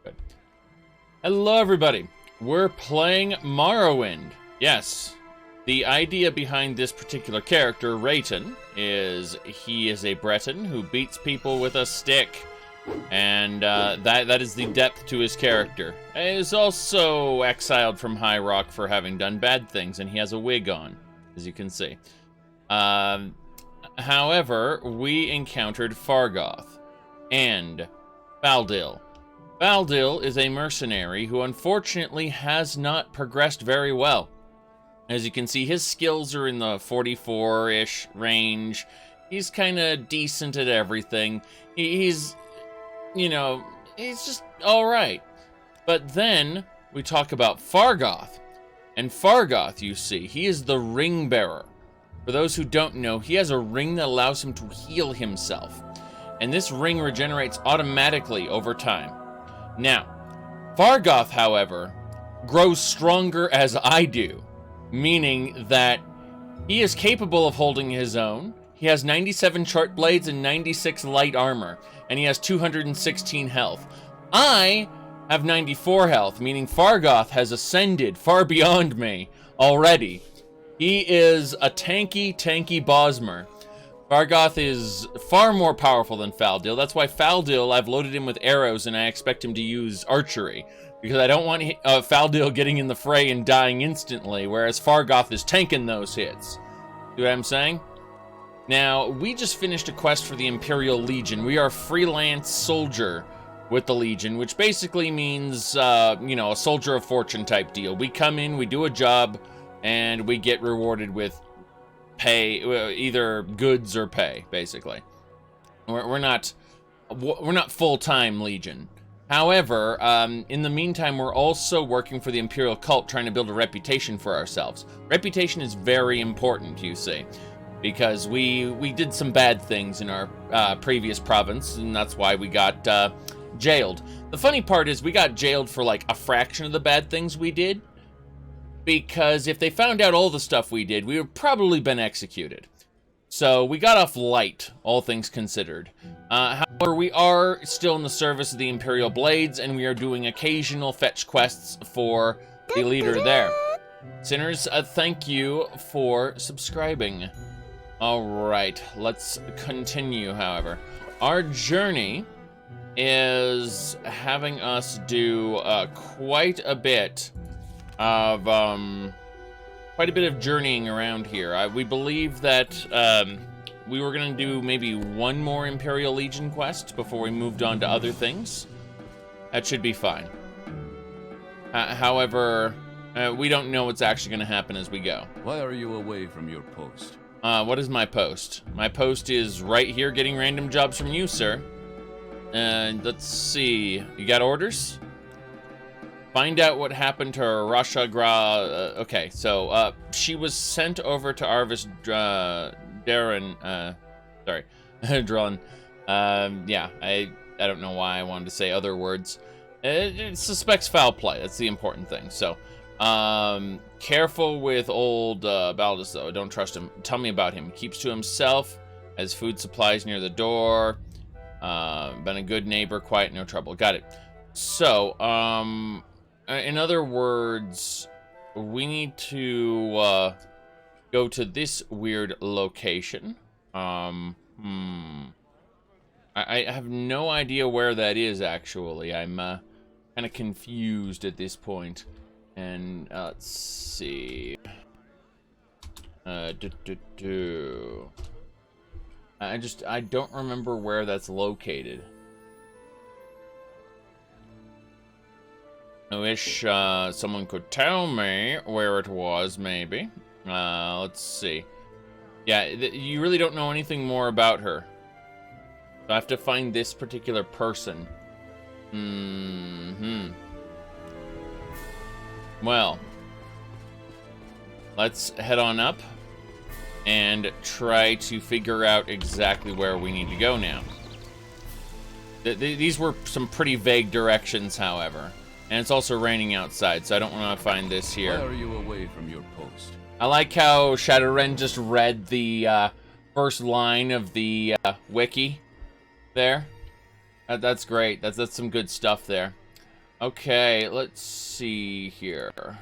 Good. Hello, everybody. We're playing Morrowind. Yes. The idea behind this particular character, Rayton, is he is a Breton who beats people with a stick. And that is the depth to his character. He is also exiled from High Rock for having done bad things, and he has a wig on, as you can see. However, we encountered Fargoth and Faldil. Faldil is a mercenary who unfortunately has not progressed very well. As you can see, his skills are in the 44-ish range. He's kind of decent at everything. He's, you know, he's just all right. But then we talk about Fargoth. And Fargoth, you see, he is the ring bearer. For those who don't know, he has a ring that allows him to heal himself. And this ring regenerates automatically over time. Now, Fargoth, however, grows stronger as I do. Meaning that he is capable of holding his own. He has 97 short blades and 96 light armor, and he has 216 health. I have 94 health, meaning Fargoth has ascended far beyond me already. He is a tanky Bosmer. Fargoth is far more powerful than Faldil. That's why Faldil, I've loaded him with arrows, and I expect him to use archery. Because I don't want Faldil getting in the fray and dying instantly, whereas Fargoth is tanking those hits. See what I'm saying? Now, we just finished a quest for the Imperial Legion. We are a freelance soldier with the Legion, which basically means, you know, a soldier of fortune type deal. We come in, we do a job, and we get rewarded with pay, either goods or pay, basically. We're not full-time Legion. However, in the meantime, we're also working for the Imperial cult, trying to build a reputation for ourselves. Reputation is very important, you see, because we did some bad things in our previous province, and that's why we got jailed. The funny part is we got jailed for like a fraction of the bad things we did, because if they found out all the stuff we did, we would probably been executed. So we got off light, all things considered. However, we are still in the service of the Imperial Blades, and we are doing occasional fetch quests for the leader there. Sinners, thank you for subscribing. Alright, let's continue, however. Our journey is having us do quite a bit of journeying around here. We believe that we were going to do maybe one more Imperial Legion quest before we moved on to other things. That should be fine. However, we don't know what's actually going to happen as we go. Why are you away from your post? What is my post? My post is right here getting random jobs from you, sir. Let's see. You got orders? Find out what happened to Rasha Gra. Okay, so she was sent over to Arvis Darren. Sorry, Drun. Yeah, I don't know why I wanted to say other words. It suspects foul play. That's the important thing. So, careful with old Baldus, though. Don't trust him. Tell me about him. He keeps to himself. Has food supplies near the door. Been a good neighbor. Quiet, no trouble. Got it. So, in other words, we need to go to this weird location. I have no idea where that is, actually. I'm kind of confused at this point. And let's see. I don't remember where that's located. I wish someone could tell me where it was, maybe. Let's see. Yeah, you really don't know anything more about her. So I have to find this particular person. Well, let's head on up and try to figure out exactly where we need to go now. These were some pretty vague directions, however. And it's also raining outside, so I don't want to find this here. Why are you away from your post? I like how Zhakaron just read the first line of the wiki there. That's great. That's some good stuff there. Okay, let's see here.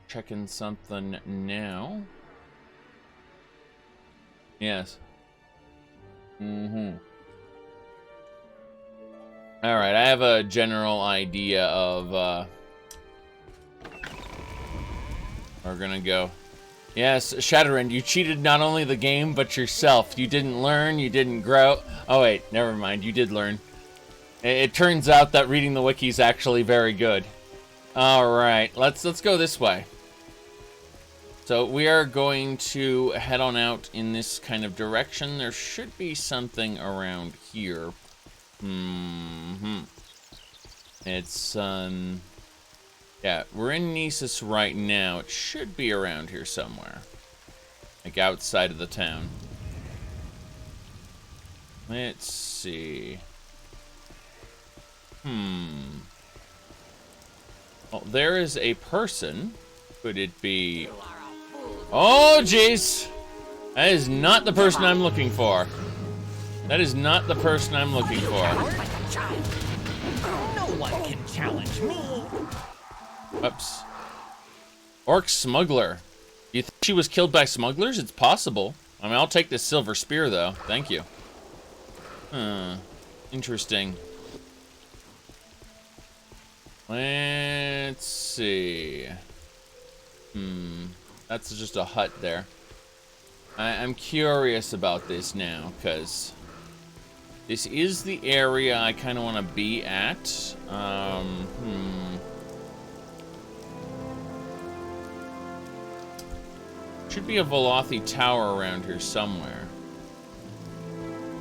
Checking something now. Yes. Mm-hmm. Alright, I have a general idea of, we're gonna go. Yes, Zhakaron, you cheated not only the game, but yourself. You didn't learn, you didn't grow. Oh wait, never mind, you did learn. It turns out that reading the wiki is actually very good. Alright, let's go this way. So we are going to head on out in this kind of direction. There should be something around here. It's, yeah, we're in Nisus right now. It should be around here somewhere. Like outside of the town. Let's see. Well, there is a person. Could it be... Oh, jeez! That is not the person I'm looking for. That is not the person I'm looking for. No one can challenge me. Oops. Orc smuggler. You think she was killed by smugglers? It's possible. I mean, I'll take this silver spear, though. Thank you. Interesting. Let's see. That's just a hut there. I'm curious about this now, because this is the area I kind of want to be at. Should be a Velothi tower around here somewhere.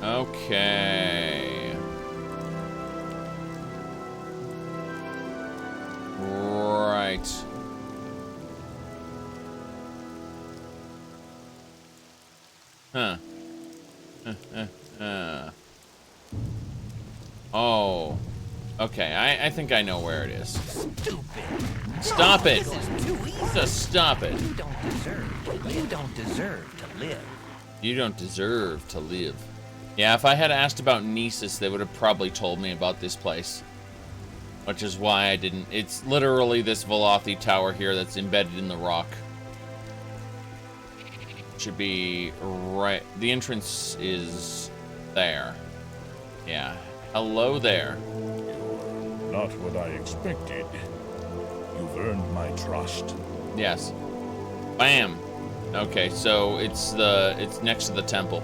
Okay. Right. Huh. Oh. Okay, I think I know where it is. Stupid. Stop it! This is too easy. Just stop it. You don't deserve to live. You don't deserve to live. Yeah, if I had asked about Nisus, they would have probably told me about this place. Which is why I didn't. It's literally this Velothi tower here that's embedded in the rock. Should be right. The entrance is there. Yeah. Hello there. Not what I expected. You've earned my trust. Yes. Bam. Okay, so it's next to the temple.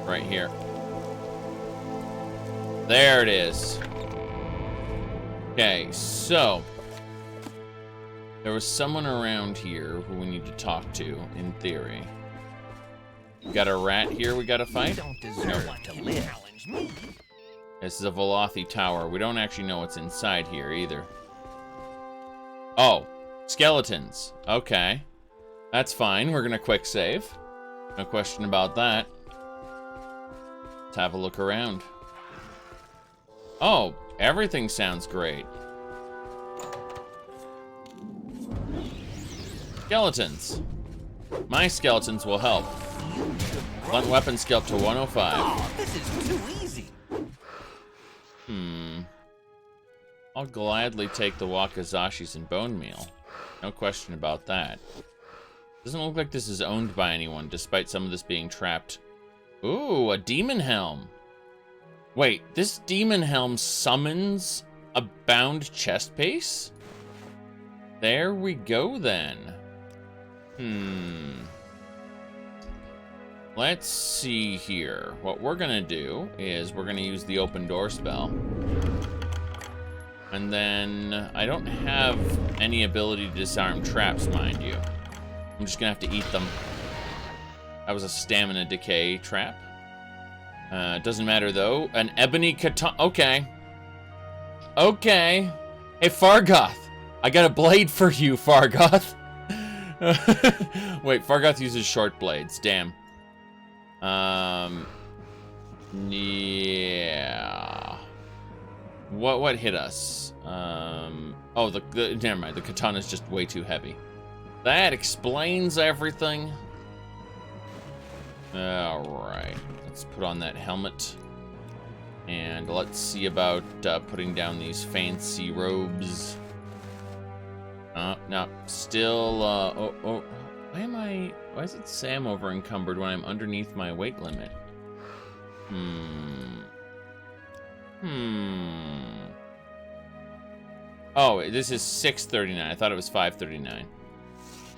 Right here. There it is. Okay, so there was someone around here who we need to talk to, in theory. We got a rat here we gotta fight? You don't deserve to live. This is a Velothi tower. We don't actually know what's inside here either. Oh, skeletons. Okay. That's fine. We're gonna quick save. No question about that. Let's have a look around. Oh, everything sounds great. Skeletons. My skeletons will help. Blunt weapon skill up to 105. Oh, this is too easy. I'll gladly take the Wakazashis and bone meal. No question about that. Doesn't look like this is owned by anyone, despite some of this being trapped. Ooh, a demon helm. Wait, this demon helm summons a bound chest piece? There we go then. Let's see here. What we're gonna do is we're gonna use the open door spell. And then I don't have any ability to disarm traps, mind you. I'm just gonna have to eat them. That was a stamina decay trap. Doesn't matter though. An ebony katana. Okay. Okay. Hey, Fargoth. I got a blade for you, Fargoth. Wait, Fargoth uses short blades. Damn. Yeah. What hit us? Oh, never mind. The katana's just way too heavy. That explains everything. All right. Let's put on that helmet. And let's see about putting down these fancy robes. No, still, why is it say I'm over encumbered when I'm underneath my weight limit? Oh, this is 639. I thought it was 539.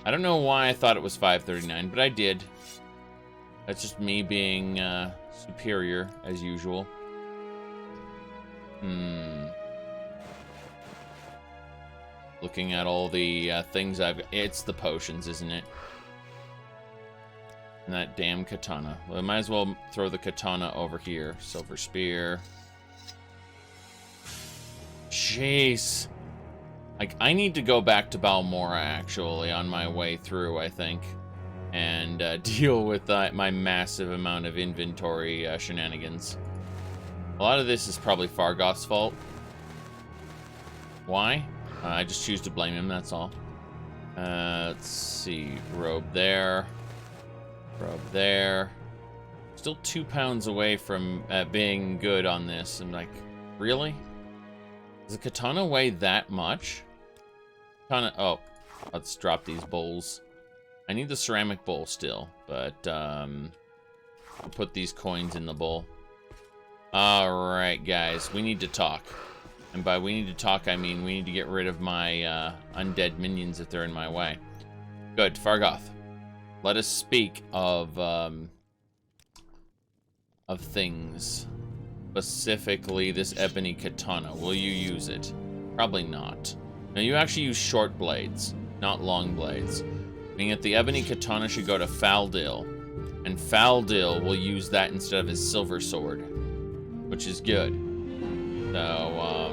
I don't know why I thought it was 539, but I did. That's just me being superior, as usual. Looking at all the things I've... It's the potions, isn't it? And that damn katana. Well, I might as well throw the katana over here. Silver spear. Jeez. Like, I need to go back to Balmora, actually, on my way through, I think. And deal with my massive amount of inventory shenanigans. A lot of this is probably Fargoth's fault. Why? I just choose to blame him, that's all. Let's see. Robe there. Robe there. Still 2 pounds away from being good on this. I'm like, really? Does the katana weigh that much? Katana, oh, let's drop these bowls. I need the ceramic bowl still, but I'll put these coins in the bowl. Alright, guys, we need to talk. And by we need to talk, I mean we need to get rid of my undead minions if they're in my way. Good, Fargoth. Let us speak of things. Specifically, this ebony katana. Will you use it? Probably not. Now, you actually use short blades, not long blades. Meaning that the ebony katana should go to Faldil. And Faldil will use that instead of his silver sword. Which is good. So,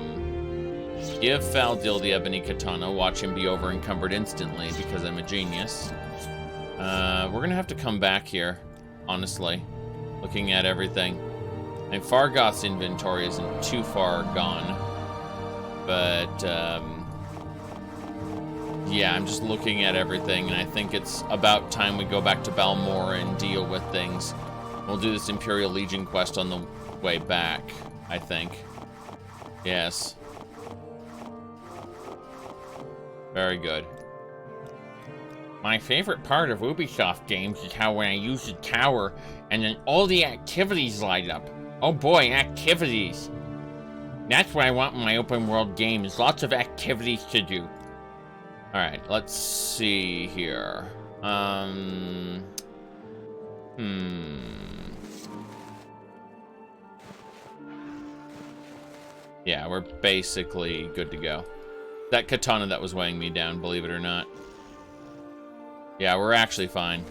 give Faldil the ebony katana. Watch him be over encumbered instantly because I'm a genius. We're gonna have to come back here, honestly. Looking at everything. And Fargoth's inventory isn't too far gone. But, yeah, I'm just looking at everything, and I think it's about time we go back to Balmora and deal with things. We'll do this Imperial Legion quest on the way back, I think. Yes. Very good. My favorite part of Ubisoft games is how when I use the tower, and then all the activities light up. Oh boy, activities. That's what I want in my open world games. Lots of activities to do. Alright, let's see here. Yeah, we're basically good to go. That katana that was weighing me down, believe it or not. Yeah, we're actually fine.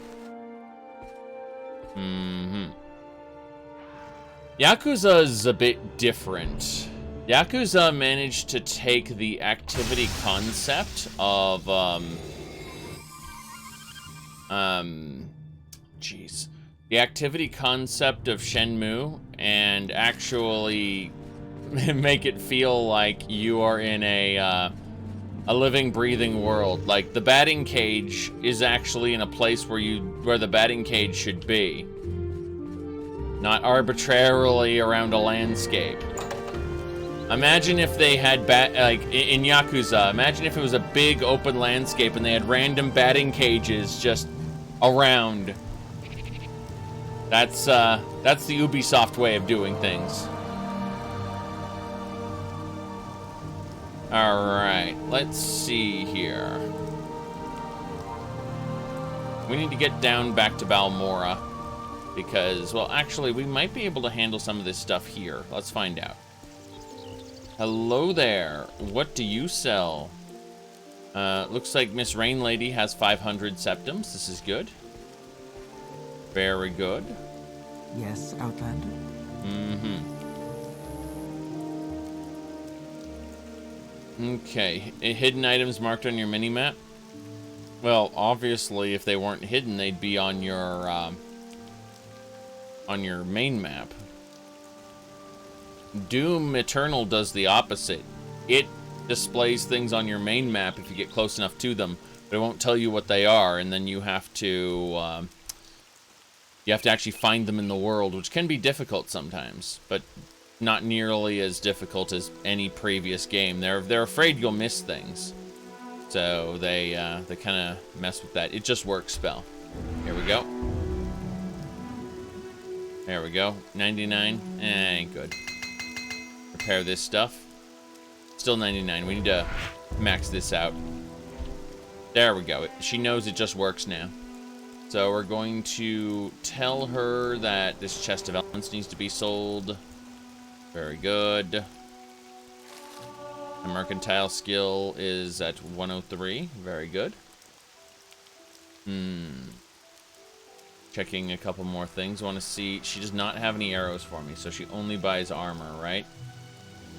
Yakuza's a bit different. Yakuza managed to take the activity concept of, the activity concept of Shenmue and actually make it feel like you are in a living, breathing world. Like, the batting cage is actually in a place where the batting cage should be. Not arbitrarily around a landscape. Imagine if they had in Yakuza, imagine if it was a big open landscape and they had random batting cages just around. That's the Ubisoft way of doing things. Alright, let's see here. We need to get down back to Balmora. Because, well, actually, we might be able to handle some of this stuff here. Let's find out. Hello there. What do you sell? Looks like Miss Rain Lady has 500 septums. This is good. Very good. Yes, Outlander? Okay. Hidden items marked on your mini-map? Well, obviously, if they weren't hidden, they'd be on your main map. Doom Eternal does the opposite. It displays things on your main map if you get close enough to them, but it won't tell you what they are, and then you have to actually find them in the world, which can be difficult sometimes. But not nearly as difficult as any previous game. They're afraid you'll miss things, so they kind of mess with that. It just works spell. Here we go. There we go. 99. Ain't good. Repair this stuff. Still 99. We need to max this out. There we go. She knows it just works now. So we're going to tell her that this chest of elements needs to be sold. Very good. The mercantile skill is at 103. Very good. Checking a couple more things. Want to see. She does not have any arrows for me, so she only buys armor, right?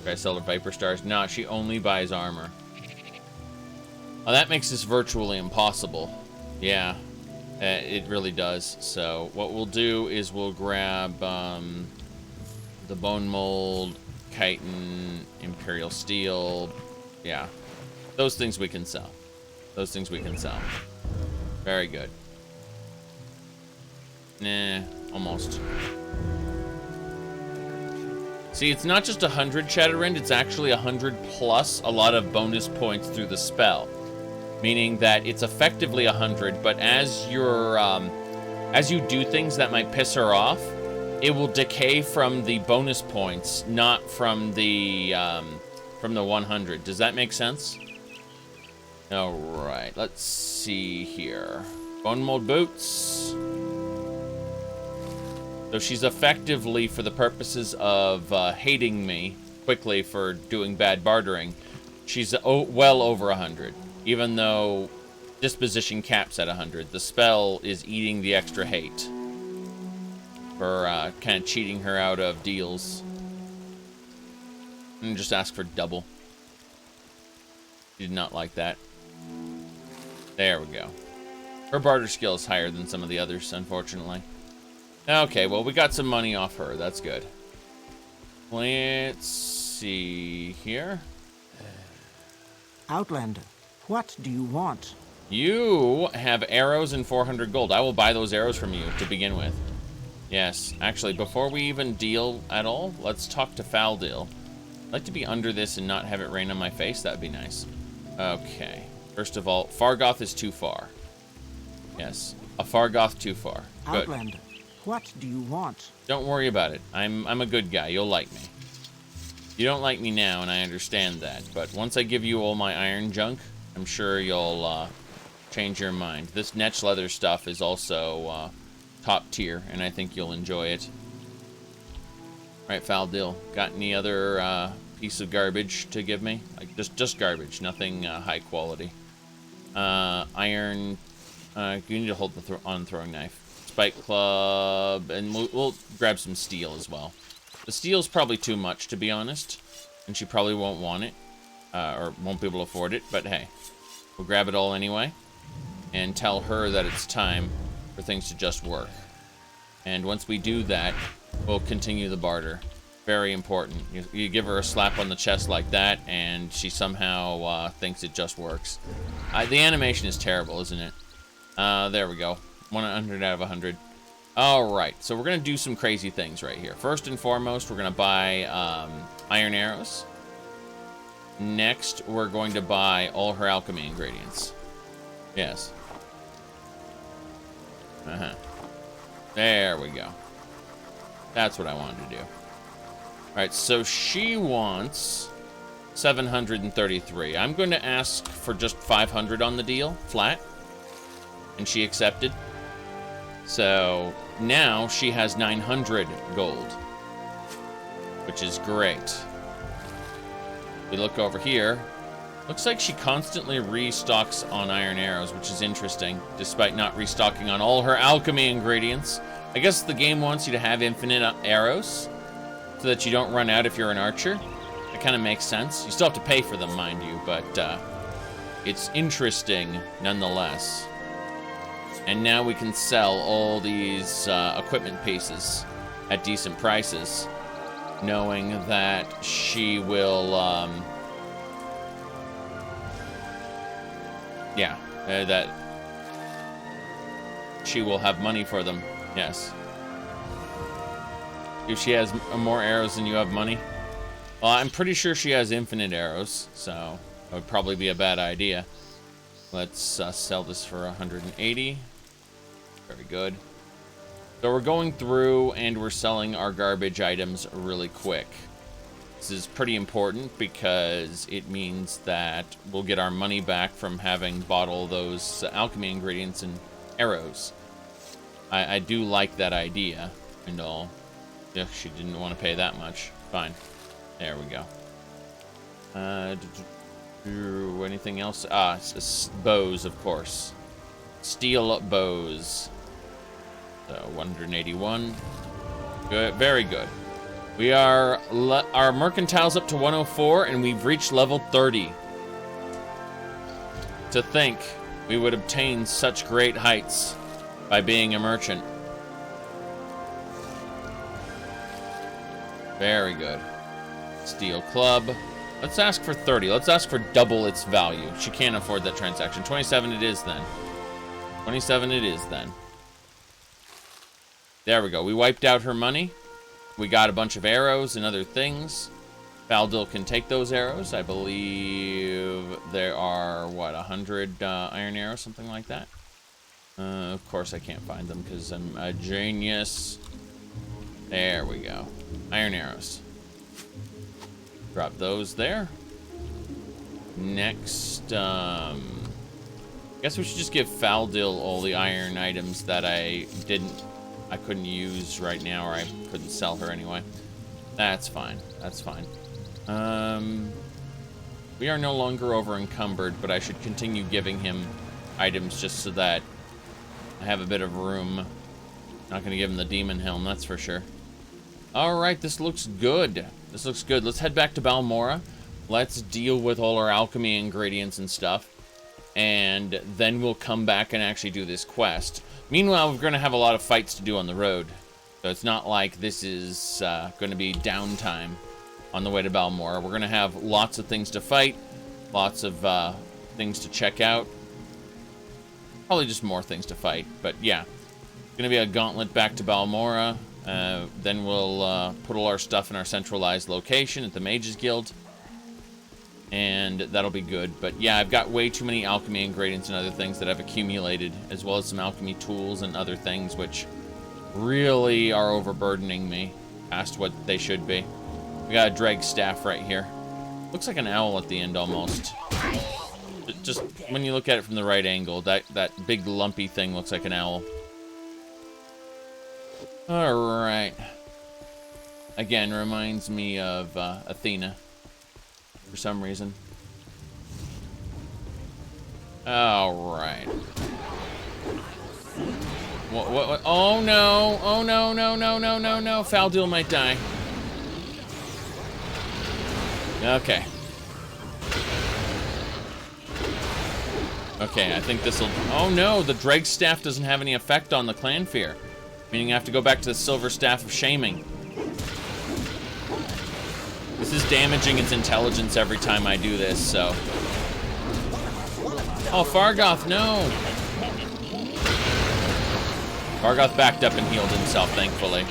Did I sell her Viper Stars? No, she only buys armor. Oh, that makes this virtually impossible. Yeah, it really does. So what we'll do is we'll grab the Bone Mold, Chitin, Imperial Steel. Yeah, those things we can sell. Those things we can sell. Very good. Nah, almost. See, it's not just 100 Chatterend, it's actually 100 plus a lot of bonus points through the spell. Meaning that it's effectively 100, but as you do things that might piss her off, it will decay from the bonus points, not from the 100. Does that make sense? All right, let's see here. Bone Mold Boots. So she's effectively, for the purposes of hating me quickly for doing bad bartering, she's well over 100. Even though disposition caps at 100, the spell is eating the extra hate for kind of cheating her out of deals. And just ask for double. She did not like that. There we go. Her barter skill is higher than some of the others, unfortunately. Okay, well, we got some money off her. That's good. Let's see here. Outlander, what do you want? You have arrows and 400 gold. I will buy those arrows from you to begin with. Yes, actually, before we even deal at all, let's talk to Faldil. I'd like to be under this and not have it rain on my face. That would be nice. Okay. First of all, Fargoth is too far. Yes, a Fargoth too far. Good. Outlander, what do you want? Don't worry about it. I'm a good guy. You'll like me. You don't like me now, and I understand that. But once I give you all my iron junk, I'm sure you'll change your mind. This Netch leather stuff is also top tier, and I think you'll enjoy it. All right, Faldil, got any other piece of garbage to give me? Like just garbage, nothing high quality. Iron. You need to hold the on-throwing knife. Spike club, and we'll grab some steel as well. The steel's probably too much, to be honest, and she probably won't want it, or won't be able to afford it, but hey, we'll grab it all anyway, and tell her that it's time for things to just work. And once we do that, we'll continue the barter. Very important. You give her a slap on the chest like that, and she somehow thinks it just works. The animation is terrible, isn't it? There we go. 100 out of 100. Alright, so we're going to do some crazy things right here. First and foremost, we're going to buy iron arrows. Next, we're going to buy all her alchemy ingredients. Yes. There we go. That's what I wanted to do. Alright, so she wants 733. I'm going to ask for just 500 on the deal, flat. And she accepted. So now she has 900 gold, which is great. We look over here. Looks like she constantly restocks on iron arrows, which is interesting, despite not restocking on all her alchemy ingredients. I guess the game wants you to have infinite arrows so that you don't run out if you're an archer. That kind of makes sense. You still have to pay for them, mind you, but it's interesting nonetheless. And now we can sell all these equipment pieces at decent prices, knowing that she will, that she will have money for them. Yes. If she has more arrows than you have money. Well, I'm pretty sure she has infinite arrows, so that would probably be a bad idea. Let's sell this for 180. Very good. So we're going through and we're selling our garbage items really quick. This is pretty important because it means that we'll get our money back from having bought all those alchemy ingredients and arrows. I do like that idea and all. Yeah, she didn't want to pay that much. Fine. There we go. Anything else? Bows, of course. Steel bows. So 181. Good, very good. We are our mercantile's up to 104, and we've reached level 30. To think we would obtain such great heights by being a merchant. Very good. Steel club. Let's ask for 30. Let's ask for double its value. She can't afford that transaction. 27 it is then. 27 it is then. There we go. We wiped out her money. We got a bunch of arrows and other things. Faldil can take those arrows. I believe there are, what, 100 iron arrows, something like that. Of course I can't find them because I'm a genius. There we go. Iron arrows. Drop those there. Next, guess we should just give Faldil all the iron items that I couldn't use right now, or I couldn't sell her anyway. That's fine. That's fine. We are no longer over encumbered, but I should continue giving him items just so that I have a bit of room. Not gonna give him the demon helm, that's for sure. Alright, this looks good. This looks good. Let's head back to Balmora. Let's deal with all our alchemy ingredients and stuff. And then we'll come back and actually do this quest. Meanwhile, we're going to have a lot of fights to do on the road. So it's not like this is going to be downtime on the way to Balmora. We're going to have lots of things to fight. Lots of things to check out. Probably just more things to fight. But yeah, it's going to be a gauntlet back to Balmora. Then we'll put all our stuff in our centralized location at the Mages Guild. And that'll be good. But yeah, I've got way too many alchemy ingredients and other things that I've accumulated, as well as some alchemy tools and other things, which really are overburdening me past what they should be. We got a drag staff right here. Looks like an owl at the end almost. Just when you look at it from the right angle, that big lumpy thing looks like an owl. Alright. Again, reminds me of Athena. For some reason. Alright. What? Oh no! Oh no, no, no, no, no, no. Faldil might die. Okay. Okay, I think this'll... Oh no, the Dreg Staff doesn't have any effect on the Clan Fear. Meaning I have to go back to the Silver Staff of Shaming. This is damaging its intelligence every time I do this, so... Oh, Fargoth, no! Fargoth backed up and healed himself, thankfully.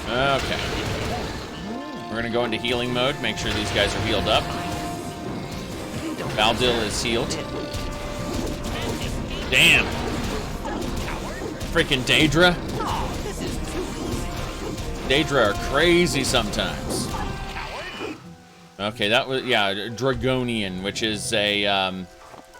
Okay. We're gonna go into healing mode, make sure these guys are healed up. Faldil is healed. Damn! Freaking Daedra. Daedra are crazy sometimes. Okay, that was, yeah, Dragonian, which is a,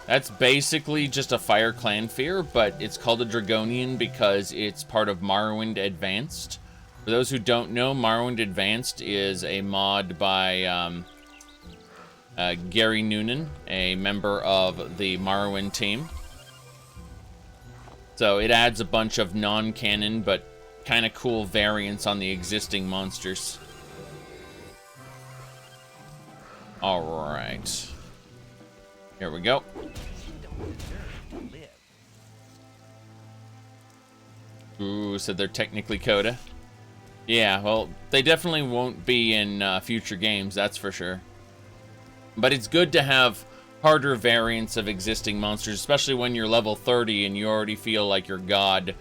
that's basically just a Fire Clan Fear, but it's called a Dragonian because it's part of Morrowind Advanced. For those who don't know, Morrowind Advanced is a mod by Gary Noonan, a member of the Morrowind team. So it adds a bunch of non-canon, but kind of cool variants on the existing monsters. Alright. Here we go. Ooh, so they're technically Coda. Yeah, well, they definitely won't be in future games, that's for sure. But it's good to have harder variants of existing monsters, especially when you're level 30 and you already feel like you're God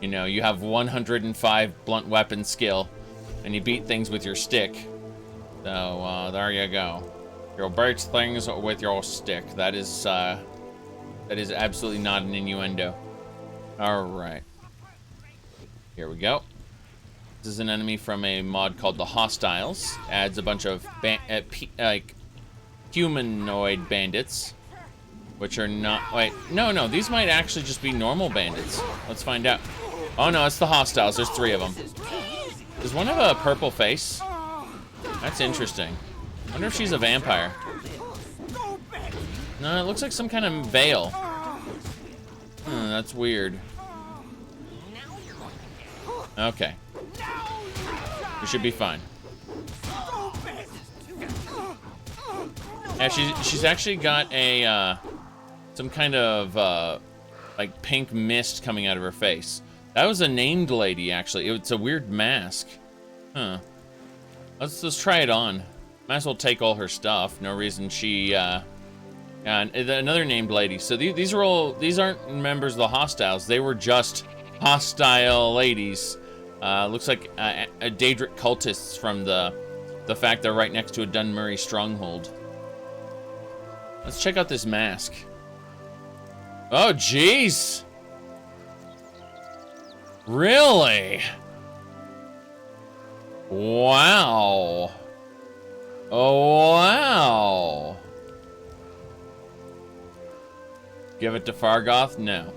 You know, you have 105 blunt weapon skill, and you beat things with your stick. So, there you go. You'll beat things with your stick. That is absolutely not an innuendo. Alright. Here we go. This is an enemy from a mod called the Hostiles. Adds a bunch of like humanoid bandits, which are not. Wait, no, these might actually just be normal bandits. Let's find out. Oh no, it's the Hostiles. There's 3 of them. Does one have a purple face? That's interesting. I wonder if she's a vampire. No, it looks like some kind of veil. That's weird. Okay. We should be fine. Yeah, she's actually got a some kind of like pink mist coming out of her face. That was a named lady, actually. It's a weird mask. Huh. Let's try it on. Might as well take all her stuff. No reason she and another named lady. So these aren't members of the Hostiles. They were just hostile ladies. Looks like a Daedric cultists from the fact they're right next to a Dunmurray stronghold. Let's check out this mask. Oh, jeez. Really? Wow. Oh, wow. Give it to Fargoth? No.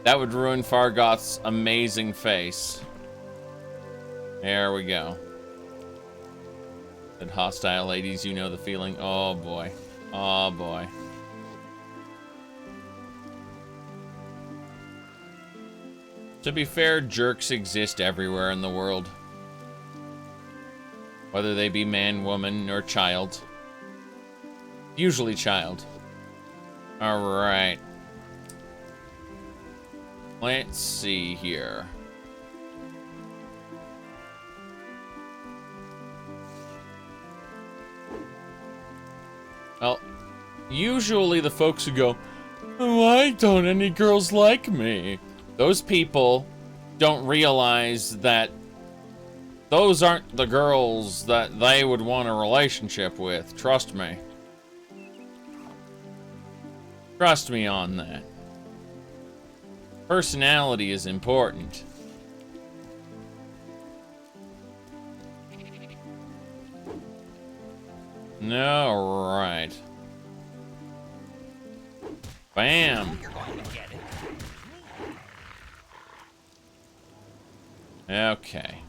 That would ruin Fargoth's amazing face. There we go. And hostile ladies, you know the feeling. Oh boy. Oh boy. To be fair, jerks exist everywhere in the world. Whether they be man, woman, or child. Usually child. Alright. Let's see here. Well, usually the folks who go, why don't any girls like me? Those people don't realize that those aren't the girls that they would want a relationship with. Trust me. Trust me on that. Personality is important. No, right. Bam. Okay.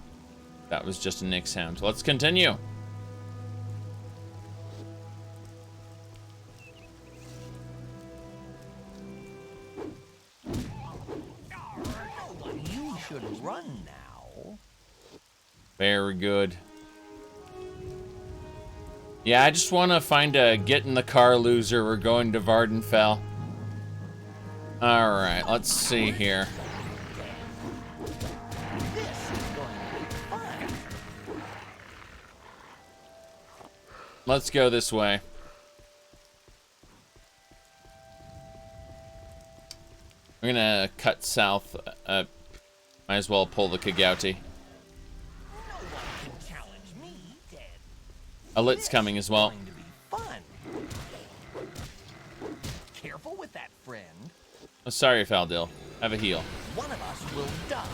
That was just a Nick sound. Let's continue. You should run now. Very good. Yeah, I just want to find a get in the car loser. We're going to Vardenfell. Alright, let's see here. Let's go this way. We're gonna cut south. Might as well pull the Kagouti. A lit's coming as well. Careful with that, friend. Oh, sorry, Faldil. Have a heal. One of us will die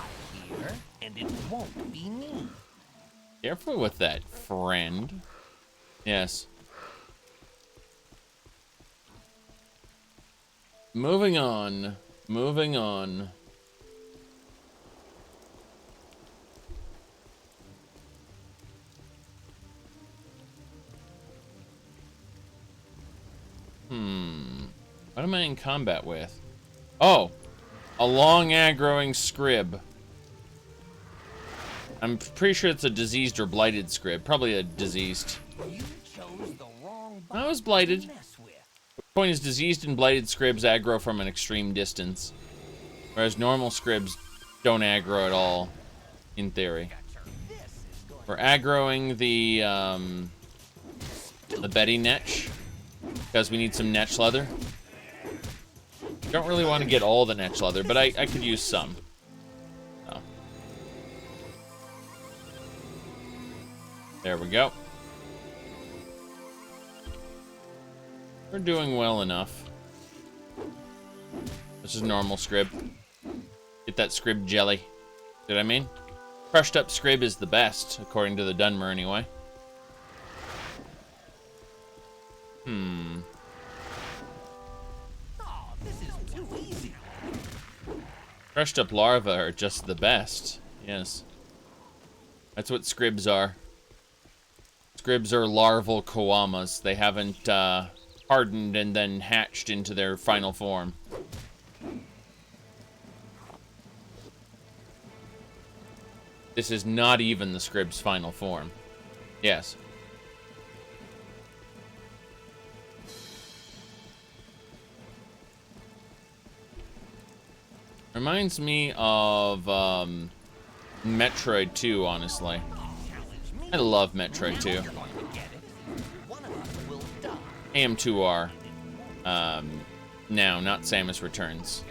here, and it won't be me. Careful with that, friend. Yes. Moving on. Moving on. What am I in combat with? Oh! A long aggroing scrib. I'm pretty sure it's a diseased or blighted scrib. Probably a diseased. You chose the wrong I was blighted. to mess with. The point is, diseased and blighted scribs aggro from an extreme distance. Whereas normal scribs don't aggro at all, in theory. We're aggroing the Betty Netch, because we need some Netch leather. Don't really want to get all the Netch leather, but I could use some. There we go. We're doing well enough. This is normal scrib. Get that scrib jelly. See what I mean? Crushed up scrib is the best, according to the Dunmer anyway. Oh, this is too easy. Crushed up larvae are just the best. Yes. That's what scribs are. Scribs are larval koamas. They haven't hardened and then hatched into their final form. This is not even the scrib's final form. Yes. Reminds me of Metroid 2, honestly. I love Metroid 2. AM2R. No, not Samus Returns.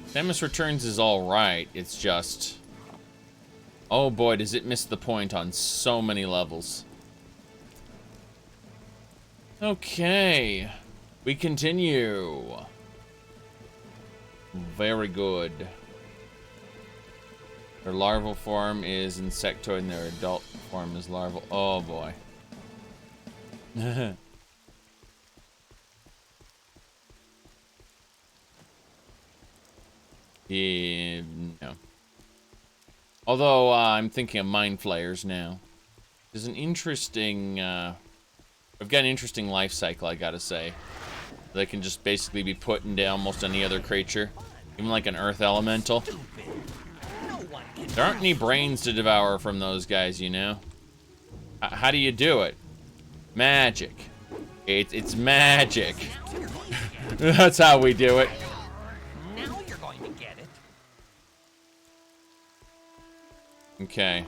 Samus Returns is alright, it's just... Oh boy, does it miss the point on so many levels. Okay. We continue. Very good. Their larval form is insectoid and their adult form is larval. Oh boy. Yeah, no. Although, I'm thinking of Mind Flayers now. There's an interesting, I've got an interesting life cycle, I gotta say. They can just basically be put into almost any other creature. Even like an Earth Elemental. There aren't any brains to devour from those guys, you know? How do you do it? Magic. It's magic. That's how we do it. Now you're going to get it. Okay.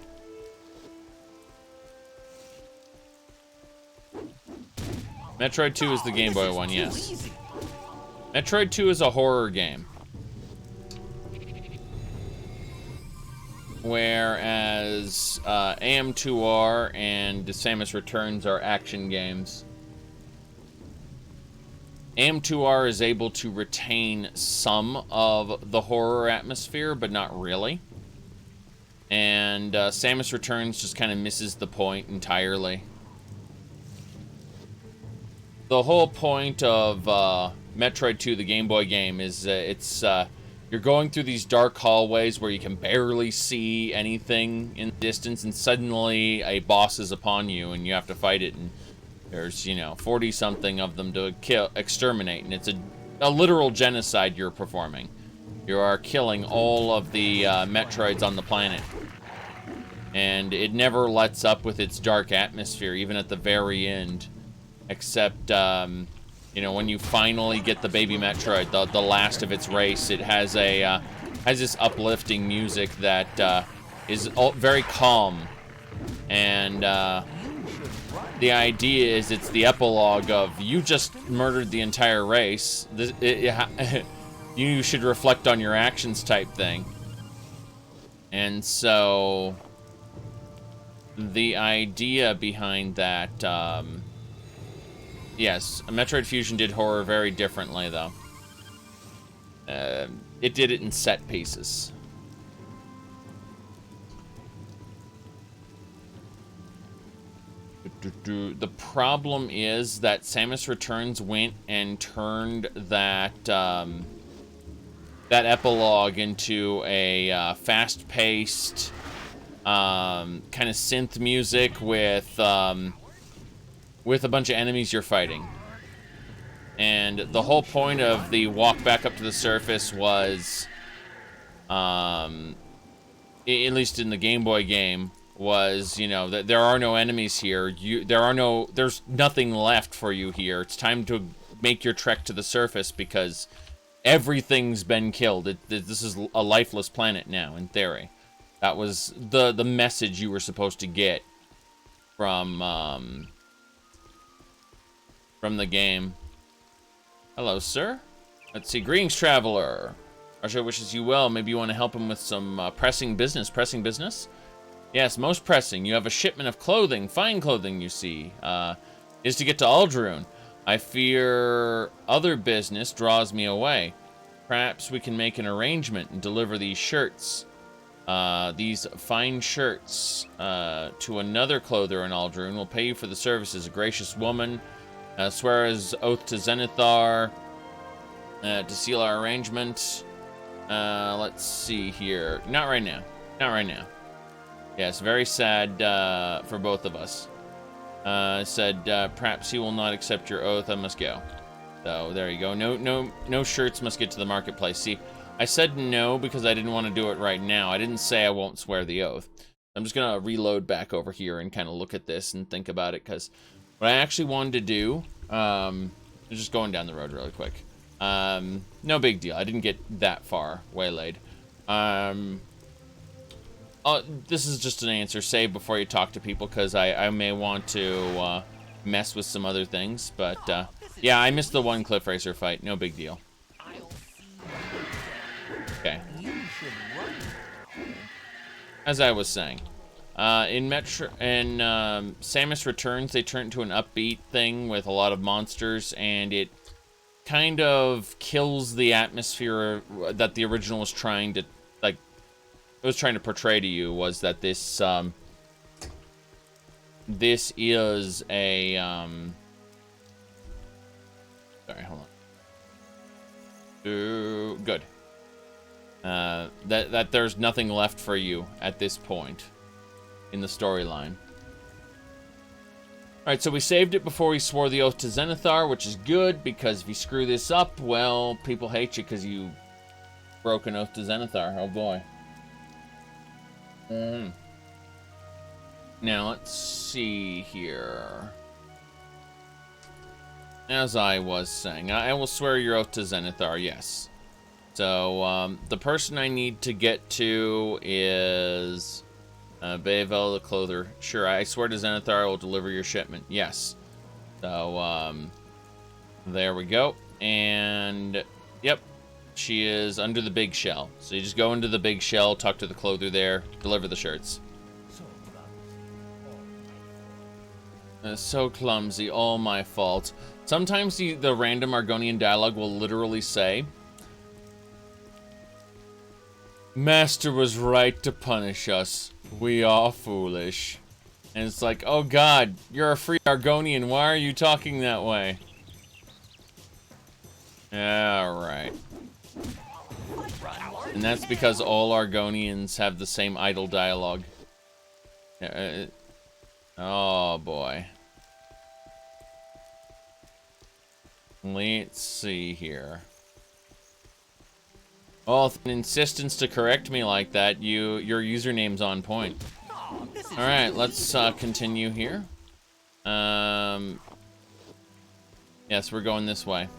Metroid 2 is the Game Boy one, yes. Metroid 2 is a horror game. Whereas AM2R and Samus Returns are action games. AM2R is able to retain some of the horror atmosphere, but not really. And Samus Returns just kind of misses the point entirely. The whole point of Metroid 2, the Game Boy game, is you're going through these dark hallways where you can barely see anything in the distance, and suddenly a boss is upon you, and you have to fight it, and there's, 40-something of them to exterminate, and it's a literal genocide you're performing. You are killing all of the Metroids on the planet. And it never lets up with its dark atmosphere, even at the very end. Except, when you finally get the baby Metroid, the last of its race, it has has this uplifting music that is very calm. And the idea is it's the epilogue of, you just murdered the entire race. You should reflect on your actions type thing. And so the idea behind that, yes, Metroid Fusion did horror very differently, though. It did it in set pieces. The problem is that Samus Returns went and turned that that epilogue into a fast-paced kind of synth music with a bunch of enemies you're fighting. And the whole point of the walk back up to the surface was, at least in the Game Boy game, was, that there are no enemies here. There's nothing left for you here. It's time to make your trek to the surface because everything's been killed. This is a lifeless planet now, in theory. That was the message you were supposed to get from the game. Hello, sir. Let's see. Greetings, traveler. Archer wishes you well. Maybe you want to help him with some pressing business. Pressing business? Yes, most pressing. You have a shipment of clothing, fine clothing, you see. Is to get to Aldrune. I fear other business draws me away. Perhaps we can make an arrangement and deliver these shirts. These fine shirts to another clother in Aldrune. Will pay you for the services. A gracious woman. Swear his oath to Zenithar. To seal our arrangement. Let's see here. Not right now. Not right now. Yes, very sad for both of us. Said, perhaps he will not accept your oath. I must go. So there you go. No shirts must get to the marketplace. See, I said no because I didn't want to do it right now. I didn't say I won't swear the oath. I'm just gonna reload back over here and kind of look at this and think about it, because what I actually wanted to do, just going down the road really quick. No big deal. I didn't get that far waylaid. This is just an answer. Save before you talk to people, because I may want to mess with some other things. But yeah, I missed the one Cliff Racer fight. No big deal. Okay. As I was saying, in Samus Returns, they turned into an upbeat thing with a lot of monsters, and it kind of kills the atmosphere that the original was trying to portray to you. Was that this this is a sorry, hold on. Good. That there's nothing left for you at this point in the storyline. Alright, so we saved it before we swore the oath to Zenithar, which is good, because if you screw this up, well, people hate you because you broke an oath to Zenithar. Oh boy. Now, let's see here. As I was saying, I will swear your oath to Zenithar, yes. So, the person I need to get to is Bavel the Clother. Sure, I swear to Zenithar I will deliver your shipment. Yes. So, there we go. And, yep. She is under the big shell. So you just go into the big shell, talk to the clother there, deliver the shirts. So clumsy, all my fault. Sometimes the random Argonian dialogue will literally say, Master was right to punish us. We are foolish. And it's like, oh god, you're a free Argonian. Why are you talking that way? Alright. And that's because all Argonians have the same idle dialogue. Oh boy. Let's see here. Well, with an insistence to correct me like that, your username's on point. Alright, let's continue here. Yes, we're going this way.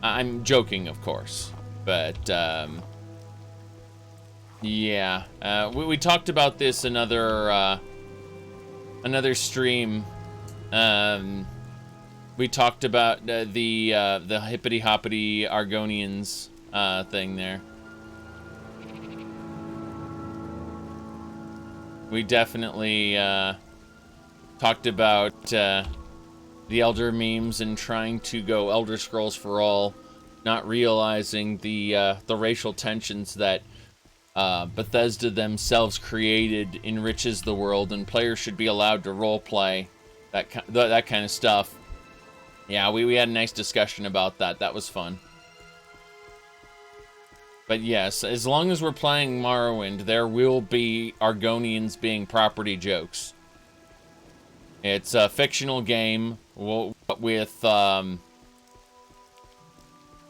I'm joking, of course. But, yeah. We talked about this another stream. We talked about the hippity-hoppity Argonians thing there. We definitely talked about the Elder memes and trying to go Elder Scrolls for all, not realizing the racial tensions that Bethesda themselves created enriches the world, and players should be allowed to roleplay that kind of stuff. Yeah, we had a nice discussion about that. That was fun. But yes, as long as we're playing Morrowind, there will be Argonians being property jokes. It's a fictional game with,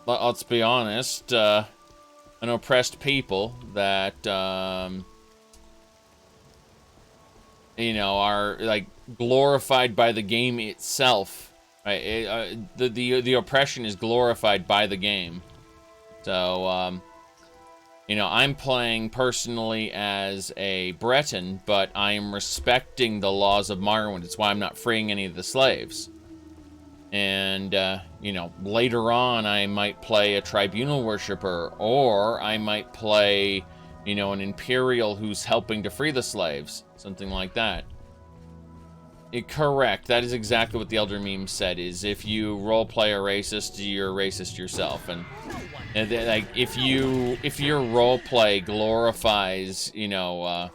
let's be honest, an oppressed people that, you know, are, like, glorified by the game itself. Right? The oppression is glorified by the game. So, you know, I'm playing personally as a Breton, but I am respecting the laws of Morrowind. It's why I'm not freeing any of the slaves. And, you know, later on I might play a tribunal worshiper, or I might play, you know, an Imperial who's helping to free the slaves, something like that. Correct. That is exactly what the Elder Meme said, is if you roleplay a racist, you're a racist yourself. And like, if your roleplay glorifies, you know,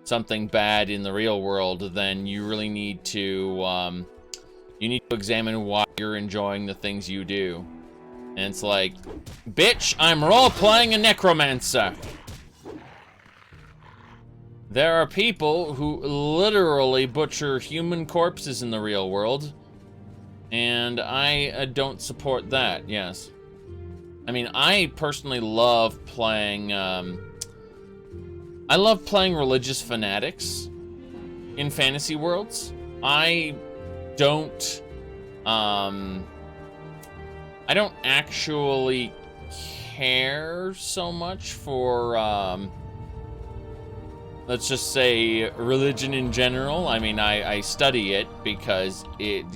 something bad in the real world, then you really need to, examine why you're enjoying the things you do. And it's like, bitch, I'm role-playing a necromancer. There are people who literally butcher human corpses in the real world, and I don't support that, yes. I mean, I personally love playing, I love playing religious fanatics in fantasy worlds. I don't actually care so much for, let's just say religion in general. I mean, I study it because it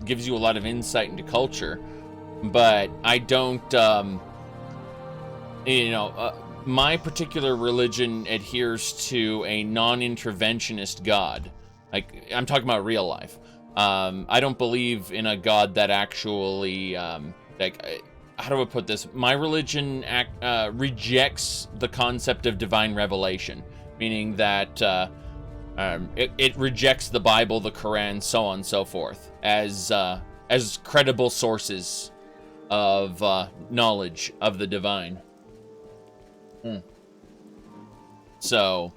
gives you a lot of insight into culture, but I don't, my particular religion adheres to a non-interventionist God. Like, I'm talking about real life. I don't believe in a God that actually, how do I put this? My religion rejects the concept of divine revelation. Meaning that it rejects the Bible, the Quran, so on and so forth, as credible sources of knowledge of the divine. So,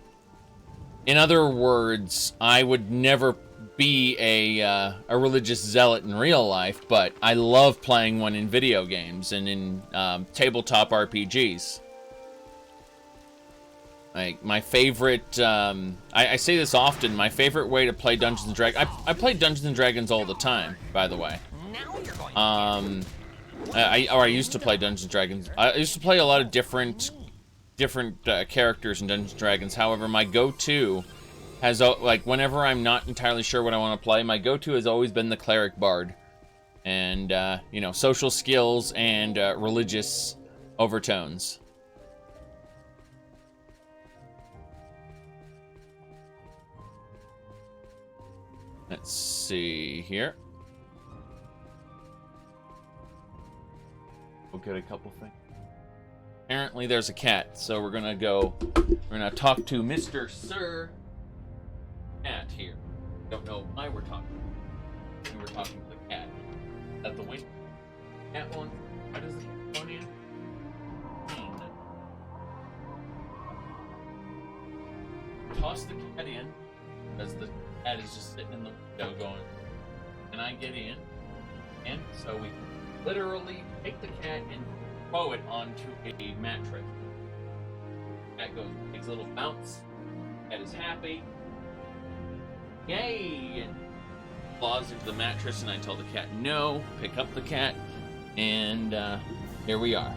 in other words, I would never be a religious zealot in real life, but I love playing one in video games and in tabletop RPGs. Like, my favorite, I say this often, my favorite way to play Dungeons & Dragons, I play Dungeons & Dragons all the time, by the way. Now you're going I used to play Dungeons & Dragons. I used to play a lot of different characters in Dungeons & Dragons. However, my go-to has, like, whenever I'm not entirely sure what I want to play, my go-to has always been the Cleric Bard. And, you know, social skills and religious overtones. Let's see here. We'll get a couple things. Apparently there's a cat, so we're gonna talk to Mr. Sir Cat here. Don't know why we're talking. We're talking to the cat. Is that the wing? Cat one? Why does the phone in? Toss the cat in, because the cat is just sitting in the window going, can I get in? And so we literally take the cat and throw it onto a mattress. Cat goes, takes a little bounce. Cat is happy. Yay! And claws into the mattress, and I tell the cat no, pick up the cat, and here we are.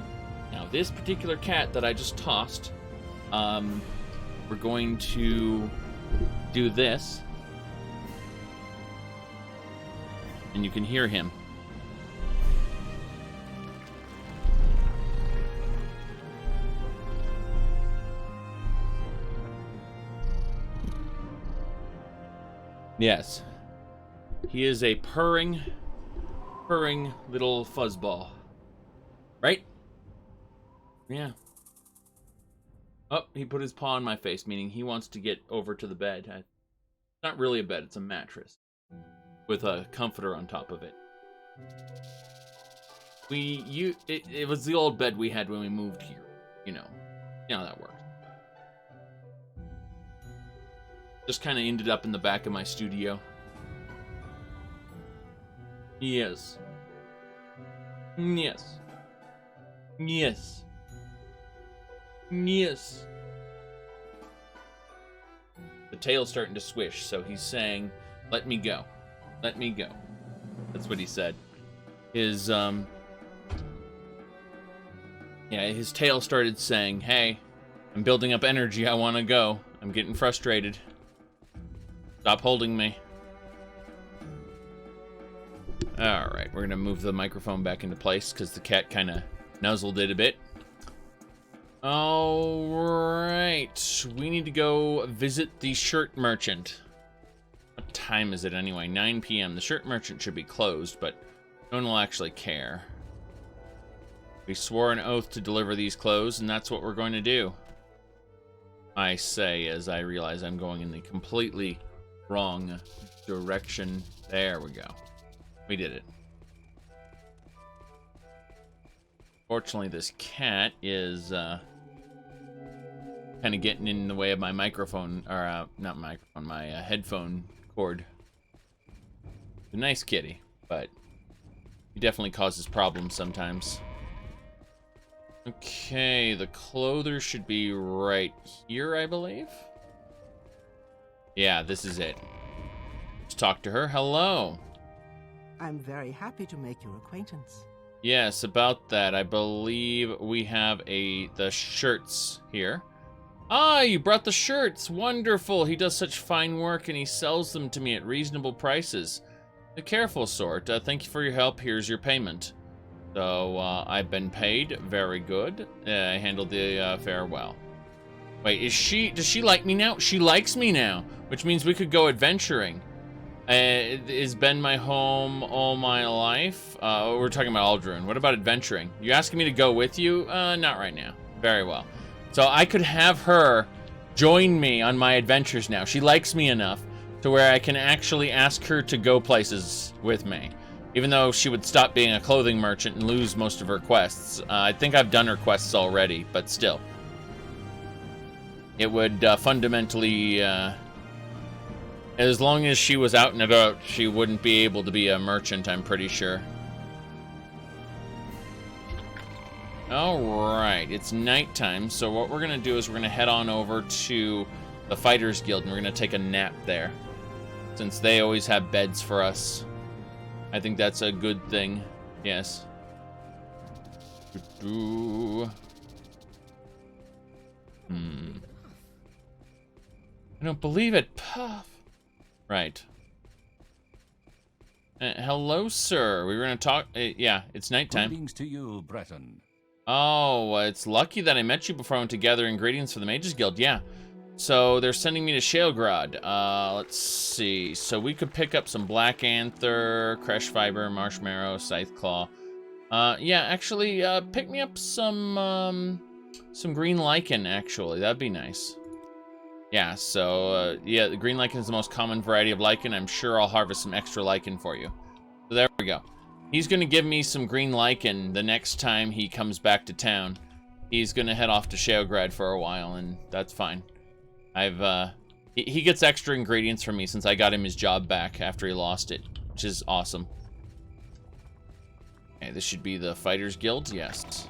Now, this particular cat that I just tossed, we're going to do this. And you can hear him. Yes. He is a purring little fuzzball. Right? Yeah. Oh, he put his paw on my face, meaning he wants to get over to the bed. It's not really a bed, it's a mattress. With a comforter on top of it. It was the old bed we had when we moved here. You know how that works. Just kind of ended up in the back of my studio. Yes. Yes. Yes. Yes. The tail's starting to swish, so he's saying, let me go. Let me go. That's what he said. His his tail started saying, hey, I'm building up energy, I want to go. I'm getting frustrated. Stop holding me. Alright, we're going to move the microphone back into place because the cat kind of nuzzled it a bit. Alright. We need to go visit the shirt merchant. What time is it anyway? 9 p.m. The shirt merchant should be closed, but no one will actually care. We swore an oath to deliver these clothes, and that's what we're going to do. I say as I realize I'm going in the completely wrong direction. There we go. We did it. Fortunately, this cat is kind of getting in the way of my microphone, or not microphone, my headphone cord. A nice kitty, but he definitely causes problems sometimes. Okay, the clother should be right here, I believe. Yeah, this is it. Let's talk to her. Hello. I'm very happy to make your acquaintance. Yes, about that, I believe we have the shirts here. Ah, you brought the shirts. Wonderful. He does such fine work, and he sells them to me at reasonable prices. The careful sort. Thank you for your help. Here's your payment. So, I've been paid. Very good. I handled the affair well. Wait, does she like me now? She likes me now, which means we could go adventuring. It's been my home all my life. We're talking about Aldruin. What about adventuring? You asking me to go with you? Not right now. Very well. So I could have her join me on my adventures now. She likes me enough to where I can actually ask her to go places with me. Even though she would stop being a clothing merchant and lose most of her quests. I think I've done her quests already, but still. It would fundamentally... as long as she was out and about, she wouldn't be able to be a merchant, I'm pretty sure. Alright, it's nighttime, so what we're going to do is we're going to head on over to the Fighters Guild, and we're going to take a nap there. Since they always have beds for us. I think that's a good thing. Yes. I don't believe it. Puff. Right. Hello, sir. We were going to talk... yeah, it's nighttime. Greetings to you, Breton. Oh, it's lucky that I met you before I went to gather ingredients for the Mages Guild. Yeah. So they're sending me to Shalegrod. Let's see. So we could pick up some Black Anther, Crush Fiber, Marshmallow, Scythe Claw. Yeah, actually, pick me up some green lichen, actually. That'd be nice. Yeah, so, yeah, the green lichen is the most common variety of lichen. I'm sure I'll harvest some extra lichen for you. So there we go. He's going to give me some green lichen the next time he comes back to town. He's going to head off to Shalegrad for a while, and that's fine. He gets extra ingredients from me since I got him his job back after he lost it, which is awesome. Okay, this should be the Fighters Guild, yes.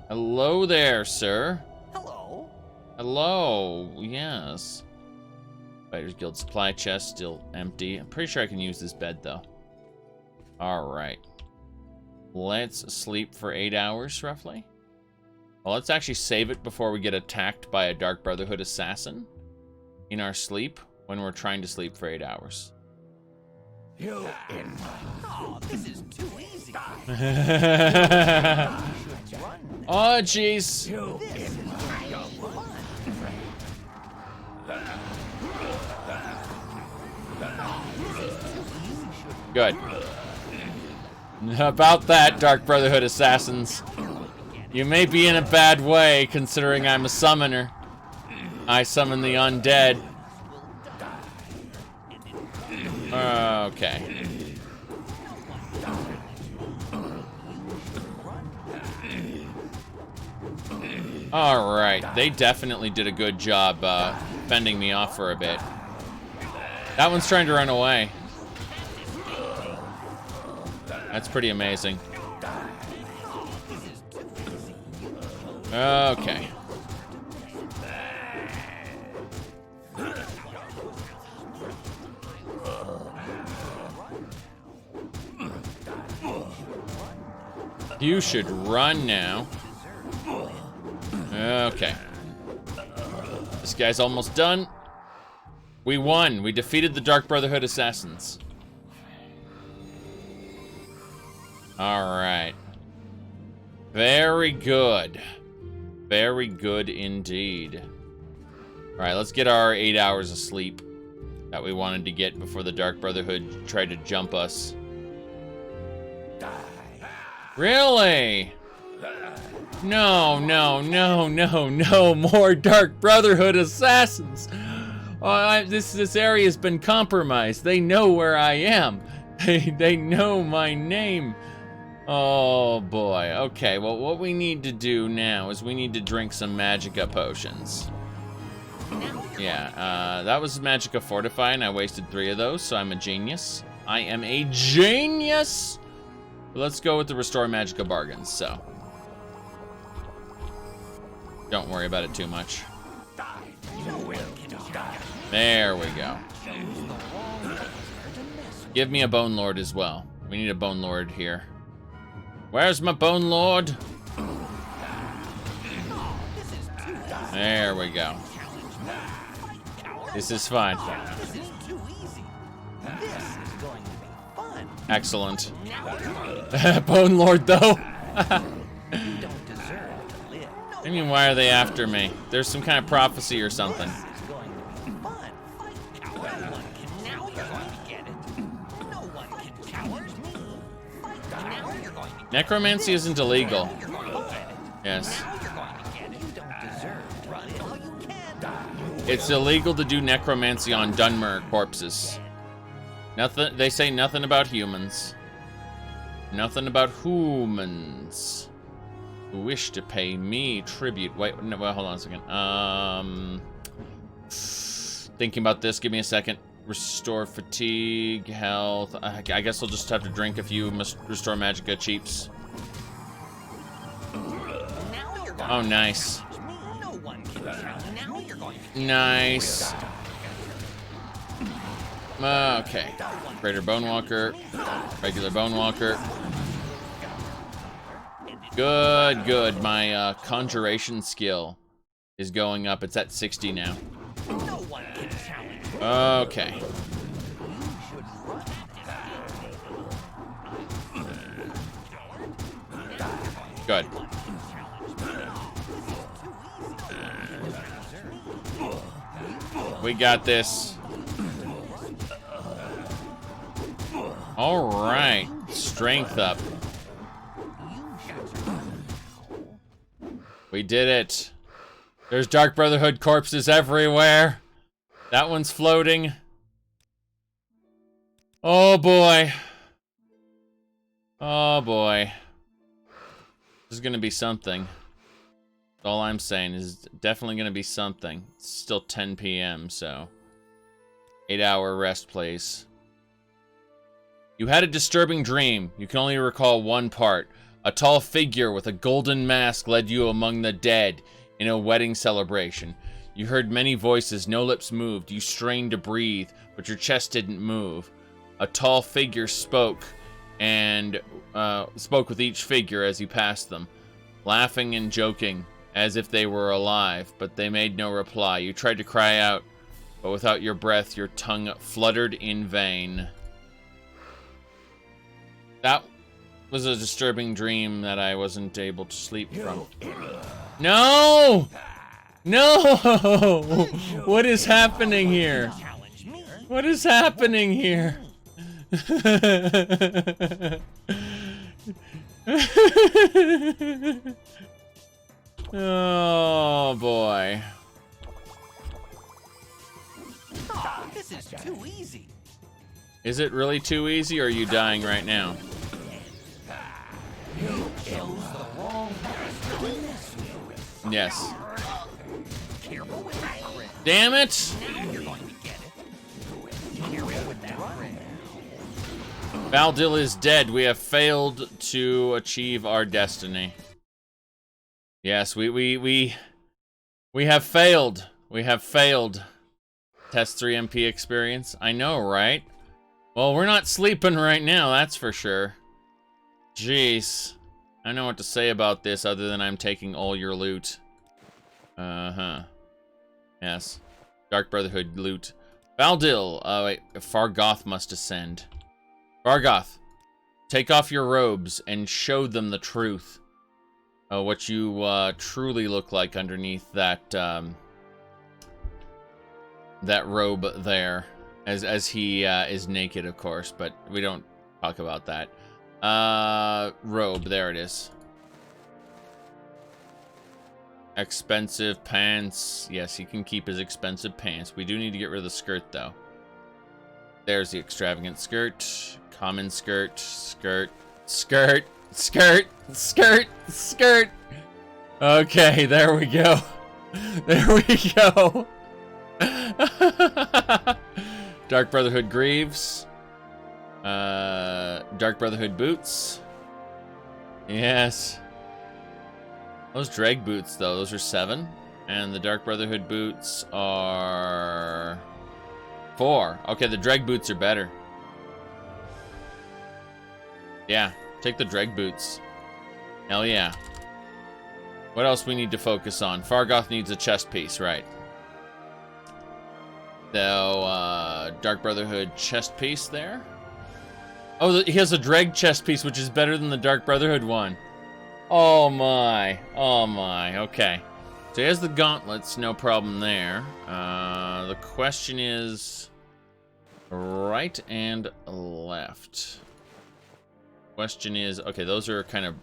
Hello there, sir. Hello. Hello, yes. Fighters Guild supply chest still empty. I'm pretty sure I can use this bed, though. Alright. Let's sleep for 8 hours, roughly. Well, let's actually save it before we get attacked by a Dark Brotherhood assassin in our sleep when we're trying to sleep for 8 hours. Oh, this is too easy. Oh, jeez. Good. About that, Dark Brotherhood assassins. You may be in a bad way, considering I'm a summoner. I summon the undead. Okay. Alright, they definitely did a good job fending me off for a bit. That one's trying to run away. That's pretty amazing. Okay. You should run now. Okay. This guy's almost done. We won. We defeated the Dark Brotherhood assassins. All right. Very good. Very good indeed. Alright, let's get our 8 hours of sleep that we wanted to get before the Dark Brotherhood tried to jump us. Really? No, no, no, no, no more Dark Brotherhood assassins. Oh, this area's been compromised. They know where I am. They know my name. Oh boy. Okay, well what we need to do now is we need to drink some Magicka potions. Yeah, that was Magicka Fortify and I wasted 3 of those, so I'm a genius. I am a genius! Let's go with the Restore Magicka bargains, so. Don't worry about it too much. There we go. Give me a Bone Lord as well. We need a Bone Lord here. Where's my Bone Lord? There we go. This is fine. Excellent. Bone Lord, though. I mean, why are they after me? There's some kind of prophecy or something. Necromancy isn't illegal. Yes. It's illegal to do necromancy on Dunmer corpses. Nothing. They say nothing about humans. Nothing about humans who wish to pay me tribute. Wait, no, well, hold on a second. Thinking about this. Give me a second. Restore fatigue, health. I guess I'll just have to drink a few Restore Magicka cheaps. Oh, nice. Nice. Okay. Greater Bone Walker. Regular Bone Walker. Good, good. My conjuration skill is going up. It's at 60 now. Okay. Good. We got this. All right. Strength up. We did it. There's Dark Brotherhood corpses everywhere. That one's floating. Oh boy. Oh boy. This is gonna be something. All I'm saying is definitely gonna be something. It's still 10 p.m., so 8-hour rest, please. You had a disturbing dream. You can only recall one part. A tall figure with a golden mask led you among the dead in a wedding celebration. You heard many voices, no lips moved. You strained to breathe, but your chest didn't move. A tall figure spoke, and spoke with each figure as you passed them, laughing and joking as if they were alive, but they made no reply. You tried to cry out, but without your breath, your tongue fluttered in vain. That was a disturbing dream that I wasn't able to sleep from. No! No! What is happening here? What is happening here? Oh boy. This is too easy. Is it really too easy, or are you dying right now? Yes. Damn it! Faldil is dead. We have failed to achieve our destiny. Yes, we have failed. We have failed. Test 3 MP experience. I know, right? Well, we're not sleeping right now, that's for sure. Jeez. I don't know what to say about this other than I'm taking all your loot. Uh-huh. Yes. Dark Brotherhood loot. Faldil. Wait. Fargoth must ascend. Fargoth. Take off your robes and show them the truth. what you truly look like underneath that that robe there, as he is naked, of course, but we don't talk about that. Robe, there it is. Expensive pants. Yes, he can keep his expensive pants. We do need to get rid of the skirt, though. There's the extravagant skirt. Common skirt. Skirt. Skirt. Skirt. Skirt. Skirt. Okay, there we go. There we go. Dark Brotherhood greaves. Dark Brotherhood boots. Yes. Those drag boots, though, those are 7. And the Dark Brotherhood boots are 4. Okay, the drag boots are better. Yeah, take the drag boots. Hell yeah. What else we need to focus on? Fargoth needs a chest piece, right? So, Dark Brotherhood chest piece there. Oh, he has a drag chest piece, which is better than the Dark Brotherhood one. Oh my. Oh my. Okay. So he has the gauntlets, no problem there. The question is right and left. Question is, okay, those are kind of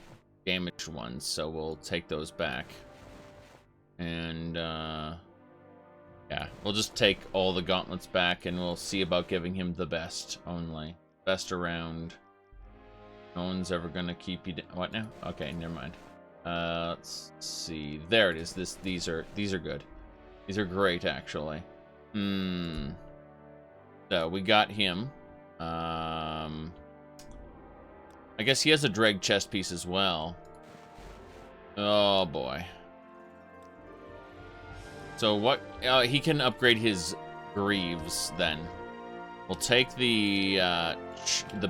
damaged ones, so we'll take those back. And, yeah, we'll just take all the gauntlets back and we'll see about giving him the best only. Best around. No one's ever gonna keep you down. What now? Okay, never mind. Let's see. There it is. These are good. These are great, actually. So we got him. I guess he has a drag chest piece as well. Oh boy. So what? He can upgrade his greaves then. We'll take the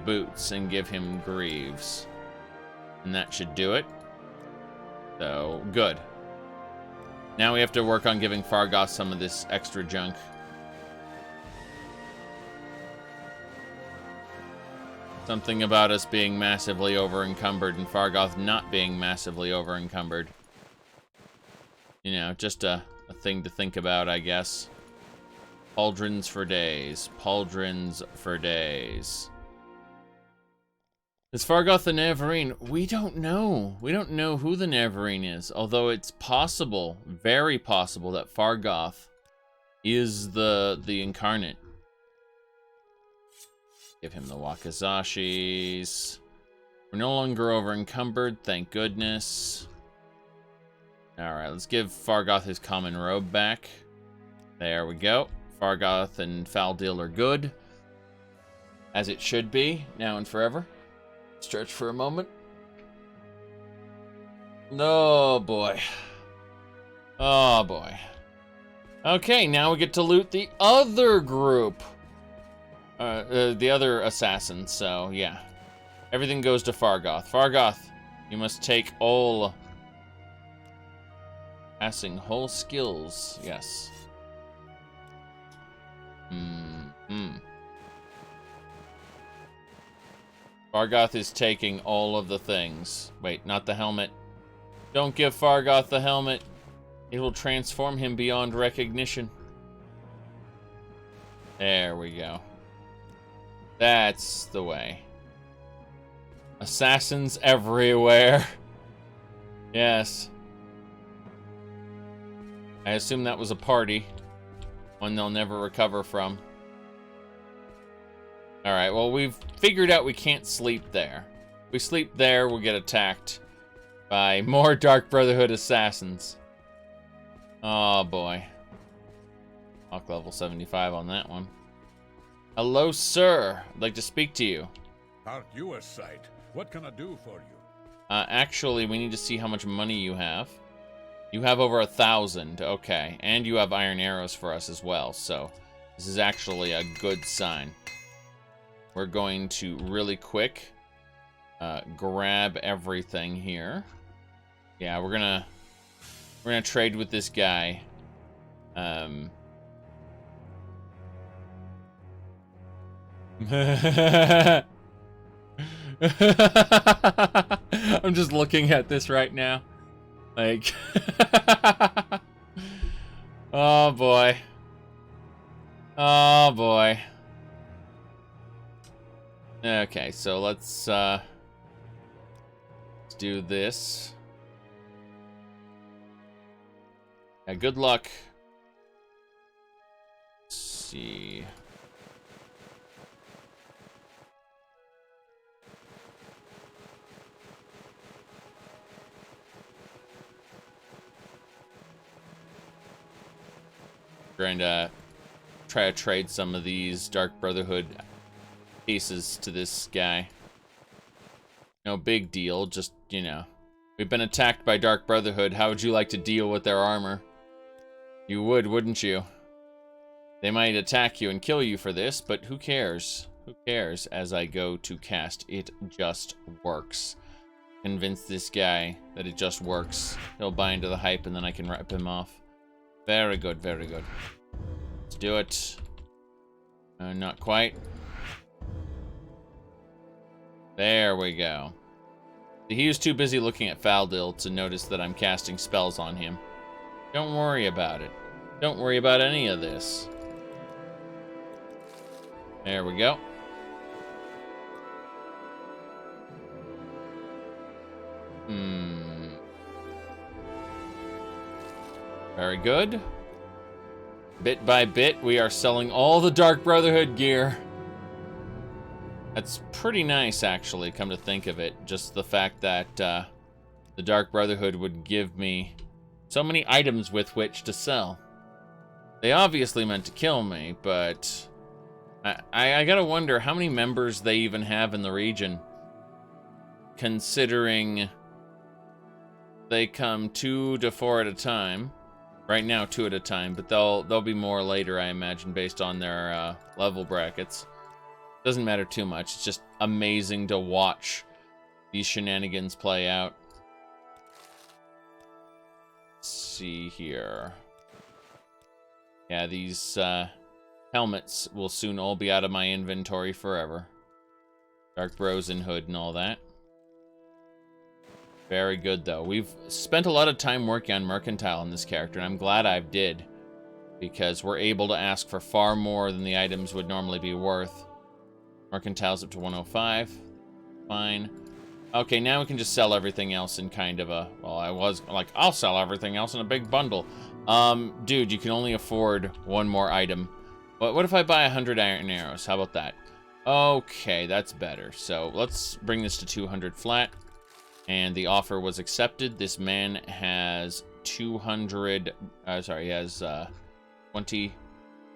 boots and give him greaves. And that should do it. So, good. Now we have to work on giving Fargoth some of this extra junk. Something about us being massively over-encumbered and Fargoth not being massively over-encumbered. You know, just a thing to think about, I guess. Pauldrons for days. Pauldrons for days. Is Fargoth the Navarine? We don't know. We don't know who the Navarine is. Although it's possible, very possible, that Fargoth is the incarnate. Give him the Wakazashis. We're no longer over encumbered, thank goodness. Alright, let's give Fargoth his common robe back. There we go. Fargoth and Faldil are good. As it should be, now and forever. Stretch for a moment. Oh boy. Oh boy. Okay, now we get to loot the other group. The other assassins, so yeah. Everything goes to Fargoth. Fargoth, you must take all passing whole skills. Yes. Fargoth is taking all of the things. Wait, not the helmet. Don't give Fargoth the helmet. It will transform him beyond recognition. There we go. That's the way. Assassins everywhere. Yes. I assume that was a party. One they'll never recover from. Alright, well, we've figured out we can't sleep there. If we sleep there, we'll get attacked by more Dark Brotherhood assassins. Oh, boy. Hawk level 75 on that one. Hello, sir. I'd like to speak to you. Aren't you a sight? What can I do for you? Actually, we need to see how much money you have. You have over 1,000. Okay. And you have iron arrows for us as well, so this is actually a good sign. We're going to really quick grab everything here. Yeah, we're gonna trade with this guy. I'm just looking at this right now. Like, oh boy. Oh boy. Okay, so let's do this. Yeah, good luck. Let's see. Going to try to trade some of these Dark Brotherhood pieces to this guy. No big deal, just, you know. We've been attacked by Dark Brotherhood. How would you like to deal with their armor? You would, wouldn't you? They might attack you and kill you for this, but who cares? Who cares? As I go to cast, it just works. Convince this guy that it just works. He'll buy into the hype and then I can rip him off. Very good, very good. Let's do it. Not quite. There we go. He was too busy looking at Faldil to notice that I'm casting spells on him. Don't worry about it. Don't worry about any of this. There we go. Very good. Bit by bit, we are selling all the Dark Brotherhood gear. That's pretty nice, actually, come to think of it. Just the fact that the Dark Brotherhood would give me so many items with which to sell. They obviously meant to kill me, but I gotta wonder how many members they even have in the region, considering they come 2 to 4 at a time. Right now, 2 at a time, but they'll be more later, I imagine, based on their level brackets. Doesn't matter too much. It's just amazing to watch these shenanigans play out. Let's see here. Yeah, these helmets will soon all be out of my inventory forever. Dark Brosen hood and all that. Very good, though. We've spent a lot of time working on Mercantile in this character, and I'm glad I did, because we're able to ask for far more than the items would normally be worth. Mercantile's up to 105. Fine. Okay, now we can just sell everything else in kind of a... Well, I was like, I'll sell everything else in a big bundle. Dude, you can only afford one more item. What if I buy 100 iron arrows? How about that? Okay, that's better. So let's bring this to 200 flat. And the offer was accepted. This man has 200... he has 20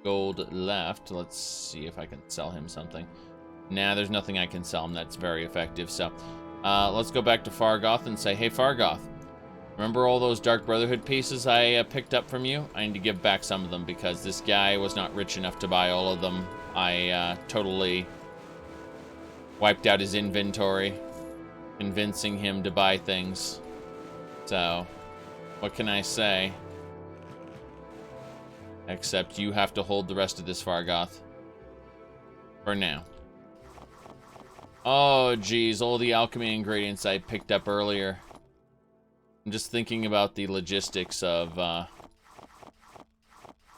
gold left. Let's see if I can sell him something. Nah, there's nothing I can sell him that's very effective. So let's go back to Fargoth and say, hey, Fargoth, remember all those Dark Brotherhood pieces I picked up from you? I need to give back some of them because this guy was not rich enough to buy all of them. I totally wiped out his inventory, convincing him to buy things. So, what can I say? Except you have to hold the rest of this, Fargoth. For now. Oh, geez, all the alchemy ingredients I picked up earlier. I'm just thinking about the logistics of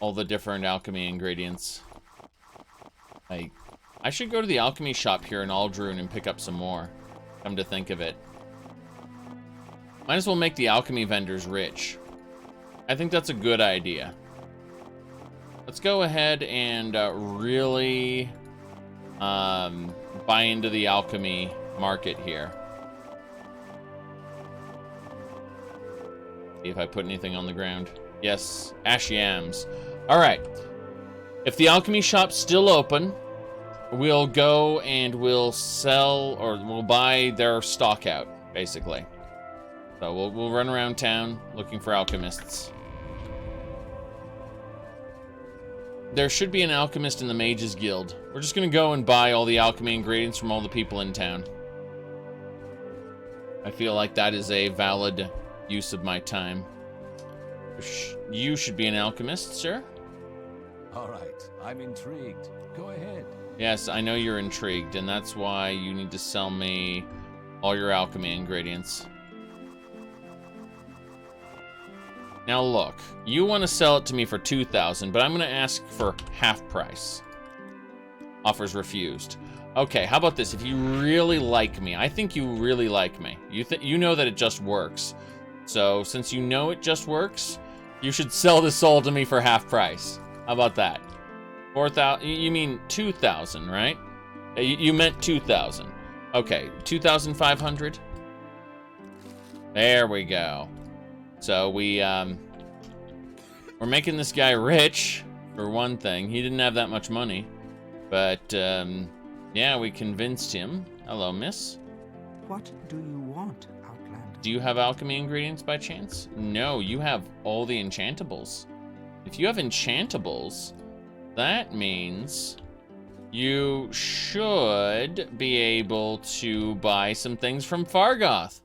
all the different alchemy ingredients. I should go to the alchemy shop here in Aldrune and pick up some more. Come to think of it. Might as well make the alchemy vendors rich. I think that's a good idea. Let's go ahead and really buy into the alchemy market here. See if I put anything on the ground. Yes, ash yams. All right. If the alchemy shop's still open, we'll go and we'll sell, or we'll buy their stock out, basically. So we'll run around town looking for alchemists. There should be an alchemist in the Mages Guild. We're just gonna go and buy all the alchemy ingredients from all the people in town. I feel like that is a valid use of my time. You should be an alchemist, sir. All right, I'm intrigued. Go ahead. Yes, I know you're intrigued, and that's why you need to sell me all your alchemy ingredients. Now look, you want to sell it to me for 2,000, but I'm going to ask for half price. Offers refused. Okay, how about this? If you really like me, I think you really like me. You know that it just works. So since you know it just works, you should sell the soul to me for half price. How about that? 4,000. You mean 2,000, right? You meant 2,000. Okay, 2,500. There we go. So we're making this guy rich, for one thing. He didn't have that much money. But, yeah, we convinced him. Hello, miss. What do you want, Outlander? Do you have alchemy ingredients by chance? No, you have all the enchantables. If you have enchantables, that means you should be able to buy some things from Fargoth.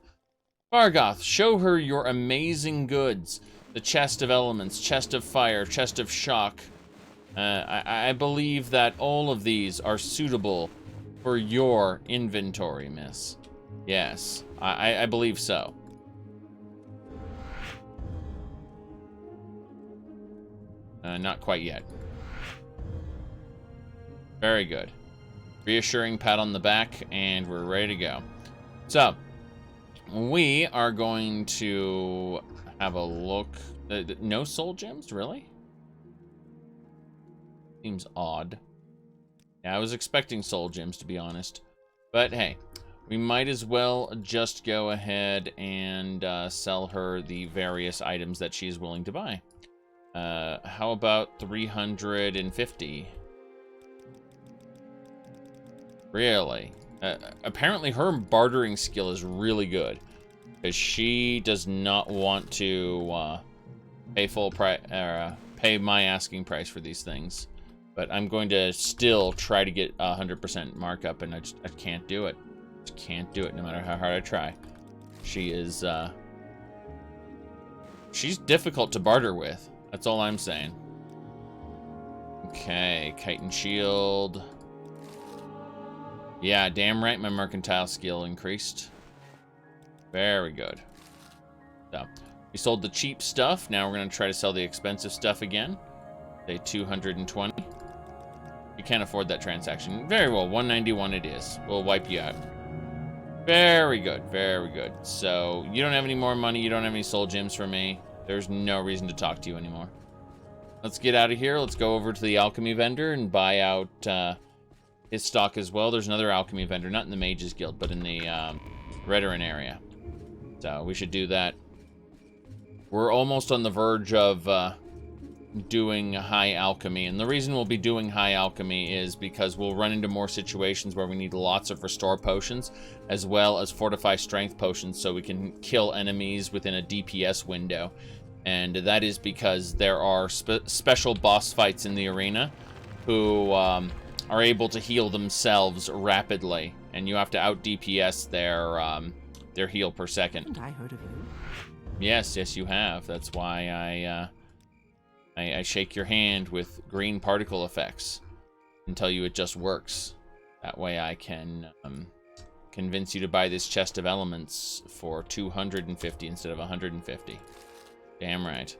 Fargoth, show her your amazing goods. The chest of elements, chest of fire, chest of shock. I believe that all of these are suitable for your inventory, miss. Yes, I believe so. Not quite yet. Very good. Reassuring pat on the back, and we're ready to go. So, we are going to have a look. No soul gems, really? Seems odd. Yeah, I was expecting soul gems, to be honest. But hey, we might as well just go ahead and sell her the various items that she is willing to buy. How about 350? Really? Apparently her bartering skill is really good, because she does not want to pay full price, pay my asking price for these things. But I'm going to still try to get 100% markup, and I can't do it. Just can't do it, no matter how hard I try. She is, she's difficult to barter with. That's all I'm saying. Okay, kite and shield. Yeah, damn right my mercantile skill increased. Very good. So, we sold the cheap stuff. Now we're going to try to sell the expensive stuff again. Say 220. You can't afford that transaction. Very well, 191 it is. We'll wipe you out. Very good, very good. So, you don't have any more money. You don't have any soul gems for me. There's no reason to talk to you anymore. Let's get out of here. Let's go over to the alchemy vendor and buy out his stock as well. There's another alchemy vendor, not in the Mages Guild, but in the Veteran area. So we should do that. We're almost on the verge of doing high alchemy, and the reason we'll be doing high alchemy is because we'll run into more situations where we need lots of restore potions, as well as fortify strength potions, so we can kill enemies within a DPS window. And that is because there are special boss fights in the arena who are able to heal themselves rapidly, and you have to out DPS their heal per second. Haven't I heard of you? Yes, yes, you have. That's why I shake your hand with green particle effects and tell you it just works. That way I can convince you to buy this chest of elements for 250 instead of 150. Damn right.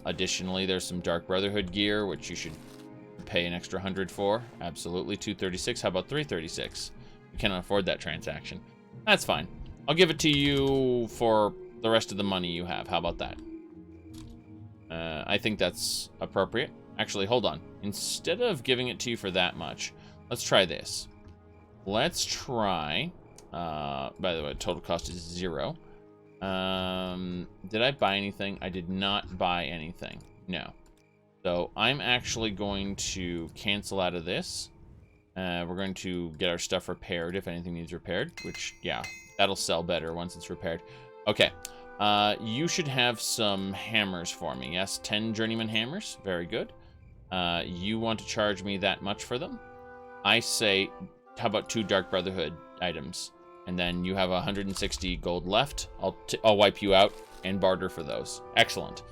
Additionally, there's some Dark Brotherhood gear, which you should pay an extra 100 for. Absolutely. 236. How about 336? You cannot afford that transaction. That's fine. I'll give it to you for the rest of the money you have. How about that? I think that's appropriate. Actually, hold on. Instead of giving it to you for that much, let's try this. Let's try... by the way, total cost is 0. Did I buy anything? I did not buy anything. No. So I'm actually going to cancel out of this. We're going to get our stuff repaired if anything needs repaired, which, yeah, that'll sell better once it's repaired. Okay. You should have some hammers for me. Yes, 10 journeyman hammers. Very good. You want to charge me that much for them? I say, how about 2 Dark Brotherhood items? And then you have 160 gold left. I'll wipe you out and barter for those. Excellent.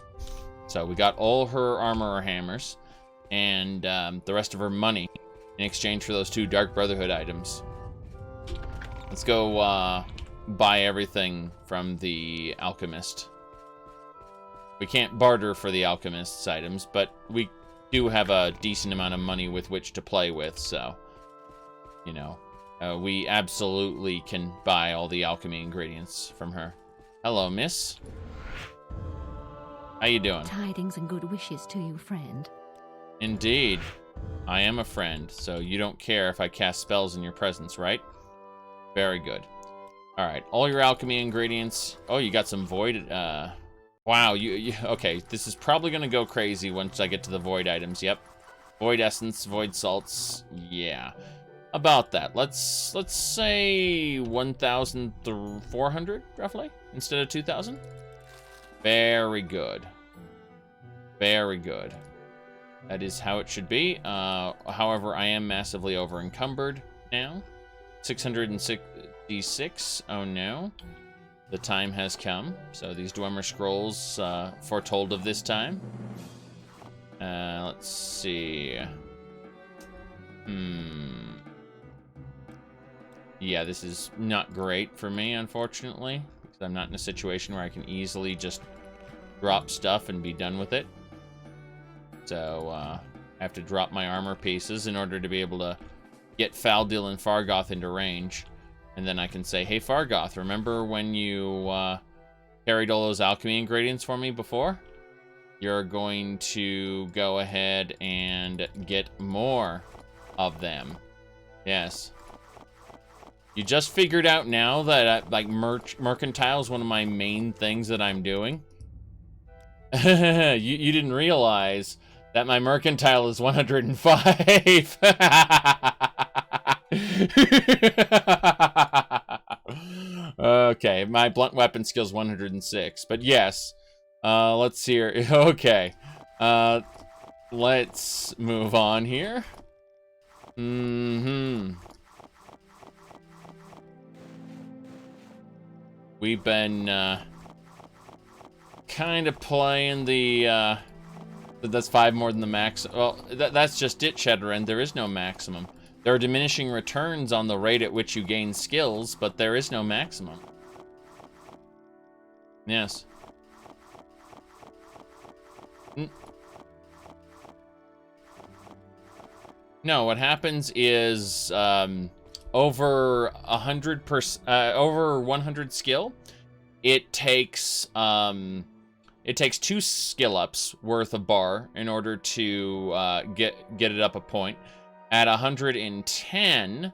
So we got all her armor or hammers and the rest of her money in exchange for those 2 Dark Brotherhood items. Let's go buy everything from the alchemist. We can't barter for the alchemist's items, but we do have a decent amount of money with which to play with, so, you know, we absolutely can buy all the alchemy ingredients from her. Hello, miss. How you doing? Tidings and good wishes to you, friend. Indeed. I am a friend, so you don't care if I cast spells in your presence, right? Very good. Alright, all your alchemy ingredients. Oh, you got some void, wow, okay, this is probably gonna go crazy once I get to the void items, yep. Void essence, void salts, yeah. About that. Let's say 1,400, roughly, instead of 2,000. Very good. Very good. That is how it should be. However, I am massively over encumbered now. 666. Oh no. The time has come. So these Dwemer scrolls foretold of this time. Let's see. Yeah, this is not great for me, unfortunately, because I'm not in a situation where I can easily just drop stuff and be done with it. So, I have to drop my armor pieces in order to be able to get Faldil and Fargoth into range. And then I can say, hey, Fargoth, remember when you carried all those alchemy ingredients for me before? You're going to go ahead and get more of them. Yes. You just figured out now that, like, mercantile is one of my main things that I'm doing? you didn't realize that my mercantile is 105. Okay, my blunt weapon skill is 106. But yes, let's see here. Okay, let's move on here. We've been kind of playing the that's 5 more than the max. Well, that's just it, Zhakaron. There is no maximum. There are diminishing returns on the rate at which you gain skills, but there is no maximum. Yes. No, what happens is over 100 skill, it takes 2 skill ups worth of bar in order to get it up a point. At 110,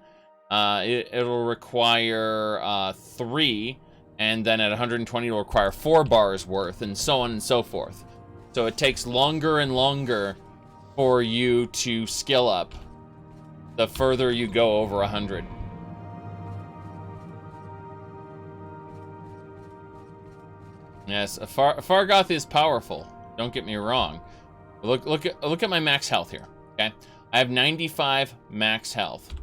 it'll require 3, and then at 120 it'll require 4 bars worth, and so on and so forth. So it takes longer and longer for you to skill up the further you go over 100. Yes, Fargoth is powerful. Don't get me wrong. Look at my max health here. Okay, I have 95 max health.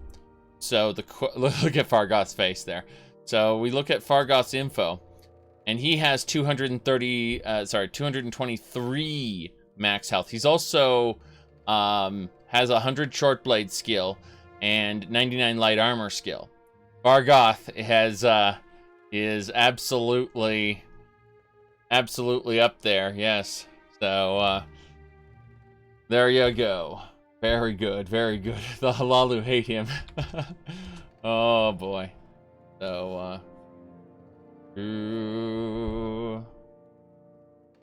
So look at Fargoth's face there. So we look at Fargoth's info, and he has 223 max health. He's also has 100 short blade skill and 99 light armor skill. Fargoth is absolutely up there, yes. So, there you go. Very good, very good. The Halalu hate him. Oh, boy. So,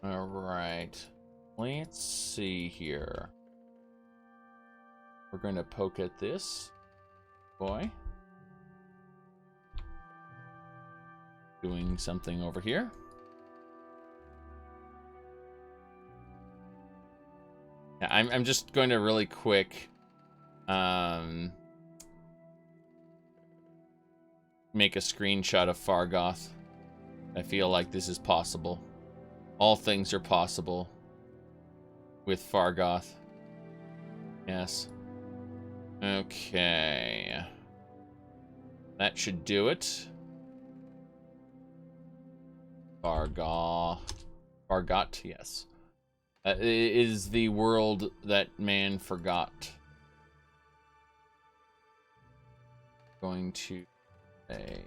alright. Let's see here. We're going to poke at this boy. Doing something over here. I'm just going to really quick make a screenshot of Fargoth. I feel like this is possible. All things are possible with Fargoth. Yes. Okay. That should do it. Fargoth, yes. Is the world that man forgot. Going to say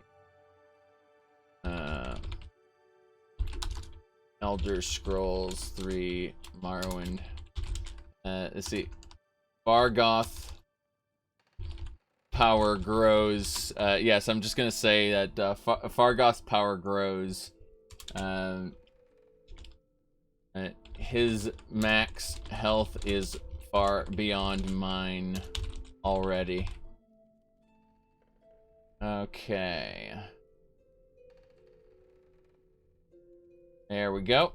Elder Scrolls 3 Morrowind. Let's see. Fargoth power grows. Yes, I'm just gonna say that Fargoth's power grows. His max health is far beyond mine already. Okay. There we go.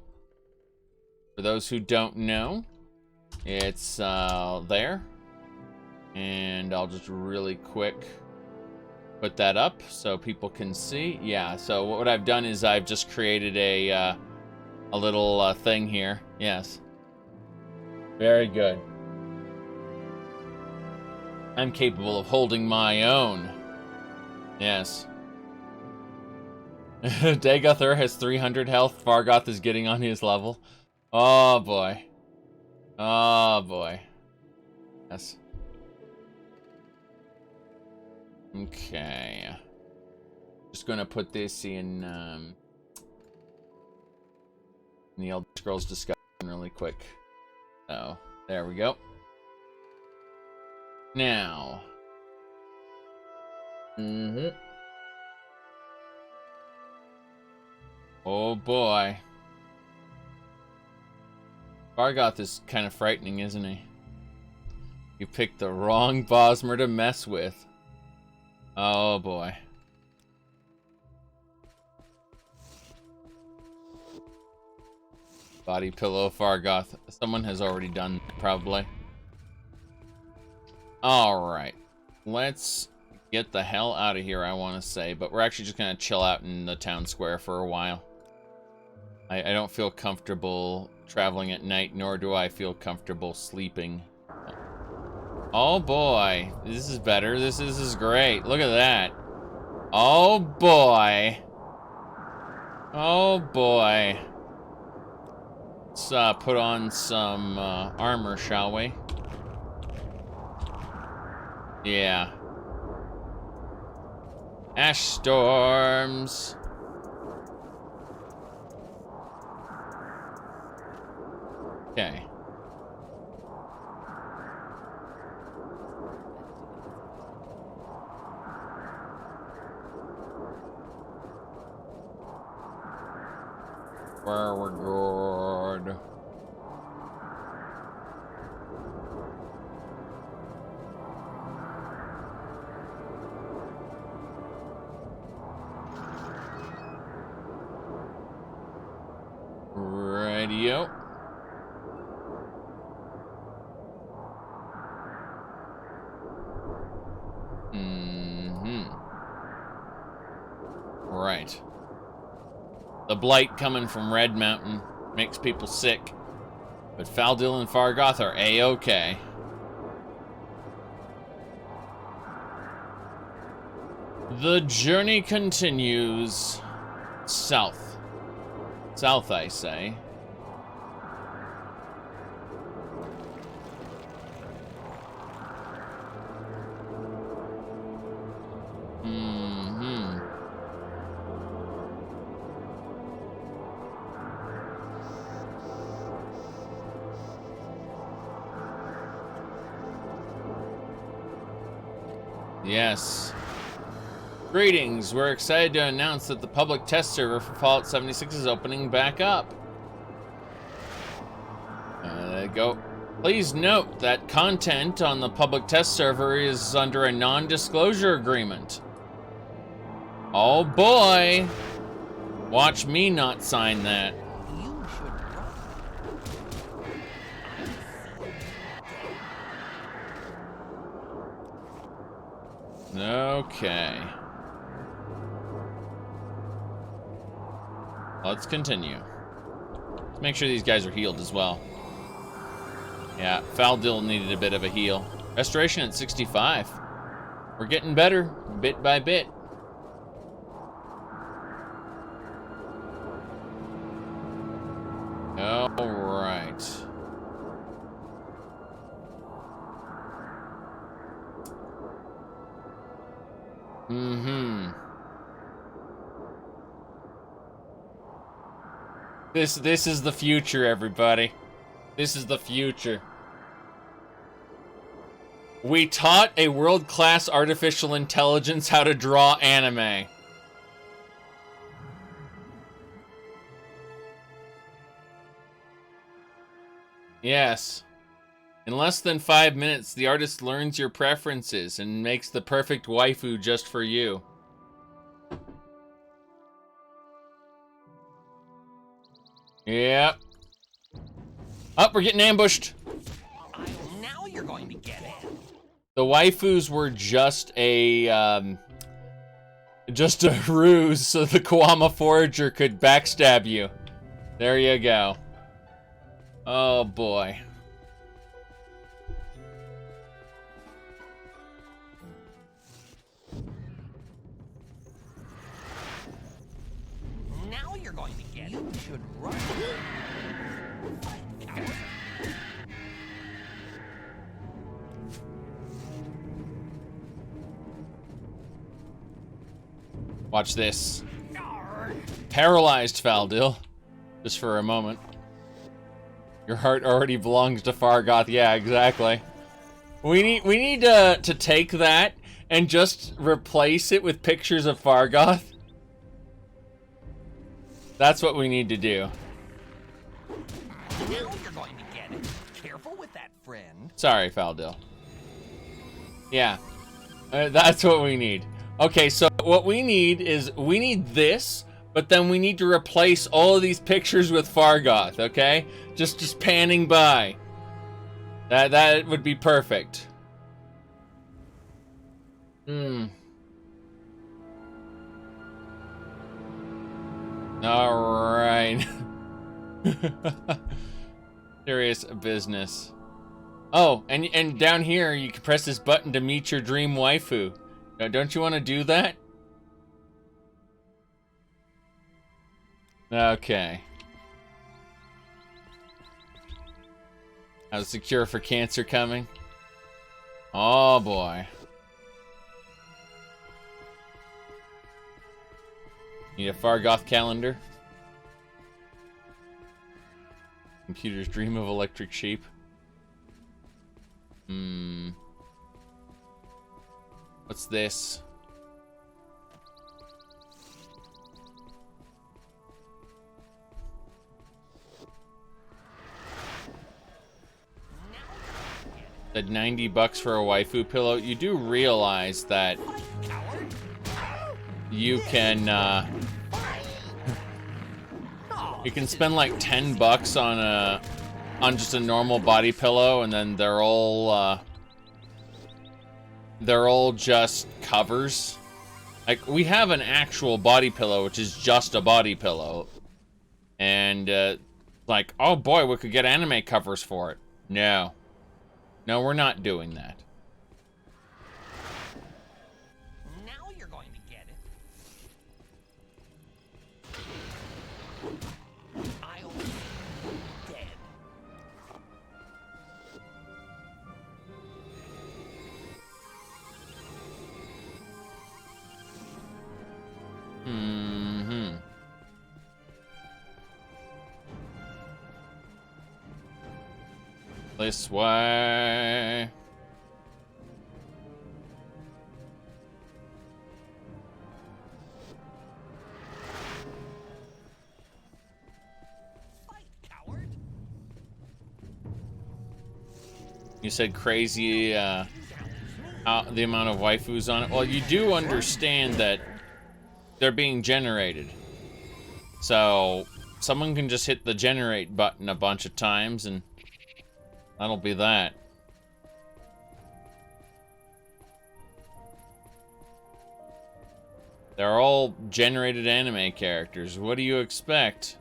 For those who don't know, it's there. And I'll just really quick put that up so people can see. Yeah, so what I've done is I've just created a little thing here. Yes. Very good. I'm capable of holding my own. Yes. Dagothur has 300 health. Fargoth is getting on his level. Oh boy. Oh boy. Yes. Okay. Just gonna put this in the Elder Scrolls discussion really quick. So, there we go. Now. Oh boy. Fargoth is kind of frightening, isn't he? You picked the wrong Bosmer to mess with. Oh boy. Body pillow Fargoth. Someone has already done that, probably. Alright. Let's get the hell out of here, I want to say. But we're actually just going to chill out in the town square for a while. I don't feel comfortable traveling at night, nor do I feel comfortable sleeping. Oh boy. This is better. This is great. Look at that. Oh boy. Oh boy. Let's put on some armor, shall we? Yeah. Ash storms. Okay. Very good. Radio. Right. The blight coming from Red Mountain makes people sick, but Faldil and Fargoth are A-okay. The journey continues south. South, I say. Yes. Greetings. We're excited to announce that the public test server for Fallout 76 is opening back up. There you go. Please note that content on the public test server is under a non-disclosure agreement. Oh boy. Watch me not sign that. You should run. Okay. Let's continue. Let's make sure these guys are healed as well. Yeah, Faldil needed a bit of a heal. Restoration at 65. We're getting better, bit by bit. All right. This is the future, everybody. This is the future. We taught a world-class artificial intelligence how to draw anime. Yes. In less than 5 minutes, the artist learns your preferences and makes the perfect waifu just for you. Yep. Oh, we're getting ambushed. Now you're going to get it. The waifus were just a ruse so the Kawama Forager could backstab you. There you go. Oh boy. Now you're going to get it. You should run. Watch this. Paralyzed, Faldil. Just for a moment. Your heart already belongs to Fargoth. Yeah, exactly. We need to take that and just replace it with pictures of Fargoth. That's what we need to do. Now you're going to get it. Careful with that, friend. Sorry, Faldil. Yeah. That's what we need. Okay, so what we need is, we need this, but then we need to replace all of these pictures with Fargoth, okay? Just panning by. That would be perfect. Alright. Serious business. Oh, and down here, you can press this button to meet your dream waifu. Now, don't you want to do that? Okay. How's the cure for cancer coming? Oh boy. Need a Fargoth calendar? Computer's dream of electric sheep. What's this? At $90 for a waifu pillow. You do realize that you can spend like $10 on just a normal body pillow, and then they're all just covers. Like, we have an actual body pillow, which is just a body pillow, and like, oh boy, we could get anime covers for it. No, we're not doing that. Now you're going to get it. I'll be dead. This way. Fight, coward. You said crazy, the amount of waifus on it. Well, you do understand that they're being generated. So, someone can just hit the generate button a bunch of times and that'll be that. They're all generated anime characters. What do you expect?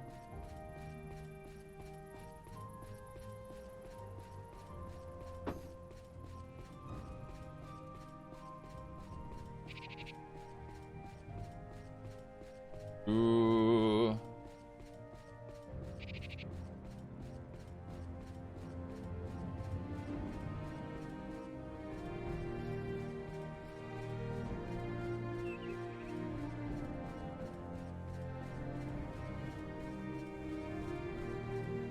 Ooh.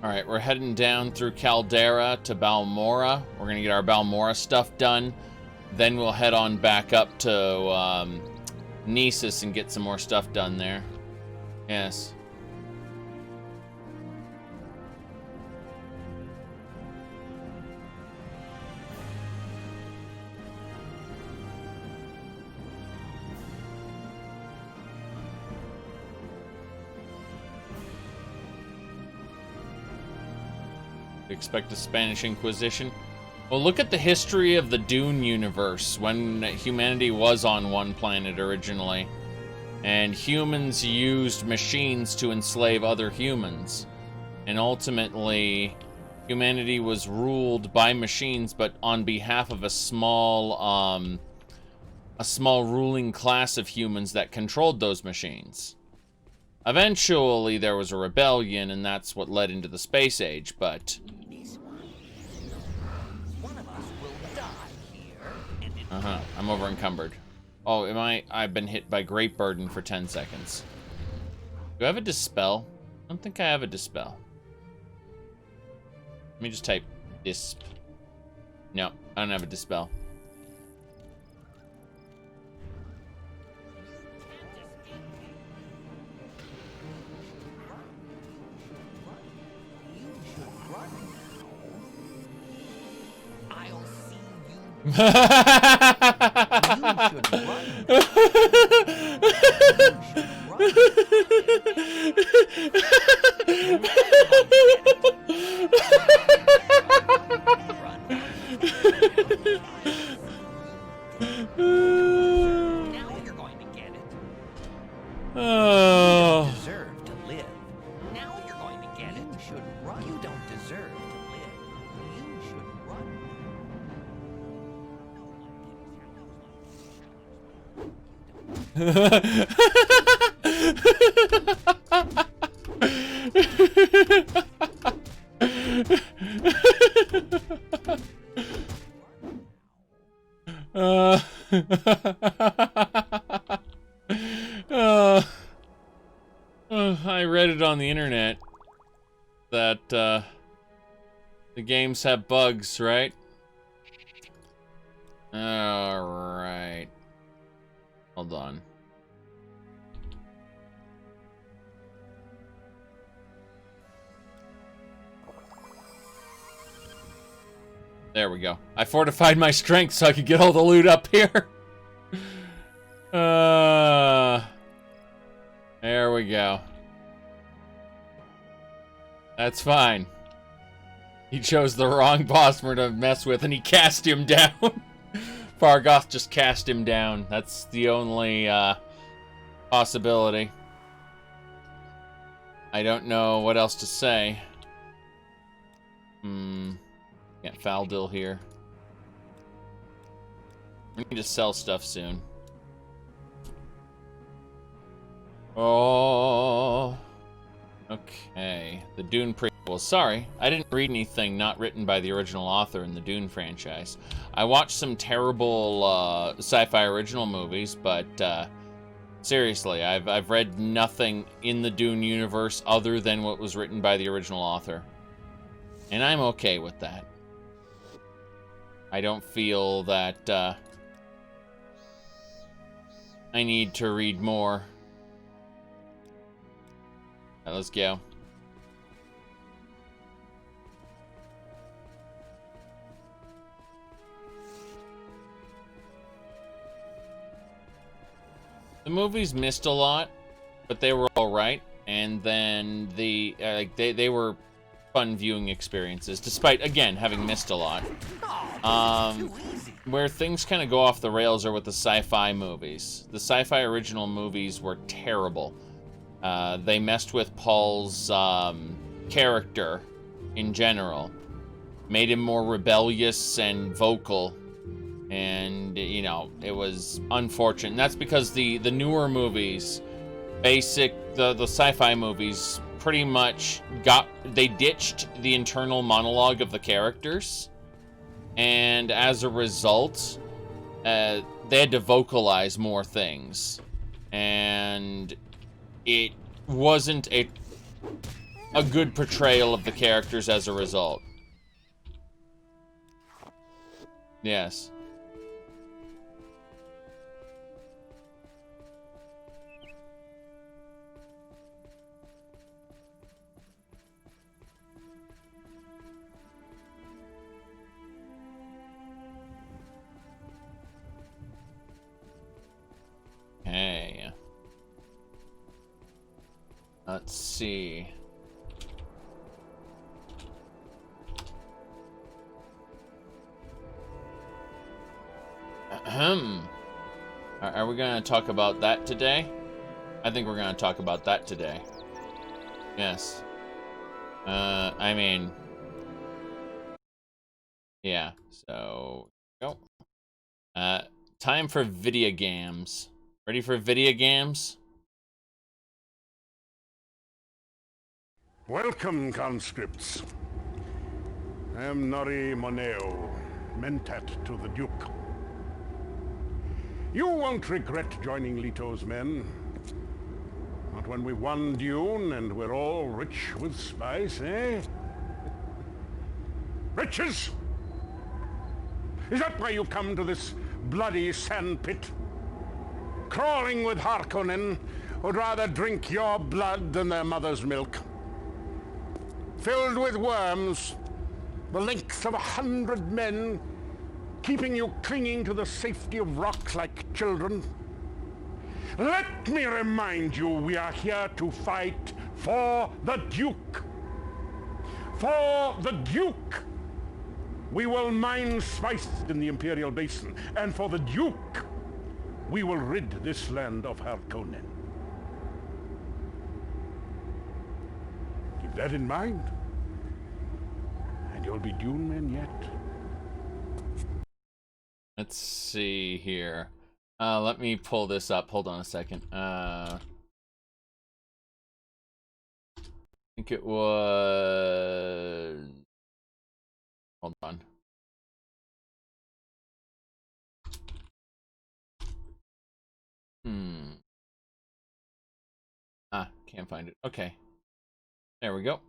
Alright, we're heading down through Caldera to Balmora. We're going to get our Balmora stuff done. Then we'll head on back up to Nisus and get some more stuff done there. Yes. Expect a Spanish Inquisition. Well, look at the history of the Dune universe when humanity was on one planet originally, and humans used machines to enslave other humans, and ultimately humanity was ruled by machines, but on behalf of a small ruling class of humans that controlled those machines. Eventually there was a rebellion, and that's what led into the space age, but I'm over encumbered. Oh, am I? I've been hit by Great Burden for 10 seconds. Do I have a Dispel? I don't think I have a Dispel. Let me just type Disp. No, I don't have a Dispel. You should run. You now you're going to get it. Oh. You deserve to live. Now you're going to get it. You should run. You don't deserve to live. You should run. I read it on the internet that the games have bugs, right? Alright. Hold on. There we go. I fortified my strength so I could get all the loot up here. There we go. That's fine. He chose the wrong Bosmer to mess with, and he cast him down. Fargoth just cast him down. That's the only possibility. I don't know what else to say. Got Faldil here. We need to sell stuff soon. Oh. Okay. The Dune prequel. Sorry, I didn't read anything not written by the original author in the Dune franchise. I watched some terrible sci-fi original movies, but seriously, I've read nothing in the Dune universe other than what was written by the original author. And I'm okay with that. I don't feel that I need to read more. Right, let's go. The movies missed a lot, but they were all right. And then the they were fun viewing experiences, despite again having missed a lot. Where things kind of go off the rails are with the sci-fi movies. The sci-fi original movies were terrible. They messed with Paul's character in general, made him more rebellious and vocal, and you know, it was unfortunate. And that's because the newer movies, the sci-fi movies, pretty much they ditched the internal monologue of the characters, and as a result, they had to vocalize more things, and it wasn't a a good portrayal of the characters as a result. Yes. Okay. Let's see. Are we going to talk about that today? I think we're going to talk about that today. Yes. I mean... Yeah, so... Go. Time for video games. Ready for video games? Welcome, conscripts. I am Nori Moneo, Mentat to the Duke. You won't regret joining Leto's men. Not when we won Dune and we're all rich with spice, eh? Riches? Is that why you come to this bloody sandpit? Crawling with Harkonnen who'd rather drink your blood than their mother's milk. Filled with worms, the length of 100 men, keeping you clinging to the safety of rocks like children. Let me remind you, we are here to fight for the Duke. For the Duke! We will mine spice in the Imperial Basin, and for the Duke, we will rid this land of Harkonnen. Keep that in mind, and you'll be Dune men yet. Let's see here. Let me pull this up. Hold on a second. I think it was... Hold on. Can't find it. Okay. There we go.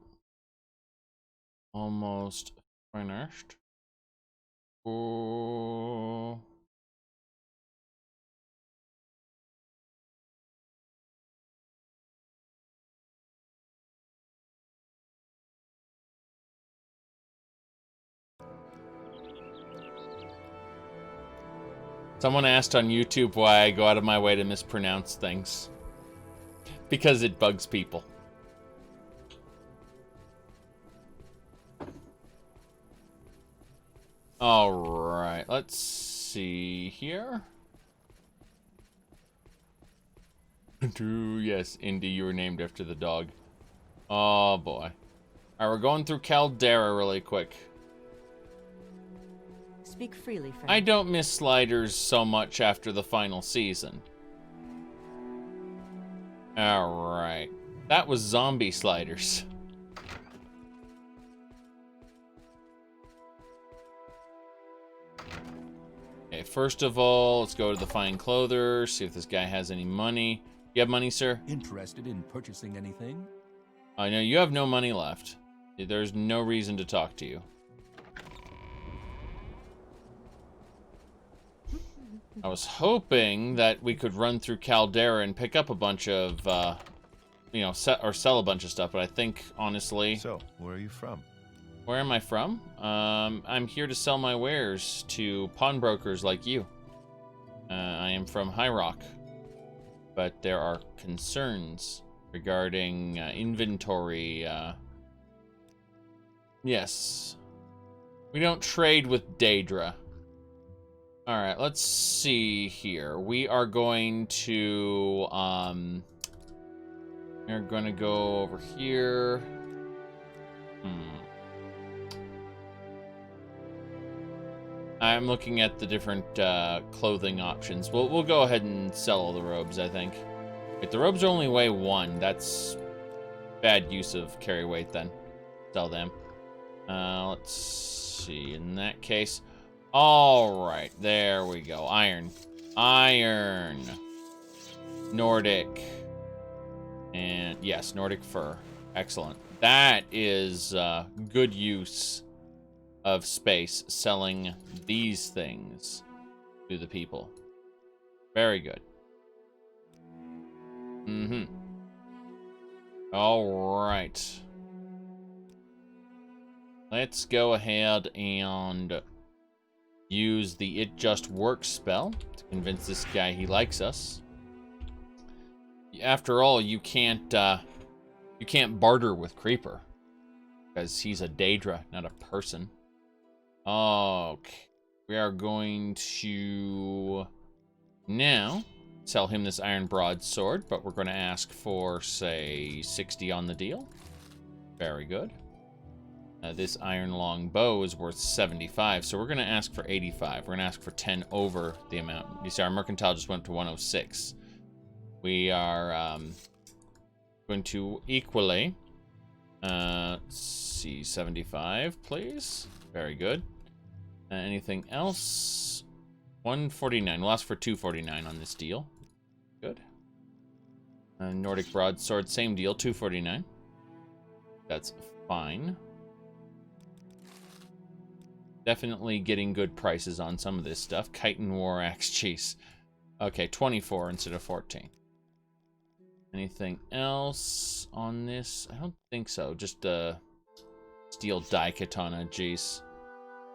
Almost finished. Oh. Someone asked on YouTube why I go out of my way to mispronounce things. Because it bugs people. Alright, let's see here. Yes, Indy, you were named after the dog. Oh boy. Alright, we're going through Caldera really quick. Speak freely, friend. I don't miss sliders so much after the final season. Alright. That was zombie sliders. Okay, first of all, let's go to the fine clother, see if this guy has any money. You have money, sir? Interested in purchasing anything? I know you have no money left. There's no reason to talk to you. I was hoping that we could run through Caldera and pick up a bunch of, you know, sell a bunch of stuff, but I think, honestly... So, where are you from? Where am I from? I'm here to sell my wares to pawnbrokers like you. I am from High Rock, but there are concerns regarding inventory. Yes. We don't trade with Daedra. Alright, let's see here. We are going to, we're going to go over here. I'm looking at the different clothing options. We'll go ahead and sell all the robes, I think. Wait, the robes only weigh 1. That's bad use of carry weight then. Sell them. Let's see. In that case... Alright, there we go. Iron. Nordic. And yes, Nordic fur. Excellent. That is good use of space, selling these things to the people. Very good. All right. Let's go ahead and use the It Just Works spell to convince this guy he likes us. After all, you can't barter with Creeper because he's a Daedra, not a person. Okay, we are going to now sell him this iron broadsword, but we're going to ask for, say, 60 on the deal. Very good. This iron long bow is worth 75, so we're going to ask for 85. We're going to ask for 10 over the amount. You see, our mercantile just went to 106. We are going to equally, let's see, 75, please. Very good. Anything else? 149. We'll ask for 249 on this deal. Good. Nordic broadsword, same deal, 249. That's fine. Definitely getting good prices on some of this stuff. Chitin War Axe, jeez. Okay, 24 instead of 14. Anything else on this? I don't think so. Just steel Daikatana, jeez.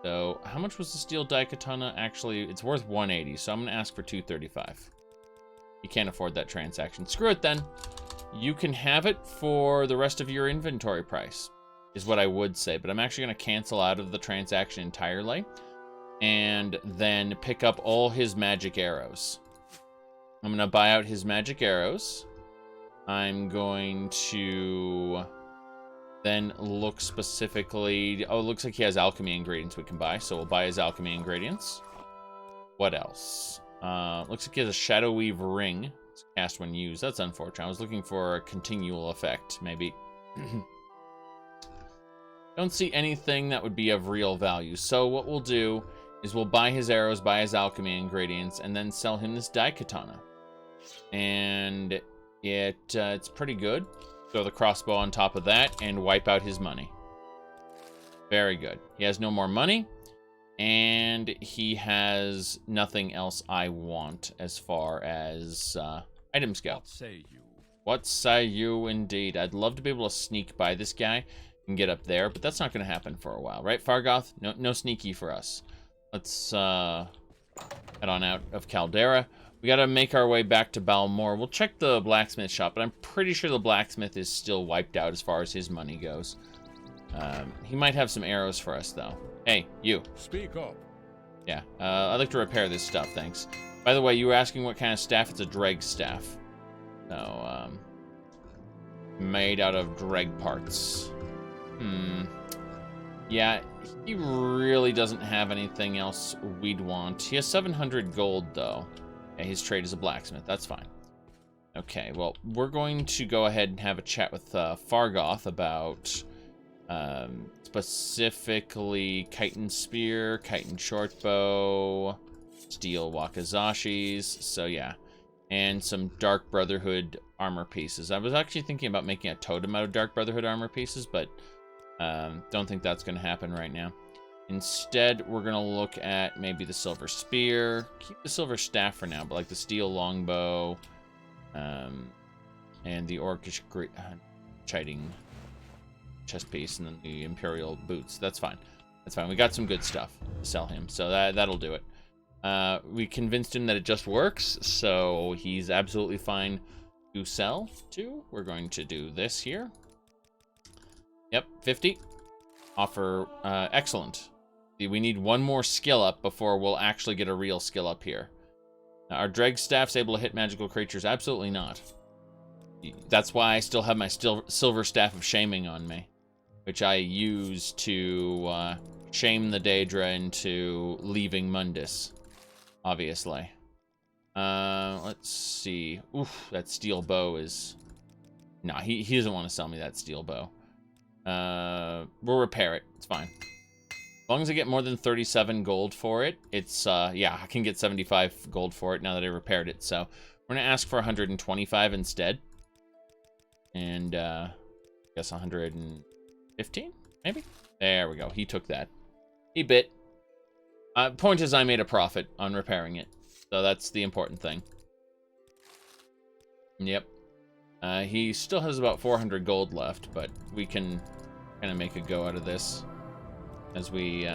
So, how much was the steel Daikatana? Actually, it's worth 180, so I'm going to ask for 235. You can't afford that transaction. Screw it then. You can have it for the rest of your inventory price, is what I would say. But I'm actually going to cancel out of the transaction entirely and then pick up all his magic arrows. I'm going to buy out his magic arrows. I'm going to then look specifically... Oh, it looks like he has alchemy ingredients we can buy, so we'll buy his alchemy ingredients. What else? Looks like he has a Shadow Weave ring. It's cast when used. That's unfortunate. I was looking for a continual effect, maybe. Don't see anything that would be of real value. So what we'll do is we'll buy his arrows, buy his alchemy ingredients, and then sell him this Daikatana. And it's pretty good. Throw the crossbow on top of that and wipe out his money. Very good. He has no more money, and he has nothing else I want as far as items go. What say you? What say you, indeed. I'd love to be able to sneak by this guy and get up there, but that's not going to happen for a while, right, Fargoth? No sneaky for us. Let's head on out of Caldera. We got to make our way back to Balmor. We'll check the blacksmith shop, but I'm pretty sure the blacksmith is still wiped out as far as his money goes. He might have some arrows for us, though. Hey, you. Speak up. Yeah, I'd like to repair this stuff, thanks. By the way, you were asking what kind of staff? It's a dreg staff. So, made out of dreg parts. Yeah, he really doesn't have anything else we'd want. He has 700 gold, though. Yeah, his trade is a blacksmith. That's fine. Okay, well, we're going to go ahead and have a chat with Fargoth about specifically chitin spear, chitin shortbow, steel wakazashis. So yeah, and some Dark Brotherhood armor pieces. I was actually thinking about making a totem out of Dark Brotherhood armor pieces, but don't think that's going to happen right now. Instead, we're going to look at maybe the silver spear. Keep the silver staff for now, but like the steel longbow, and the orcish chiding chest piece, and then the imperial boots. That's fine. That's fine. We got some good stuff to sell him, so that'll do it. We convinced him that it just works, so he's absolutely fine to sell to. We're going to do this here. Yep, 50. Offer, excellent. We need one more skill up before we'll actually get a real skill up here. Now, are Dreg Staffs able to hit magical creatures? Absolutely not. That's why I still have my Silver Staff of Shaming on me, which I use to shame the Daedra into leaving Mundus, obviously. Let's see. Oof, that steel bow is... Nah, he doesn't want to sell me that steel bow. We'll repair it. It's fine. As long as I get more than 37 gold for it, it's, yeah, I can get 75 gold for it now that I repaired it. So we're going to ask for 125 instead. And guess 115, maybe? There we go. He took that. He bit. Point is, I made a profit on repairing it. So that's the important thing. Yep. He still has about 400 gold left, but we can kind of make a go out of this as we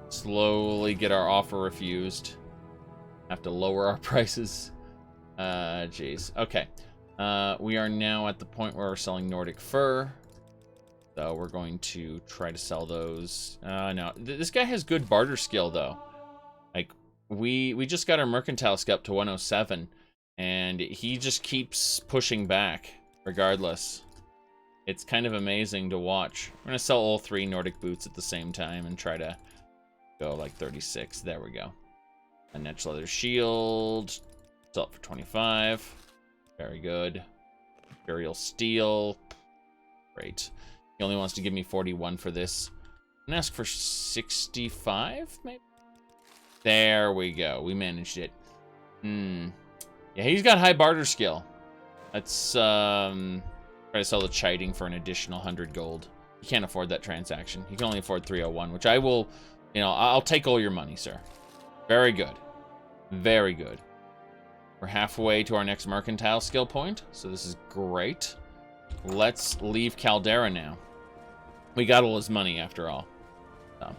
slowly get our offer refused. Have to lower our prices. Jeez. Okay. We are now at the point where we're selling Nordic fur. So we're going to try to sell those. No, this guy has good barter skill though. Like we just got our mercantile skill up to 107, and he just keeps pushing back regardless. It's kind of amazing to watch. I'm gonna sell all 3 Nordic boots at the same time and try to go like 36. There we go. A natural leather shield. Sell it for 25. Very good. Imperial steel. Great. He only wants to give me 41 for this. I'm gonna ask for 65, maybe? There we go. We managed it. Yeah, he's got high barter skill. Let's try to sell the chiding for an additional 100 gold. He can't afford that transaction. He can only afford 301, which I will, you know, I'll take all your money, sir. Very good. Very good. We're halfway to our next mercantile skill point, so this is great. Let's leave Caldera now. We got all his money after all. So.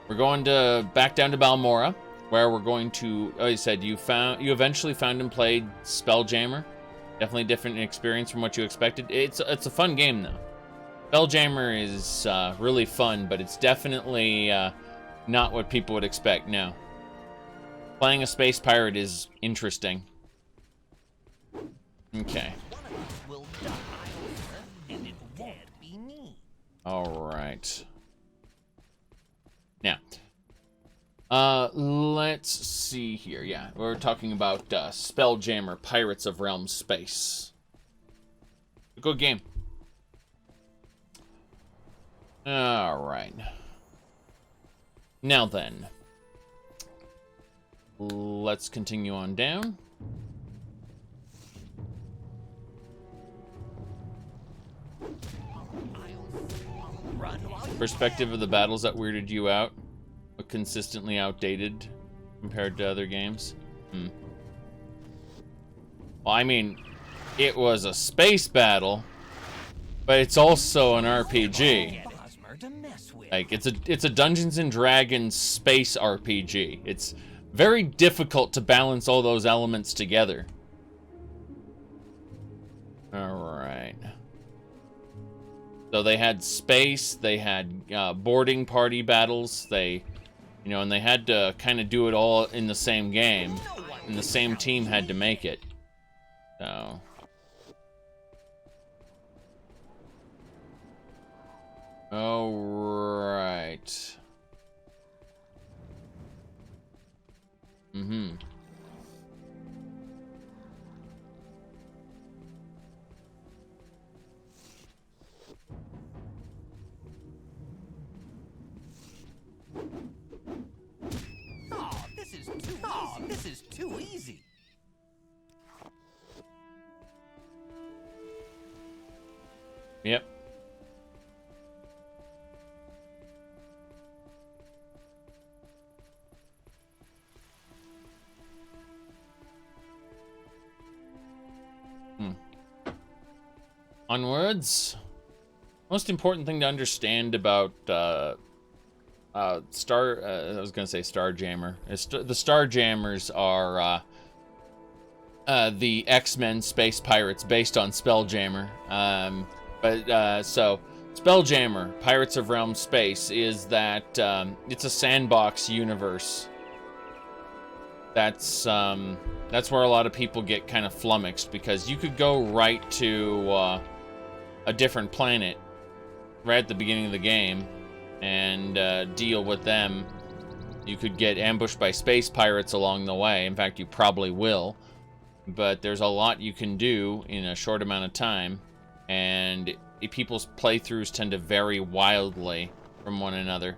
We're going to back down to Balmora, where we're going to, oh, you said you eventually found and played Spelljammer. Definitely different experience from what you expected. It's a fun game though. Spelljammer is really fun, but it's definitely not what people would expect. No. Playing a space pirate is interesting. Okay. All right. Now, let's see here. Yeah, we're talking about Spelljammer, Pirates of Realm Space. Good game. All right. Now then, let's continue on down. Perspective of the battles that weirded you out, but consistently outdated compared to other games. Well, I mean, it was a space battle, but it's also an RPG. Like it's a Dungeons and Dragons space RPG. It's very difficult to balance all those elements together. All right. So they had space, they had boarding party battles, they, you know, and they had to kind of do it all in the same game, and the same team had to make it. So. All right. This is too easy. Yep. Onwards. Most important thing to understand about I was gonna say Starjammer. The Starjammers are the X-Men space pirates based on Spelljammer. So Spelljammer, Pirates of Realm Space, is that it's a sandbox universe. That's where a lot of people get kind of flummoxed, because you could go right to a different planet right at the beginning of the game and deal with them. You could get ambushed by space pirates along the way. In fact, you probably will. But there's a lot you can do in a short amount of time, and people's playthroughs tend to vary wildly from one another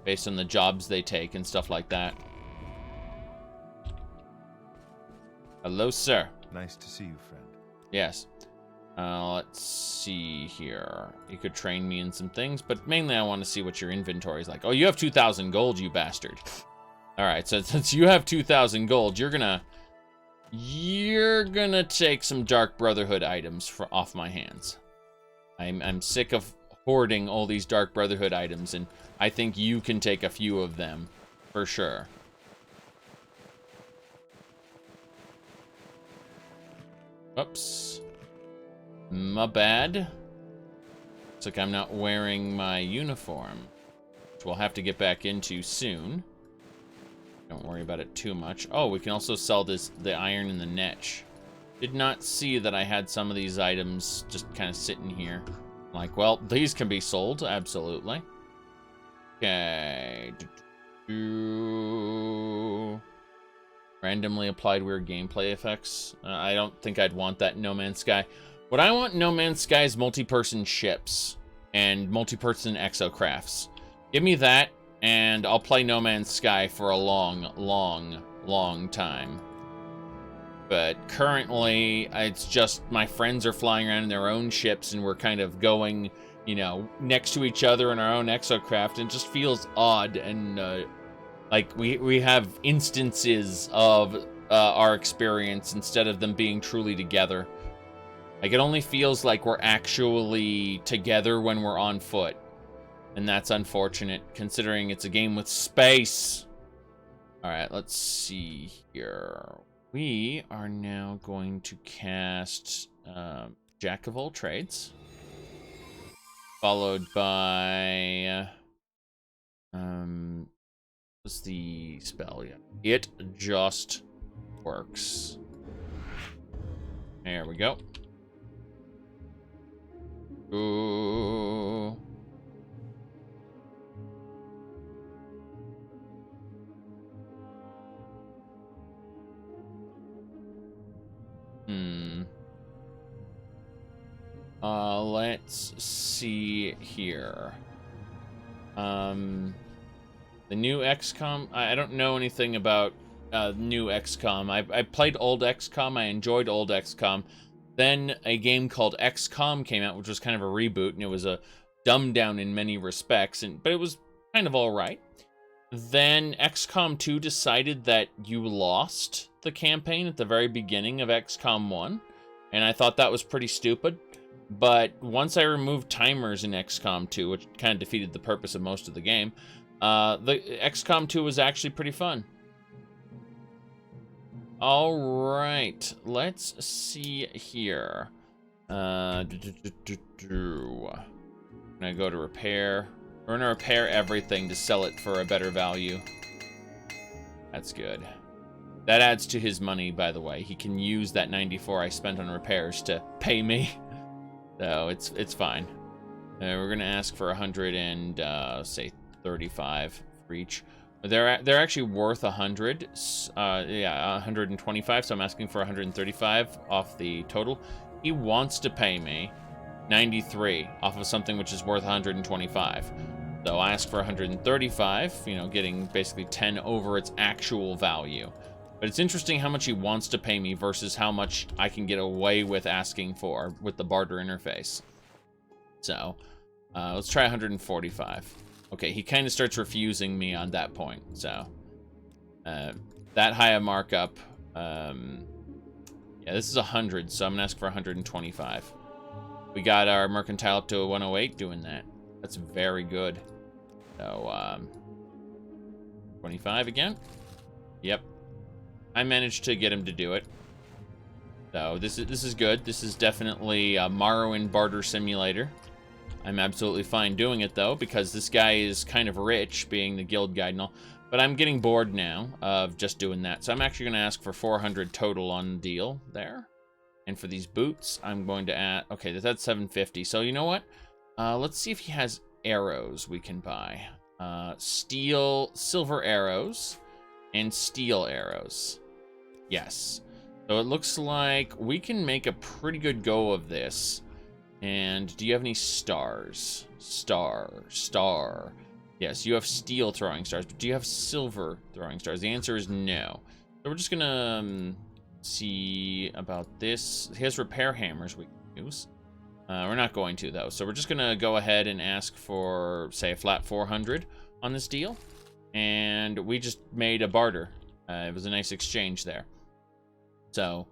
based on the jobs they take and stuff like that. Hello, sir. Nice to see you, friend. Yes. Let's see here. You could train me in some things, but mainly I want to see what your inventory is like. Oh, you have 2,000 gold, you bastard. All right, so since you have 2,000 gold, you're gonna take some Dark Brotherhood items off my hands. I'm sick of hoarding all these Dark Brotherhood items, and I think you can take a few of them for sure. Oops. My bad. Looks like I'm not wearing my uniform, which we'll have to get back into soon. Don't worry about it too much. Oh, we can also sell the iron and the netch. Did not see that I had some of these items just kind of sitting here. Like, well, these can be sold, absolutely. Okay. Randomly applied weird gameplay effects. I don't think I'd want that in No Man's Sky. What I want in No Man's Sky is multi-person ships and multi-person exocrafts. Give me that, and I'll play No Man's Sky for a long, long, long time. But currently, it's just my friends are flying around in their own ships, and we're kind of going, you know, next to each other in our own exocraft, and it just feels odd, and like we have instances of our experience instead of them being truly together. Like, it only feels like we're actually together when we're on foot. And that's unfortunate, considering it's a game with space. Alright, let's see here. We are now going to cast Jack of all Trades. Followed by... what's the spell? Yeah. It just works. There we go. Ooh. Let's see here. The new XCOM, I don't know anything about new XCOM. I played old XCOM, I enjoyed old XCOM. Then a game called XCOM came out, which was kind of a reboot, and it was a dumbed down in many respects, but it was kind of alright. Then XCOM 2 decided that you lost the campaign at the very beginning of XCOM 1, and I thought that was pretty stupid. But once I removed timers in XCOM 2, which kind of defeated the purpose of most of the game, the XCOM 2 was actually pretty fun. Alright, let's see here. I'm gonna go to repair. We're gonna repair everything to sell it for a better value. That's good. That adds to his money, by the way. He can use that 94 I spent on repairs to pay me. So it's fine. We're gonna ask for 100 and say 35 for each. They're actually worth 100. Yeah, 125. So I'm asking for 135 off the total. He wants to pay me 93 off of something which is worth 125. So I ask for 135. You know, getting basically 10 over its actual value. But it's interesting how much he wants to pay me versus how much I can get away with asking for with the barter interface. So, let's try 145. Okay, he kind of starts refusing me on that point. So, that high a markup. Yeah, this is 100, so I'm gonna ask for 125. We got our mercantile up to a 108 doing that. That's very good. So, 25 again. Yep. I managed to get him to do it. So this is good. This is definitely a Morrowind barter simulator. I'm absolutely fine doing it though, because this guy is kind of rich, being the guild guide and all. But I'm getting bored now of just doing that. So I'm actually going to ask for 400 total on the deal there. And for these boots, I'm going to add... Okay, that's 750. So you know what? Let's see if he has arrows we can buy. Silver arrows and steel arrows. Yes. So it looks like we can make a pretty good go of this. And do you have any stars? Star. Yes, you have steel throwing stars, but do you have silver throwing stars? The answer is no. So we're just gonna see about this. He has repair hammers we can use. We're not going to, though. So we're just going to go ahead and ask for, say, a flat 400 on this deal. And we just made a barter. It was a nice exchange there. So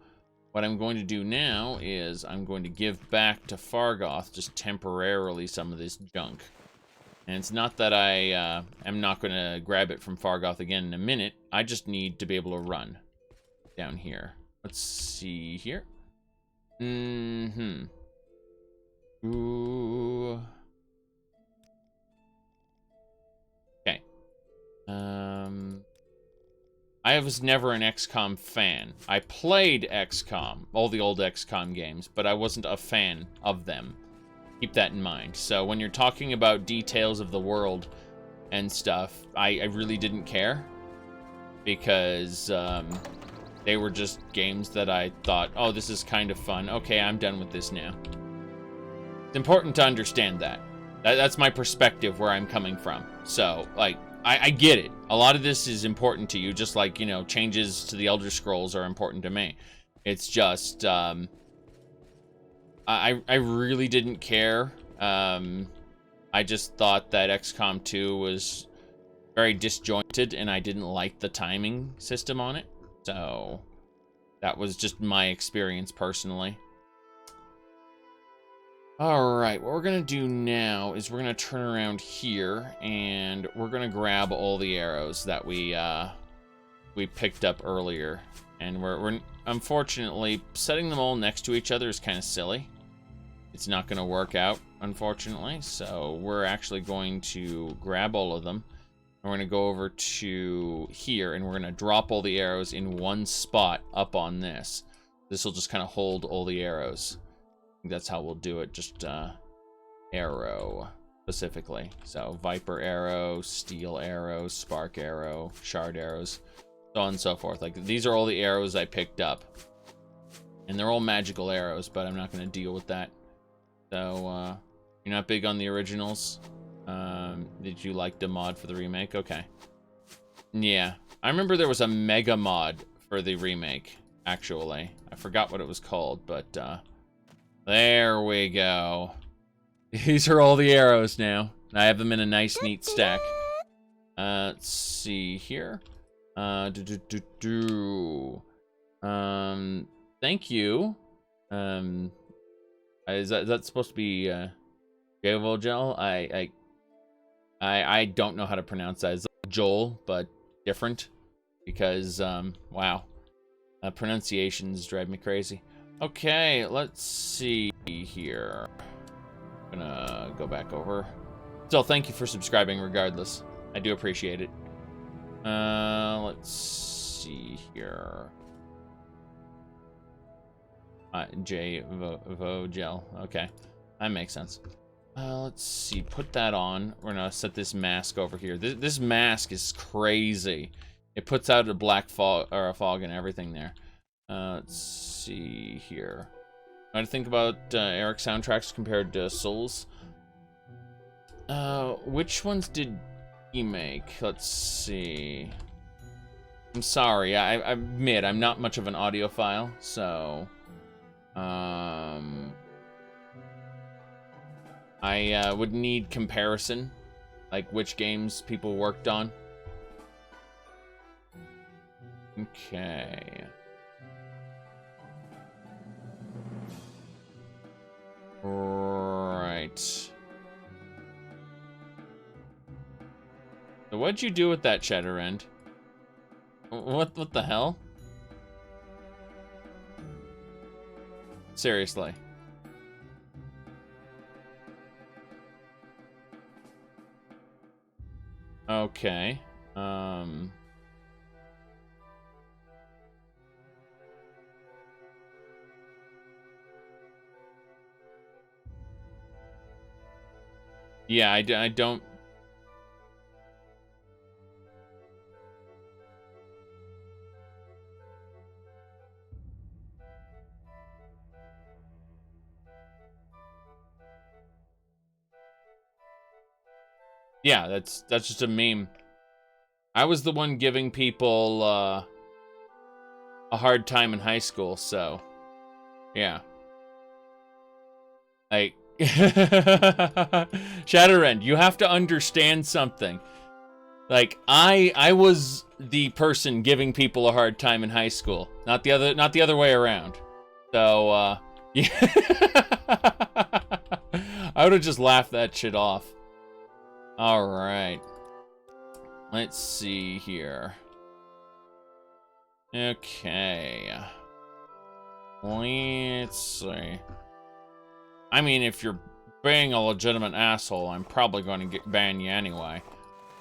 what I'm going to do now is I'm going to give back to Fargoth just temporarily some of this junk. And it's not that I am not going to grab it from Fargoth again in a minute. I just need to be able to run down here. Let's see here. Ooh. Okay. I was never an XCOM fan. I played XCOM, all the old XCOM games, but I wasn't a fan of them. Keep that in mind. So when you're talking about details of the world and stuff, I really didn't care. Because they were just games that I thought, oh, this is kind of fun. Okay, I'm done with this now. It's important to understand that. That's my perspective where I'm coming from. So, like, I get it. A lot of this is important to you, just like, you know, changes to the Elder Scrolls are important to me. It's just, I really didn't care. I just thought that XCOM 2 was very disjointed, and I didn't like the timing system on it. So, that was just my experience personally. Alright, what we're going to do now is we're going to turn around here, and we're going to grab all the arrows that we picked up earlier. And we're unfortunately, setting them all next to each other is kind of silly. It's not going to work out, unfortunately. So we're actually going to grab all of them. We're going to go over to here, and we're going to drop all the arrows in one spot up on this. This will just kind of hold all the arrows. I think that's how we'll do it, just arrow specifically. So Viper arrow, steel arrow, spark arrow, shard arrows, so on and so forth. Like, these are all the arrows I picked up. And they're all magical arrows, but I'm not going to deal with that. So, you're not big on the originals? Did you like the mod for the remake? Okay. Yeah. I remember there was a mega mod for the remake, actually. I forgot what it was called, but, there we go. These are all the arrows now. I have them in a nice, neat stack. Let's see here. Thank you. Is that supposed to be Joel Gel? I don't know how to pronounce that. It's like Joel, but different. Because wow, pronunciations drive me crazy. Okay, let's see here. I'm gonna go back over. Still, thank you for subscribing regardless. I do appreciate it. Let's see here. Vogel. Okay, that makes sense. Let's see. Put that on. We're gonna set this mask over here. This mask is crazy. It puts out a black fog or a fog and everything there. Let's see here. What do you think about Eric's soundtracks compared to Souls? Which ones did he make? Let's see. I'm sorry. I admit I'm not much of an audiophile, so I would need comparison, like which games people worked on. Okay. Right. So what'd you do with that cheddar end? What the hell? Seriously. Okay. Yeah, I don't... Yeah, that's just a meme. I was the one giving people, a hard time in high school, so yeah. Like, Shadowrend, you have to understand something. Like, I was the person giving people a hard time in high school, not the other way around. So, yeah. I would have just laughed that shit off. All right. Let's see here. Okay. Let's see. I mean, if you're being a legitimate asshole, I'm probably going to ban you anyway.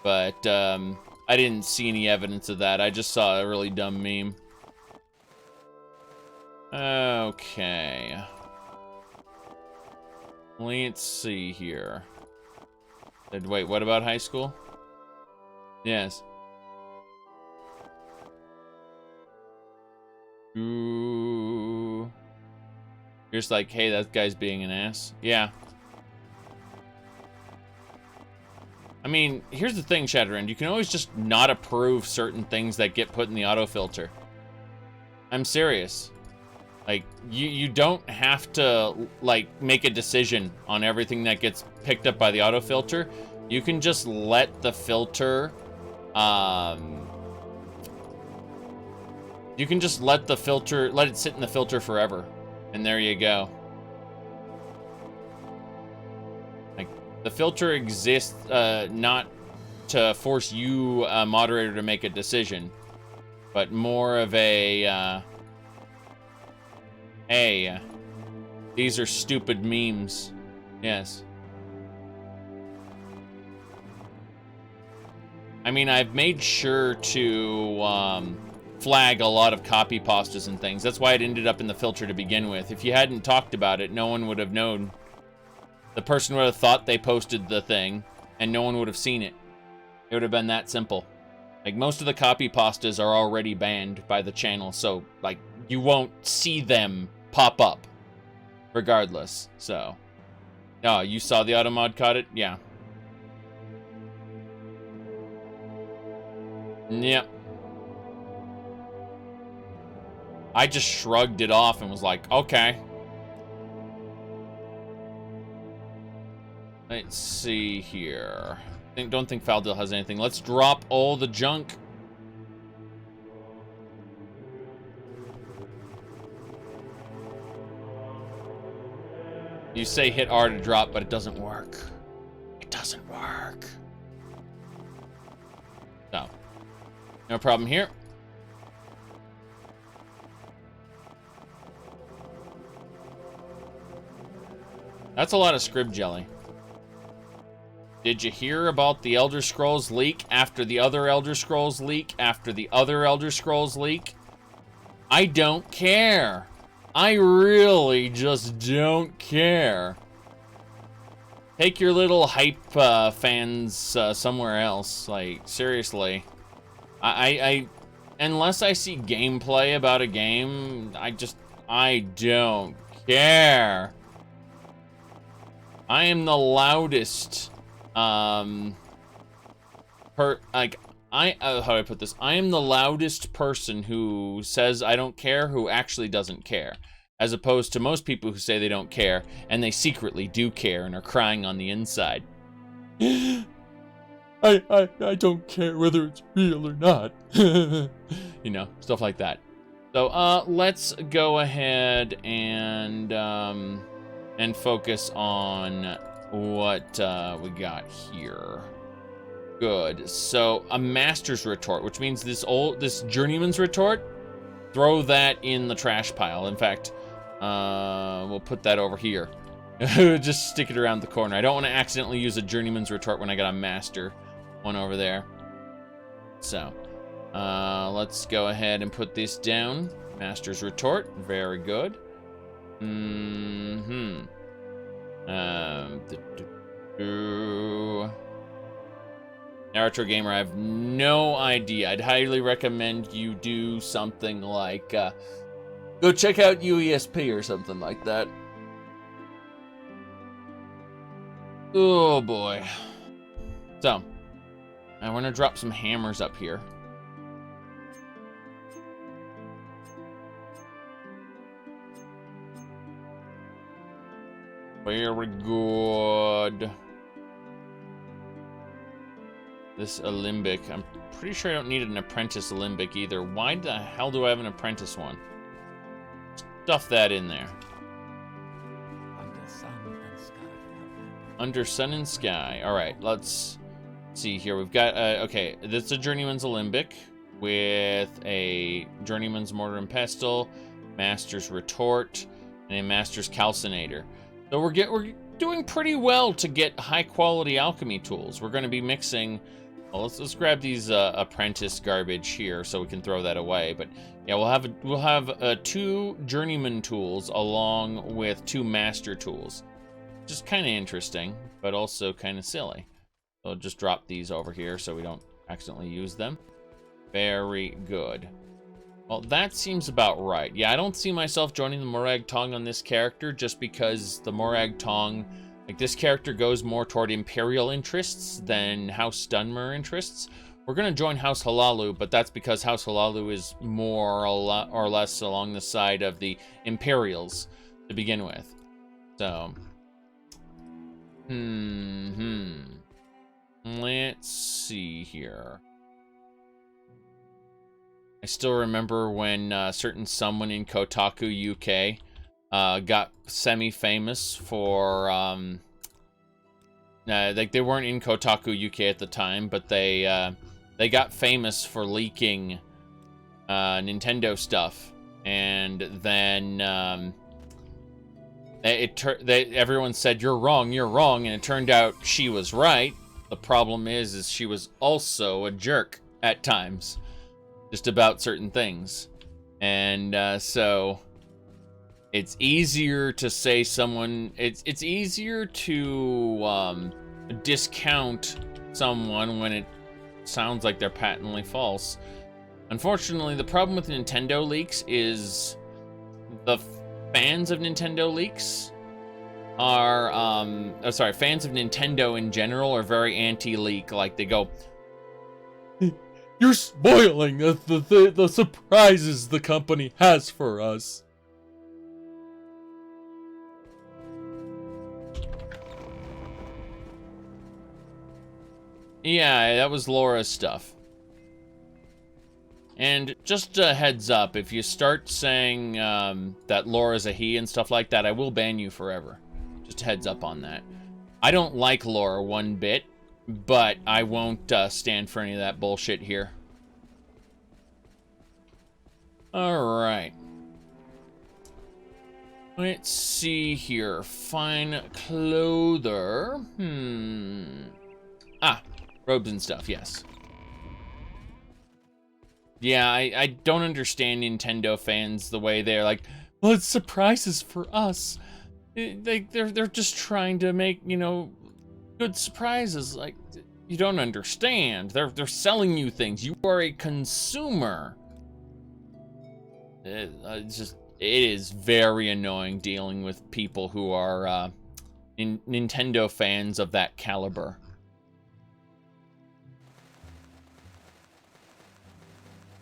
But, I didn't see any evidence of that. I just saw a really dumb meme. Okay. Let's see here. Wait, what about high school? Yes. Ooh. You're just like, hey, that guy's being an ass. Yeah. I mean, here's the thing, Shadowrend. You can always just not approve certain things that get put in the autofilter. I'm serious. Like, you don't have to, like, make a decision on everything that gets picked up by the autofilter. You can just let the filter, you can just let it sit in the filter forever. And there you go. Like, the filter exists, not to force you, a moderator, to make a decision, but more of a, hey, these are stupid memes. Yes. I mean, I've made sure to flag a lot of copy pastas and things. That's why it ended up in the filter to begin with. If you hadn't talked about it, no one would have known. The person would have thought they posted the thing, and no one would have seen it. It would have been that simple. Like, most of the copy pastas are already banned by the channel, so, like, you won't see them pop up regardless. So, oh, you saw the automod caught it? Yeah. Yep. I just shrugged it off and was like, okay. Let's see here. Don't think Faldil has anything. Let's drop all the junk. You say hit R to drop, but it doesn't work. It doesn't work. So, no problem here. That's a lot of scrib jelly. Did you hear about the Elder Scrolls leak after the other Elder Scrolls leak after the other Elder Scrolls leak? I don't care. I really just don't care. Take your little hype fans somewhere else. Like, seriously. I unless I see gameplay about a game, I don't care. I am the loudest, how do I put this? I am the loudest person who says I don't care, who actually doesn't care. As opposed to most people who say they don't care, and they secretly do care and are crying on the inside. I don't care whether it's real or not. You know, stuff like that. So, let's go ahead and focus on what we got here. Good. So, a Master's Retort, which means this Journeyman's Retort, throw that in the trash pile. In fact, we'll put that over here. Just stick it around the corner. I don't want to accidentally use a Journeyman's Retort when I got a Master one over there. So, let's go ahead and put this down. Master's Retort. Very good. Naruto Gamer, I have no idea. I'd highly recommend you do something like, go check out UESP or something like that. Oh boy. So, I want to drop some hammers up here. Very good. This Alembic, I'm pretty sure I don't need an apprentice Alembic either. Why the hell do I have an apprentice one? Stuff that in there. Under sun and sky. Under sun and sky. All right, let's see here. We've got, okay, this is a Journeyman's Alembic with a Journeyman's Mortar and Pestle, Master's Retort, and a Master's Calcinator. So we're doing pretty well to get high quality alchemy tools. We're going to be mixing. Well, let's grab these apprentice garbage here so we can throw that away. But yeah, we'll have 2 journeyman tools along with 2 master tools. Just kind of interesting, but also kind of silly. So I'll just drop these over here so we don't accidentally use them. Very good. Well, that seems about right. Yeah, I don't see myself joining the Morag Tong on this character just because the Morag Tong, like this character goes more toward Imperial interests than House Dunmer interests. We're going to join House Halalu, but that's because House Halalu is more or less along the side of the Imperials to begin with. So, let's see here. I still remember when certain someone in Kotaku UK got semi-famous for, like they weren't in Kotaku UK at the time, but they got famous for leaking Nintendo stuff, and then everyone said you're wrong, and it turned out she was right. The problem is she was also a jerk at times. Just about certain things. And so it's easier to say someone, it's easier to discount someone when it sounds like they're patently false. Unfortunately, the problem with Nintendo leaks is the fans of Nintendo leaks are, fans of Nintendo in general are very anti-leak. Like they go, you're spoiling the surprises the company has for us. Yeah, that was Laura's stuff. And just a heads up, if you start saying that Laura's a he and stuff like that, I will ban you forever. Just a heads up on that. I don't like Laura one bit. But I won't stand for any of that bullshit here. Alright. Let's see here. Fine clother. Ah, robes and stuff, yes. Yeah, I don't understand Nintendo fans the way they're like, well, it's surprises for us. They're just trying to make, you know, good surprises. Like, you don't understand. They're selling you things. You are a consumer. It is very annoying dealing with people who are Nintendo fans of that caliber.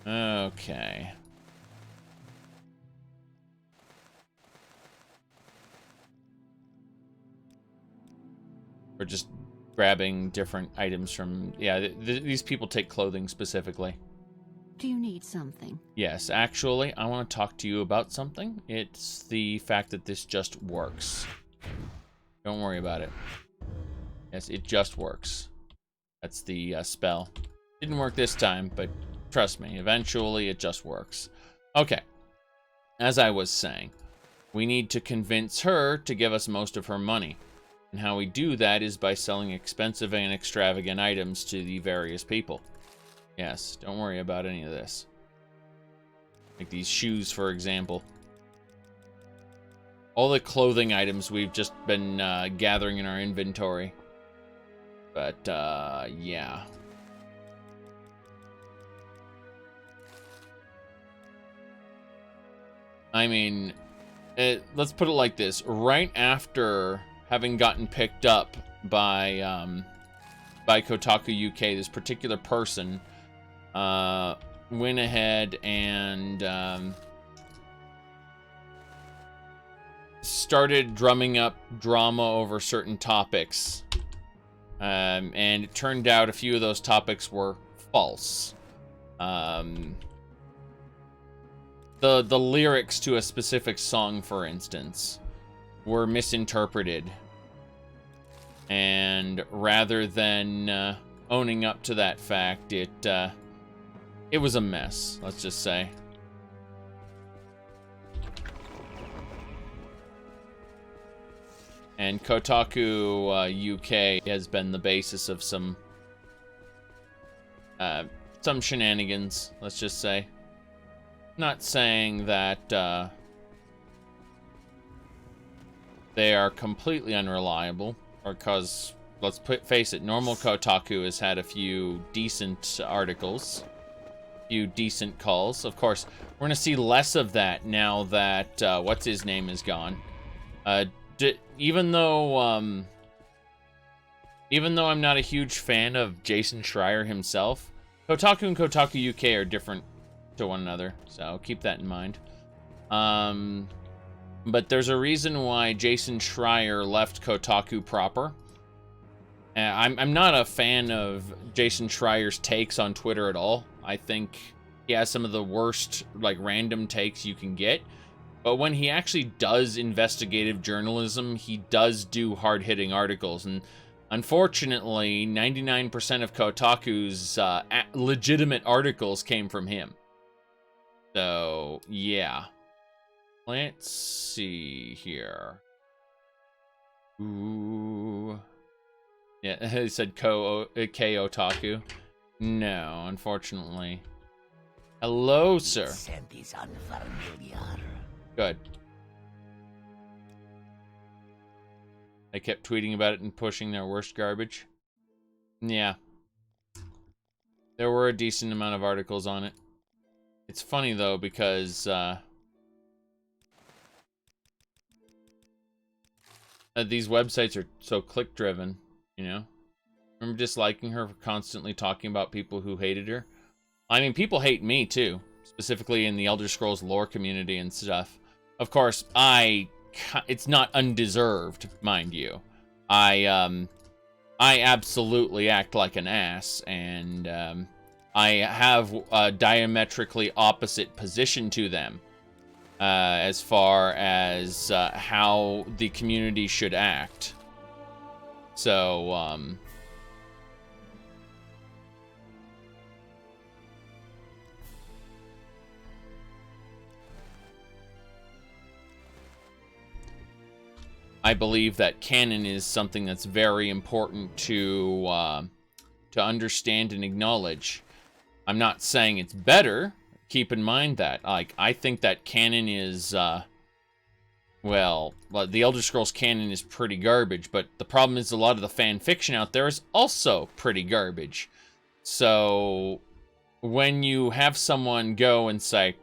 Okay. We're just grabbing different items from... Yeah, these people take clothing specifically. Do you need something? Yes, actually, I want to talk to you about something. It's the fact that this just works. Don't worry about it. Yes, it just works. That's the spell. Didn't work this time, but trust me, eventually it just works. Okay. As I was saying, we need to convince her to give us most of her money. And how we do that is by selling expensive and extravagant items to the various people. Yes, don't worry about any of this. Like these shoes, for example. All the clothing items we've just been gathering in our inventory. But, yeah. I mean, let's put it like this. Right after having gotten picked up by Kotaku UK, this particular person went ahead and started drumming up drama over certain topics. And it turned out a few of those topics were false. The lyrics to a specific song, for instance, were misinterpreted. And rather than owning up to that fact, it was a mess, let's just say. And Kotaku UK has been the basis of some shenanigans, let's just say. Not saying that they are completely unreliable, because, let's face it, normal Kotaku has had a few decent articles, a few decent calls. Of course, we're going to see less of that now that what's-his-name is gone. Even though I'm not a huge fan of Jason Schreier himself, Kotaku and Kotaku UK are different to one another, so keep that in mind. But there's a reason why Jason Schreier left Kotaku proper. I'm not a fan of Jason Schreier's takes on Twitter at all. I think he has some of the worst, like, random takes you can get. But when he actually does investigative journalism, he does do hard-hitting articles. And unfortunately, 99% of Kotaku's legitimate articles came from him. So, yeah. Let's see here. Ooh. Yeah, he said K-Otaku. No, unfortunately. Hello, sir. Scent is unfamiliar. Good. They kept tweeting about it and pushing their worst garbage. Yeah. There were a decent amount of articles on it. It's funny, though, because these websites are so click-driven, you know? Remember disliking her for constantly talking about people who hated her? I mean, people hate me, too. Specifically in the Elder Scrolls lore community and stuff. Of course, it's not undeserved, mind you. I absolutely act like an ass, and I have a diametrically opposite position to them as far as how the community should act. So, I believe that canon is something that's very important to understand and acknowledge. I'm not saying it's better. Keep in mind that, like, I think that canon is, well, the Elder Scrolls canon is pretty garbage, but the problem is a lot of the fan fiction out there is also pretty garbage. So, when you have someone go and say,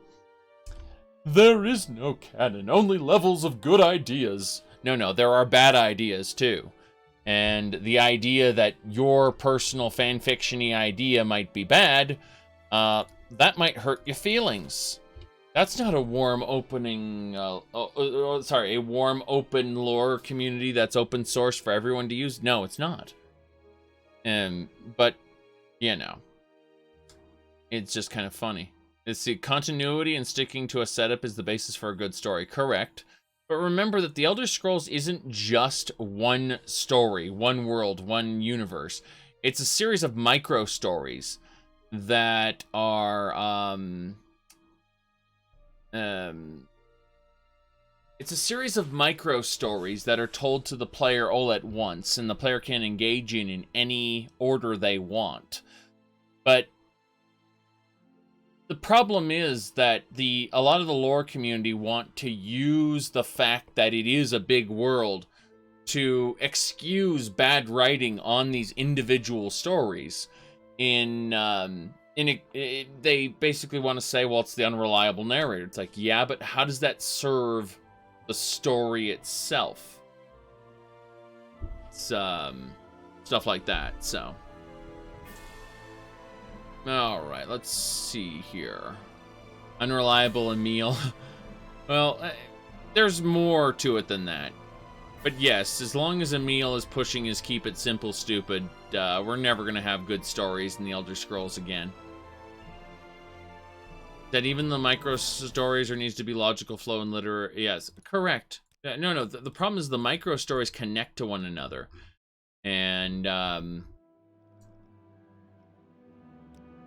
there is no canon, only levels of good ideas. No, there are bad ideas, too. And the idea that your personal fanfiction-y idea might be bad, that might hurt your feelings. That's not a warm opening, a warm open lore community that's open source for everyone to use. No, it's not. But, you know, it's just kind of funny. It's the continuity and sticking to a setup is the basis for a good story. Correct. But remember that the Elder Scrolls isn't just one story, one world, one universe. It's a series of micro stories that are, it's a series of micro stories that are told to the player all at once, and the player can engage in any order they want. But the problem is that a lot of the lore community want to use the fact that it is a big world to excuse bad writing on these individual stories. They basically want to say, well, it's the unreliable narrator. It's like, yeah, but how does that serve the story itself? It's, stuff like that, so. Alright, let's see here. Unreliable Emil. Well, there's more to it than that. But yes, as long as Emil is pushing his keep it simple stupid, we're never going to have good stories in the Elder Scrolls again. That even the micro stories there needs to be logical flow and literary. Yes, correct. No. The problem is the micro stories connect to one another. And,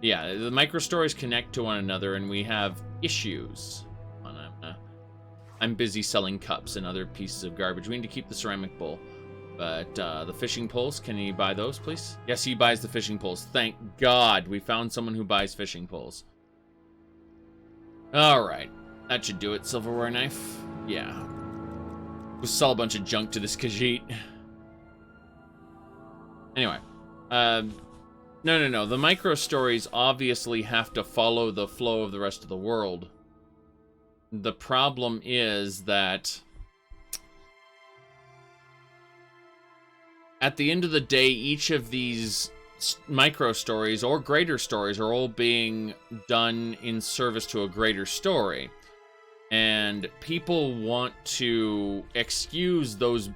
yeah, the micro stories connect to one another, and we have issues. I'm busy selling cups and other pieces of garbage. We need to keep the ceramic bowl. But the fishing poles, can he buy those, please? Yes, he buys the fishing poles. Thank God we found someone who buys fishing poles. Alright. That should do it. Silverware knife? Yeah. We'll sell a bunch of junk to this Khajiit. Anyway. No. The micro stories obviously have to follow the flow of the rest of the world. The problem is that at the end of the day, each of these micro stories or greater stories are all being done in service to a greater story. And people want to excuse those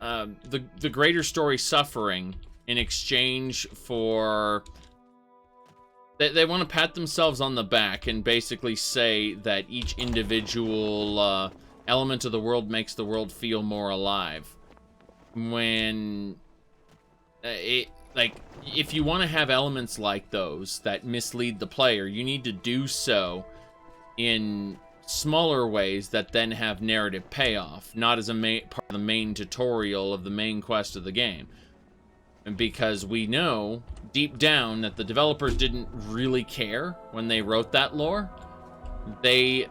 the greater story suffering in exchange for they want to pat themselves on the back and basically say that each individual element of the world makes the world feel more alive. When if you want to have elements like those that mislead the player, you need to do so in smaller ways that then have narrative payoff, not as a part of the main tutorial of the main quest of the game. And because we know deep down that the developers didn't really care when they wrote that lore. I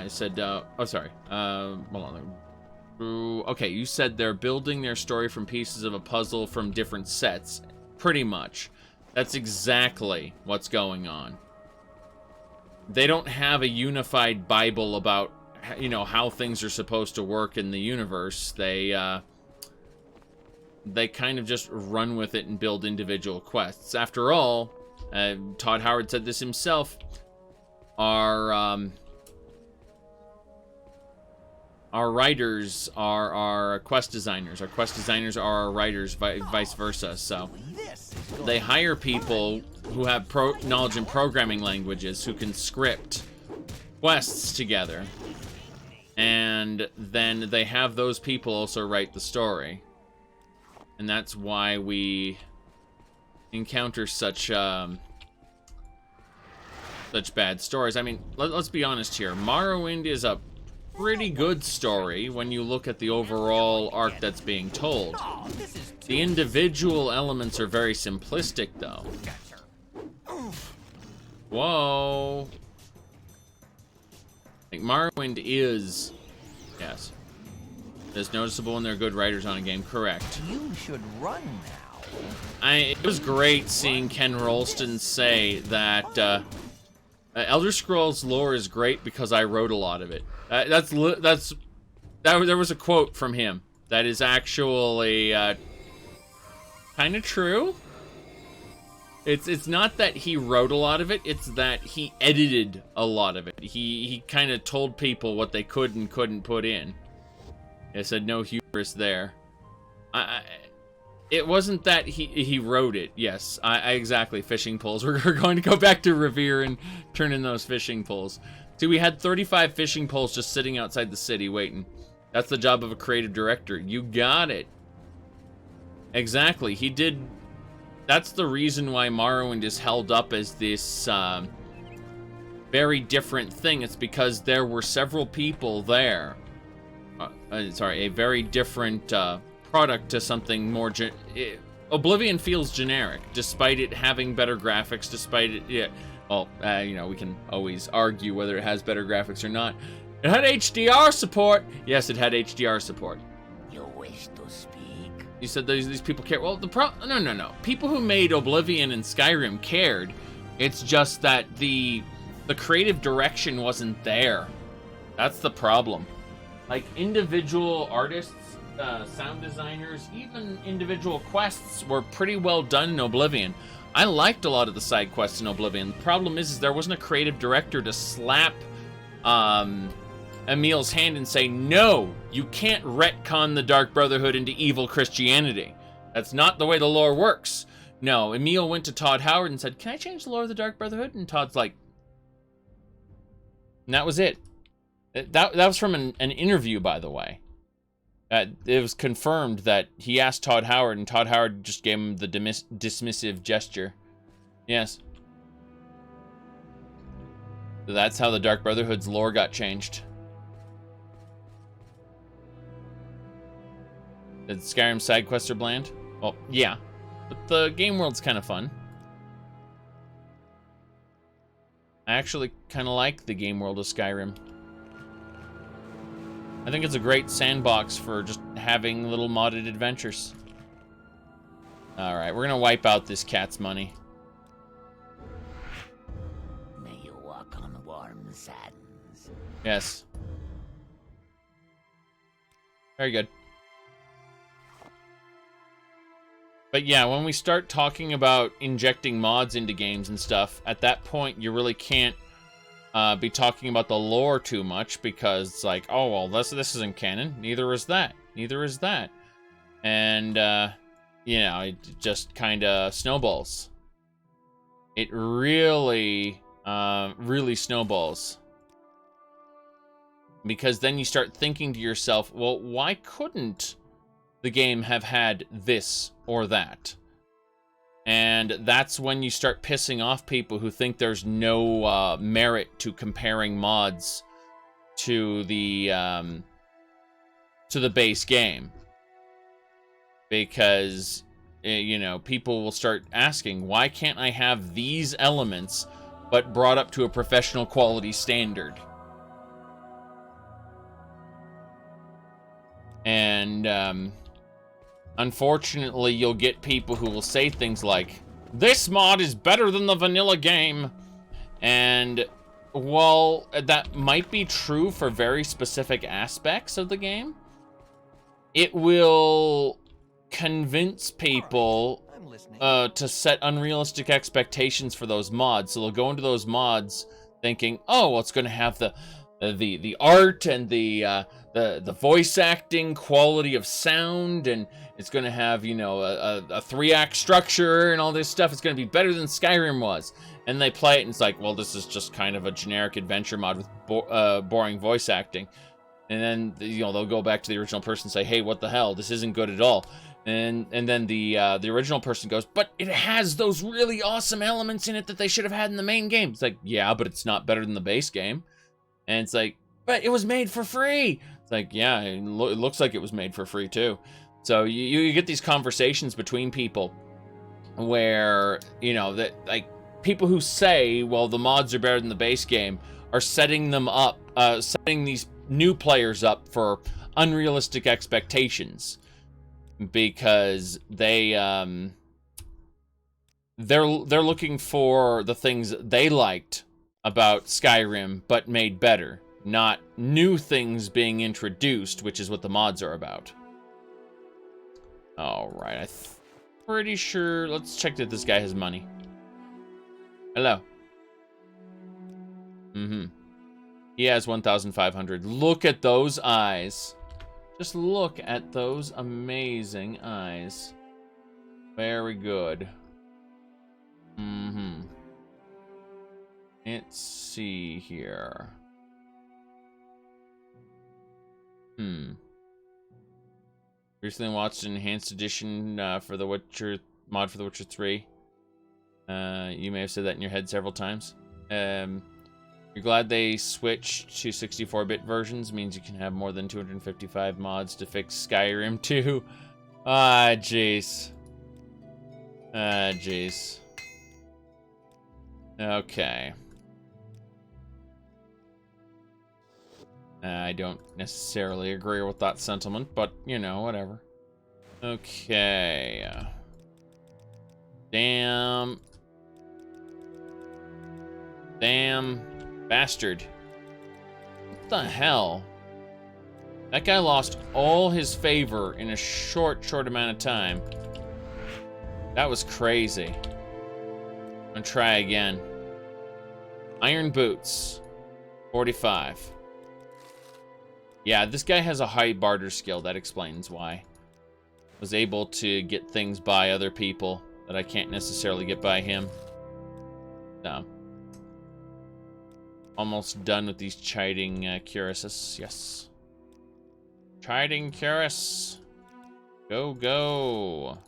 said, oh, sorry. Hold on. Okay, you said they're building their story from pieces of a puzzle from different sets. Pretty much. That's exactly what's going on. They don't have a unified Bible about, how things are supposed to work in the universe. They kind of just run with it and build individual quests. After all, Todd Howard said this himself, our writers are our quest designers. Our quest designers are our writers, vice versa. So they hire people who have knowledge in programming languages who can script quests together. And then they have those people also write the story. And that's why we encounter such bad stories. I mean, let's be honest here. Morrowind is a pretty good story when you look at the overall arc that's being told. The individual elements are very simplistic, though. Whoa. I think Morrowind is... Yes. It's noticeable when there are good writers on a game, correct. You should run now. It was great seeing Ken Rolston say that Elder Scrolls lore is great because I wrote a lot of it. There was a quote from him that is actually kind of true. It's not that he wrote a lot of it, it's that he edited a lot of it. He kind of told people what they could and couldn't put in. I said no hubris there. It wasn't that he wrote it. Yes, exactly. Fishing poles. We're going to go back to Revere and turn in those fishing poles. See, we had 35 fishing poles just sitting outside the city waiting. That's the job of a creative director. You got it. Exactly. He did. That's the reason why Morrowind is held up as this very different thing. It's because there were several people there. A very different product to something more... Oblivion feels generic, despite it having better graphics, despite it... Yeah, well, we can always argue whether it has better graphics or not. It had HDR support! Yes, it had HDR support. You wish to speak? You said these people care. Well, No. People who made Oblivion and Skyrim cared. It's just that the creative direction wasn't there. That's the problem. Like, individual artists, sound designers, even individual quests were pretty well done in Oblivion. I liked a lot of the side quests in Oblivion. The problem is there wasn't a creative director to slap Emil's hand and say, no, you can't retcon the Dark Brotherhood into evil Christianity. That's not the way the lore works. No, Emil went to Todd Howard and said, can I change the lore of the Dark Brotherhood? And Todd's like, and that was it. That was from an interview, by the way. It was confirmed that he asked Todd Howard, and Todd Howard just gave him the dismissive gesture. Yes. So that's how the Dark Brotherhood's lore got changed. Did Skyrim side quests are bland? Well, yeah. But the game world's kind of fun. I actually kind of like the game world of Skyrim. I think it's a great sandbox for just having little modded adventures. Alright, we're gonna wipe out this cat's money. May you walk on warm sands. Yes. Very good. But yeah, when we start talking about injecting mods into games and stuff, at that point you really can't be talking about the lore too much, because it's like, oh, well, this isn't canon. Neither is that. Neither is that. And, you know, it just kind of snowballs. It really, really snowballs. Because then you start thinking to yourself, well, why couldn't the game have had this or that? And that's when you start pissing off people who think there's no merit to comparing mods to the base game. Because, you know, people will start asking, why can't I have these elements but brought up to a professional quality standard? And, unfortunately, you'll get people who will say things like, this mod is better than the vanilla game. And, while that might be true for very specific aspects of the game, it will convince people to set unrealistic expectations for those mods. So they'll go into those mods thinking, oh, well, it's going to have the art and the voice acting quality of sound, and it's going to have, you know, a 3-act structure and all this stuff. It's going to be better than Skyrim was. And they play it and it's like, well, this is just kind of a generic adventure mod with boring voice acting. And then, you know, they'll go back to the original person and say, hey, what the hell? This isn't good at all. And then the original person goes, but it has those really awesome elements in it that they should have had in the main game. It's like, yeah, but it's not better than the base game. And it's like, but it was made for free. It's like, yeah, it looks like it was made for free too. So you get these conversations between people where, you know, that like people who say, well, the mods are better than the base game are setting them up, setting these new players up for unrealistic expectations, because they're looking for the things they liked about Skyrim but made better, not new things being introduced, which is what the mods are about. All right, I'm pretty sure. Let's check that this guy has money. Hello. He has 1,500. Look at those eyes. Just look at those amazing eyes. Very good. Let's see here. Recently watched an enhanced edition for the Witcher mod for The Witcher 3. You may have said that in your head several times. You're glad they switched to 64-bit versions. Means you can have more than 255 mods to fix Skyrim 2. Ah, jeez. Ah, jeez. Okay. I don't necessarily agree with that sentiment, but, you know, whatever. Okay. Damn bastard. What the hell? That guy lost all his favor in a short amount of time. That was crazy. I'm gonna try again. Iron boots. 45. Yeah, this guy has a high barter skill. That explains why. Was able to get things by other people that I can't necessarily get by him. So. Almost done with these chiding cuirasses. Yes. Chiding cuirass. Go, go.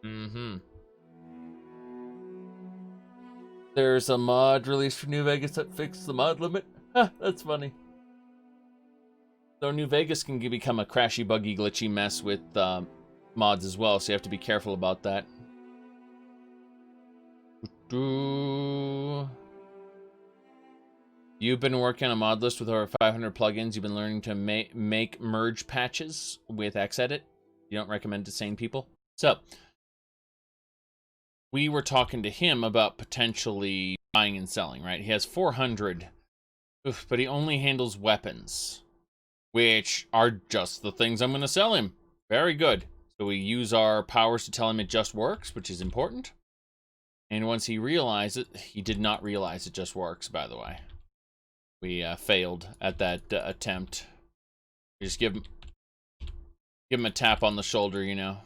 Mm-hmm. There's a mod released for New Vegas that fixed the mod limit. Ha, that's funny. So New Vegas can become a crashy, buggy, glitchy mess with mods as well, so you have to be careful about that. You've been working on a mod list with over 500 plugins. You've been learning to make merge patches with Xedit. You don't recommend to sane people. So, we were talking to him about potentially buying and selling, right? He has 400, but he only handles weapons, which are just the things I'm going to sell him. Very good. So we use our powers to tell him it just works, which is important. And once he realized it, he did not realize it just works, by the way. We failed at that attempt. We just give him a tap on the shoulder, you know.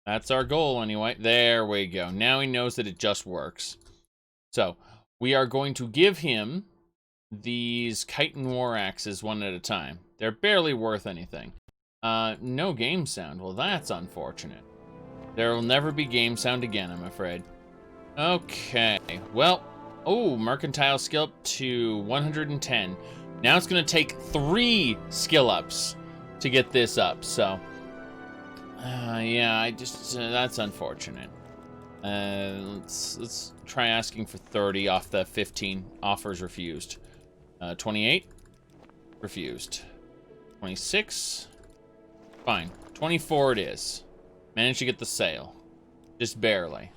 That's our goal anyway. There we go. Now he knows that it just works. So, we are going to give him these chitin war axes one at a time. They're barely worth anything. No game sound. Well, that's unfortunate. There will never be game sound again, I'm afraid. Okay. Well, oh, mercantile skill up to 110. Now it's going to take 3 skill ups to get this up, so... yeah, I just... that's unfortunate. Let's try asking for 30 off the 15 offers refused. 28? Refused. 26? Fine. 24 it is. Managed to get the sale. Just barely.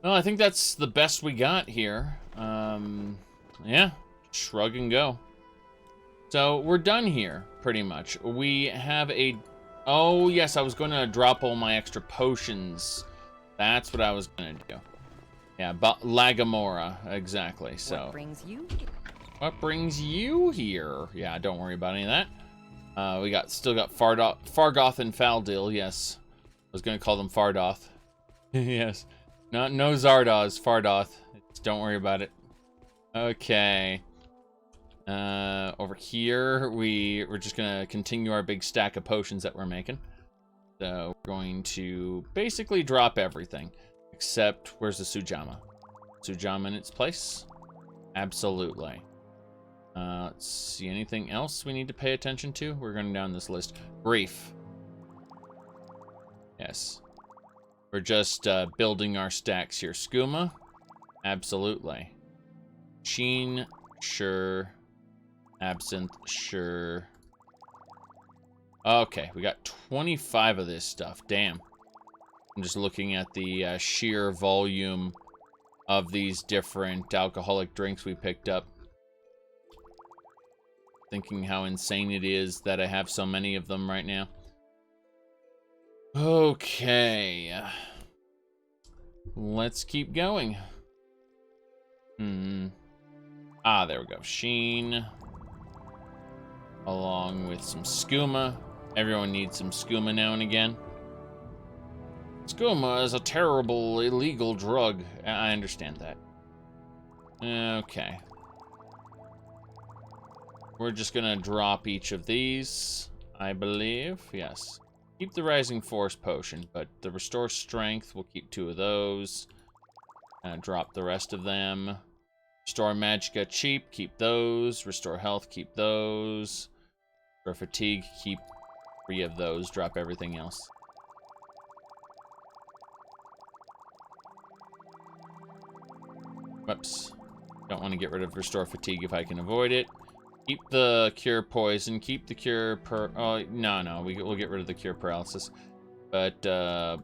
Well, I think that's the best we got here. Yeah. Shrug and go. So, we're done here, pretty much. We have a... Oh, yes, I was going to drop all my extra potions. That's what I was going to do. Yeah, Lagamora, exactly, so... What brings you? What brings you here? Yeah, don't worry about any of that. We still got Fargoth and Faldil, yes. I was going to call them Fardoth. Yes. No Zardoz, Fardoth. Don't worry about it. Okay. Over here, we're just going to continue our big stack of potions that we're making. So, we're going to basically drop everything. Except, where's the Sujama? Sujama in its place? Absolutely. Let's see, anything else we need to pay attention to? We're going down this list. Brief. Yes. We're just building our stacks here. Skooma? Absolutely. Sheen? Sure. Absinthe? Sure. Okay, we got 25 of this stuff. Damn. I'm just looking at the sheer volume of these different alcoholic drinks we picked up. Thinking how insane it is that I have so many of them right now. Okay. Let's keep going. Ah, there we go. Sheen. Along with some skooma. Everyone needs some skooma now and again. Skooma is a terrible, illegal drug. I understand that. Okay. We're just gonna drop each of these, I believe. Yes. Keep the Rising Force potion, but the Restore Strength, we'll keep 2 of those. Drop the rest of them. Restore Magicka, cheap, keep those. Restore Health, keep those. For Fatigue, keep 3 of those. Drop everything else. Whoops. Don't want to get rid of Restore Fatigue if I can avoid it. Keep the Cure Poison. Keep the Cure Oh, no. We'll get rid of the Cure Paralysis. But,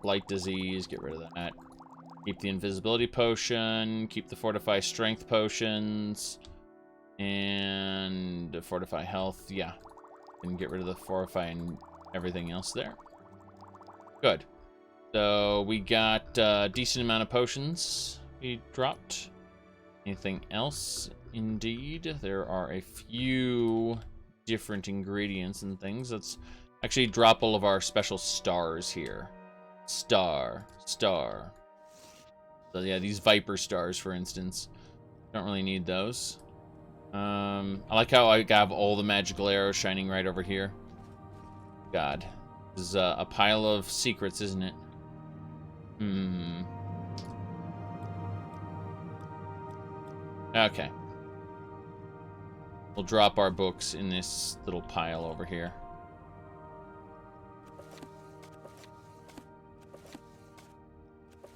Blight Disease, get rid of that. Keep the Invisibility Potion. Keep the Fortify Strength Potions. And Fortify Health, yeah. And get rid of the Fortify and everything else there. Good. So, we got a decent amount of potions we dropped. Anything else? Indeed, there are a few different ingredients and things. Let's actually drop all of our special stars here. Star. So yeah, these Viper stars, for instance. Don't really need those. I like how I have all the magical arrows shining right over here. God. This is a pile of secrets, isn't it? Okay. We'll drop our books in this little pile over here.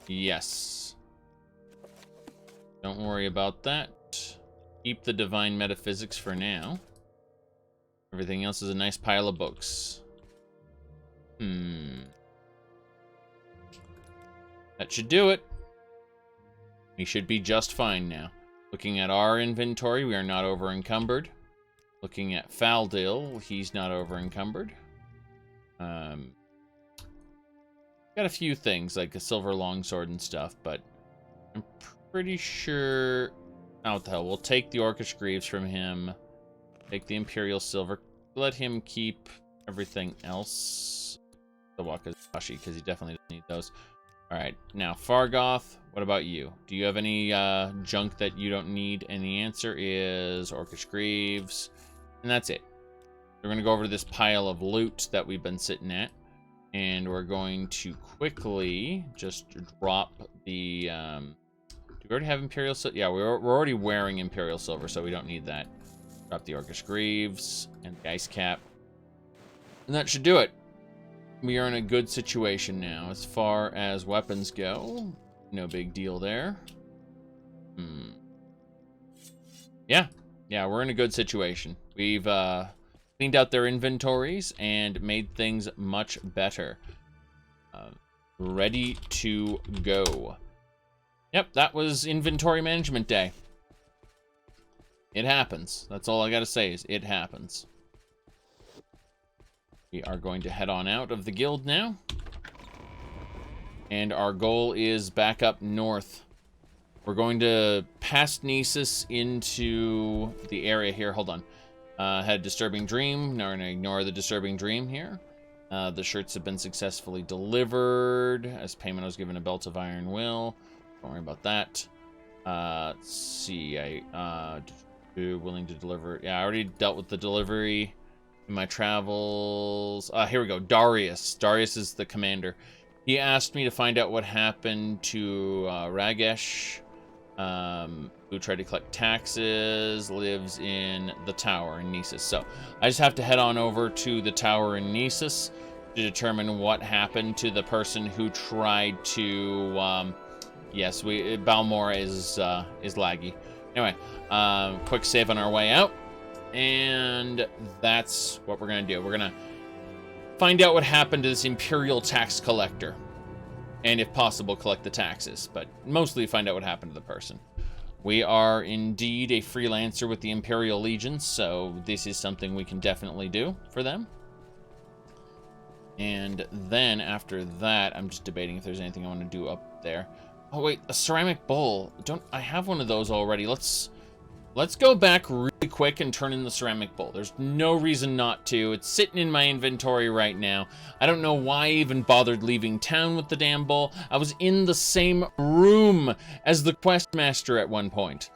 Yes. Don't worry about that. Keep the divine metaphysics for now. Everything else is a nice pile of books. That should do it. We should be just fine now. Looking at our inventory, we are not over-encumbered. Looking at Faldil, he's not over-encumbered. Got a few things, like a silver longsword and stuff, but I'm pretty sure... Oh, what the hell. We'll take the Orcish Greaves from him. Take the Imperial Silver. Let him keep everything else. The Wakazashi, because he definitely doesn't need those. Alright, now Fargoth, what about you? Do you have any junk that you don't need? And the answer is Orcish Greaves. And that's it. We're going to go over to this pile of loot that we've been sitting at. And we're going to quickly just drop the... do we already have Imperial Silver? Yeah, we're already wearing Imperial Silver, so we don't need that. Drop the Orcish Greaves and the Ice Cap. And that should do it. We are in a good situation now. As far as weapons go, no big deal there. Yeah, we're in a good situation. We've cleaned out their inventories and made things much better. Ready to go. Yep, that was inventory management day. It happens. That's all I gotta say is it happens. We are going to head on out of the guild now. And our goal is back up north. We're going to past Nisus into the area here. Hold on. Had a disturbing dream. Now we're going to ignore the disturbing dream here. The shirts have been successfully delivered. As payment, I was given a belt of iron will. Don't worry about that. Let's see. Willing to deliver. Yeah, I already dealt with the delivery in my travels. Here we go. Darius. Darius is the commander. He asked me to find out what happened to Ragesh, who tried to collect taxes, lives in the tower in Nisus. So I just have to head on over to the tower in Nisus to determine what happened to the person who tried to... yes, Balmora is laggy. Anyway, quick save on our way out. And that's what we're going to do. We're going to find out what happened to this Imperial tax collector. And if possible, collect the taxes. But mostly find out what happened to the person. We are indeed a freelancer with the Imperial Legion, so this is something we can definitely do for them. And then after that, I'm just debating if there's anything I want to do up there. Oh wait, a ceramic bowl. I have one of those already. Let's go back really quick and turn in the ceramic bowl. There's no reason not to. It's sitting in my inventory right now. I don't know why I even bothered leaving town with the damn bowl. I was in the same room as the questmaster at one point.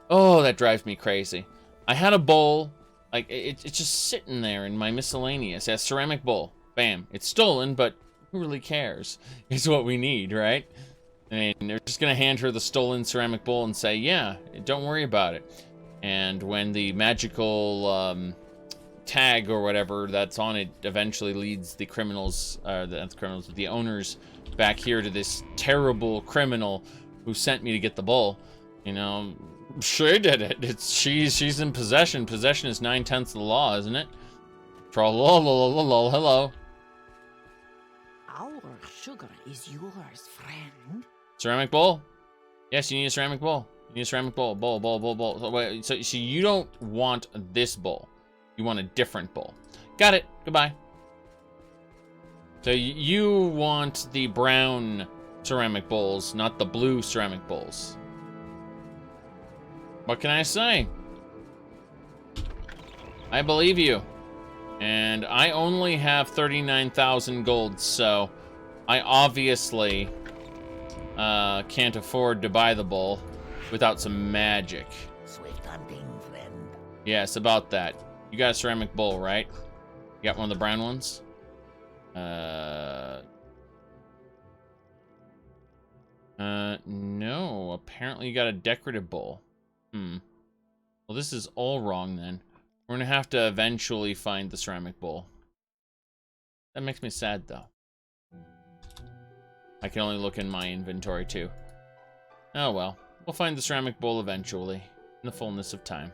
Oh, that drives me crazy. I had a bowl. Like, it's just sitting there in my miscellaneous. Yeah, ceramic bowl. Bam. It's stolen, but who really cares? It's what we need, right? I mean, they're just going to hand her the stolen ceramic bowl and say, yeah, don't worry about it. And when the magical tag or whatever that's on it eventually leads the criminals, the owners back here to this terrible criminal who sent me to get the bowl, you know, she did it. She's in possession. Possession is 9/10 of the law, isn't it? Hello. Our sugar is yours, friend. Ceramic bowl? Yes, you need a ceramic bowl. You need a ceramic bowl. Bowl. So, wait, so you don't want this bowl. You want a different bowl. Got it. Goodbye. So you want the brown ceramic bowls, not the blue ceramic bowls. What can I say? I believe you. And I only have 39,000 gold, so I obviously can't afford to buy the bull without some magic. Swift hunting, friend. Yes, about that. You got a ceramic bowl, right? You got one of the brown ones? No. Apparently you got a decorative bowl. Well, this is all wrong then. We're gonna have to eventually find the ceramic bowl. That makes me sad, though. I can only look in my inventory, too. Oh, well. We'll find the ceramic bowl eventually. In the fullness of time.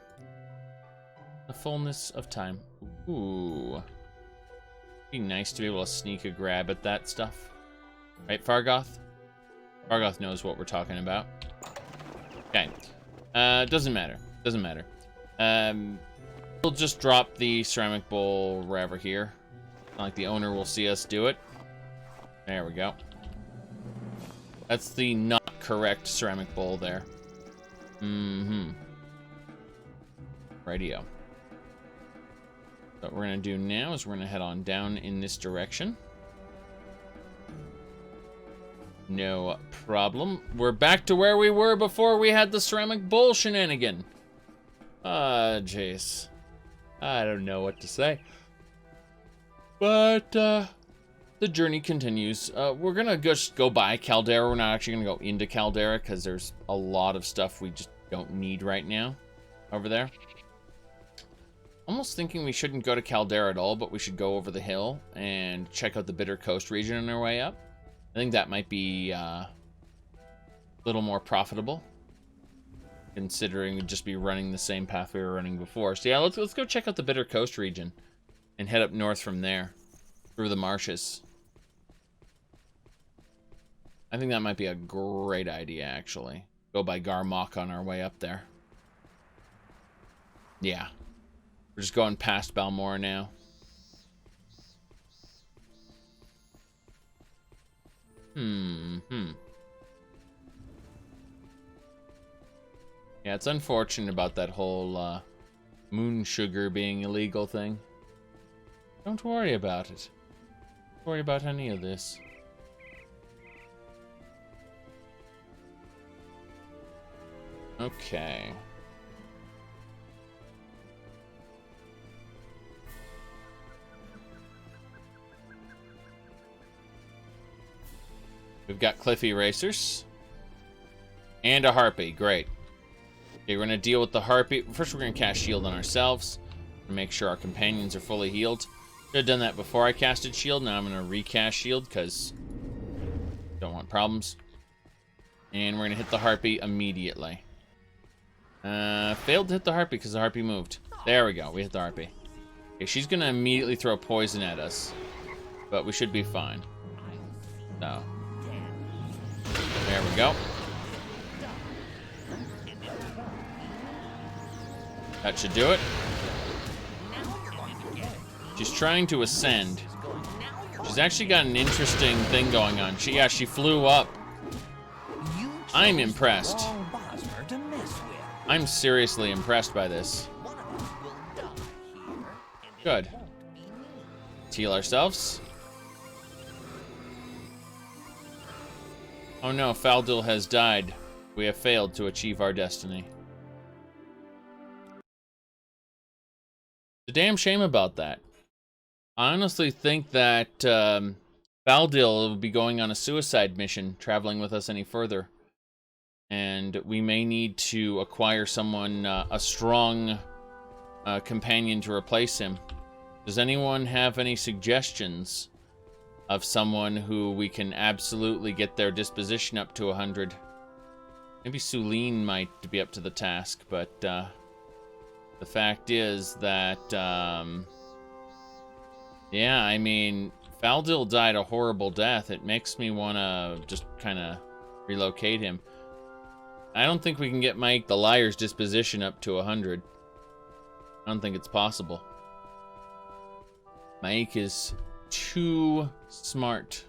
The fullness of time. Ooh. Be nice to be able to sneak a grab at that stuff. Right, Fargoth? Fargoth knows what we're talking about. Okay. Doesn't matter. Doesn't matter. We'll just drop the ceramic bowl wherever here. Not like the owner will see us do it. There we go. That's the not correct ceramic bowl there. Rightio. What we're gonna do now is we're gonna head on down in this direction. No problem. We're back to where we were before we had the ceramic bowl shenanigan. Jeez. I don't know what to say. But, the journey continues. We're gonna just go by Caldera. We're not actually gonna go into Caldera because there's a lot of stuff we just don't need right now over there. Almost thinking we shouldn't go to Caldera at all, but we should go over the hill and check out the Bitter Coast region on our way up. I think that might be a little more profitable, considering we'd just be running the same path we were running before. So yeah, let's go check out the Bitter Coast region and head up north from there through the marshes. I think that might be a great idea, actually. Go by Garmok on our way up there. Yeah. We're just going past Balmora now. Yeah, it's unfortunate about that whole moon sugar being illegal thing. Don't worry about it. Don't worry about any of this. Okay. We've got Cliffy Racers. And a Harpy. Great. Okay, we're going to deal with the Harpy. First, we're going to cast Shield on ourselves. To make sure our companions are fully healed. Should have done that before I casted Shield. Now I'm going to recast Shield because don't want problems. And we're going to hit the Harpy immediately. Failed to hit the Harpy because the Harpy moved. There we go. We hit the Harpy. Okay, she's going to immediately throw poison at us. But we should be fine. So. There we go. That should do it. She's trying to ascend. She's actually got an interesting thing going on. She flew up. I'm impressed. I'm seriously impressed by this. Good. Let's heal ourselves. Oh no, Faldil has died. We have failed to achieve our destiny. It's a damn shame about that. I honestly think that Faldil will be going on a suicide mission, traveling with us any further. And we may need to acquire someone, a strong companion to replace him. Does anyone have any suggestions of someone who we can absolutely get their disposition up to 100? Maybe Sulene might be up to the task, but the fact is that, yeah, I mean, Faldil died a horrible death. It makes me want to just kind of relocate him. I don't think we can get Mike the Liar's disposition up to 100. I don't think it's possible. Mike is too smart.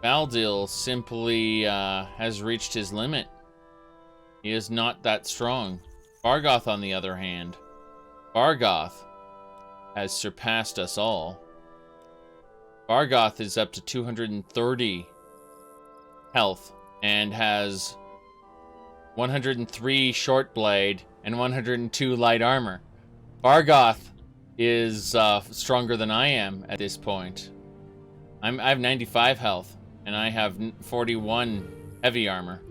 Faldil simply has reached his limit. He is not that strong. Fargoth, on the other hand, Fargoth has surpassed us all. Fargoth is up to 230 health and has 103 short blade and 102 light armor. Fargoth is stronger than I am at this point. I have 95 health and I have 41 heavy armor.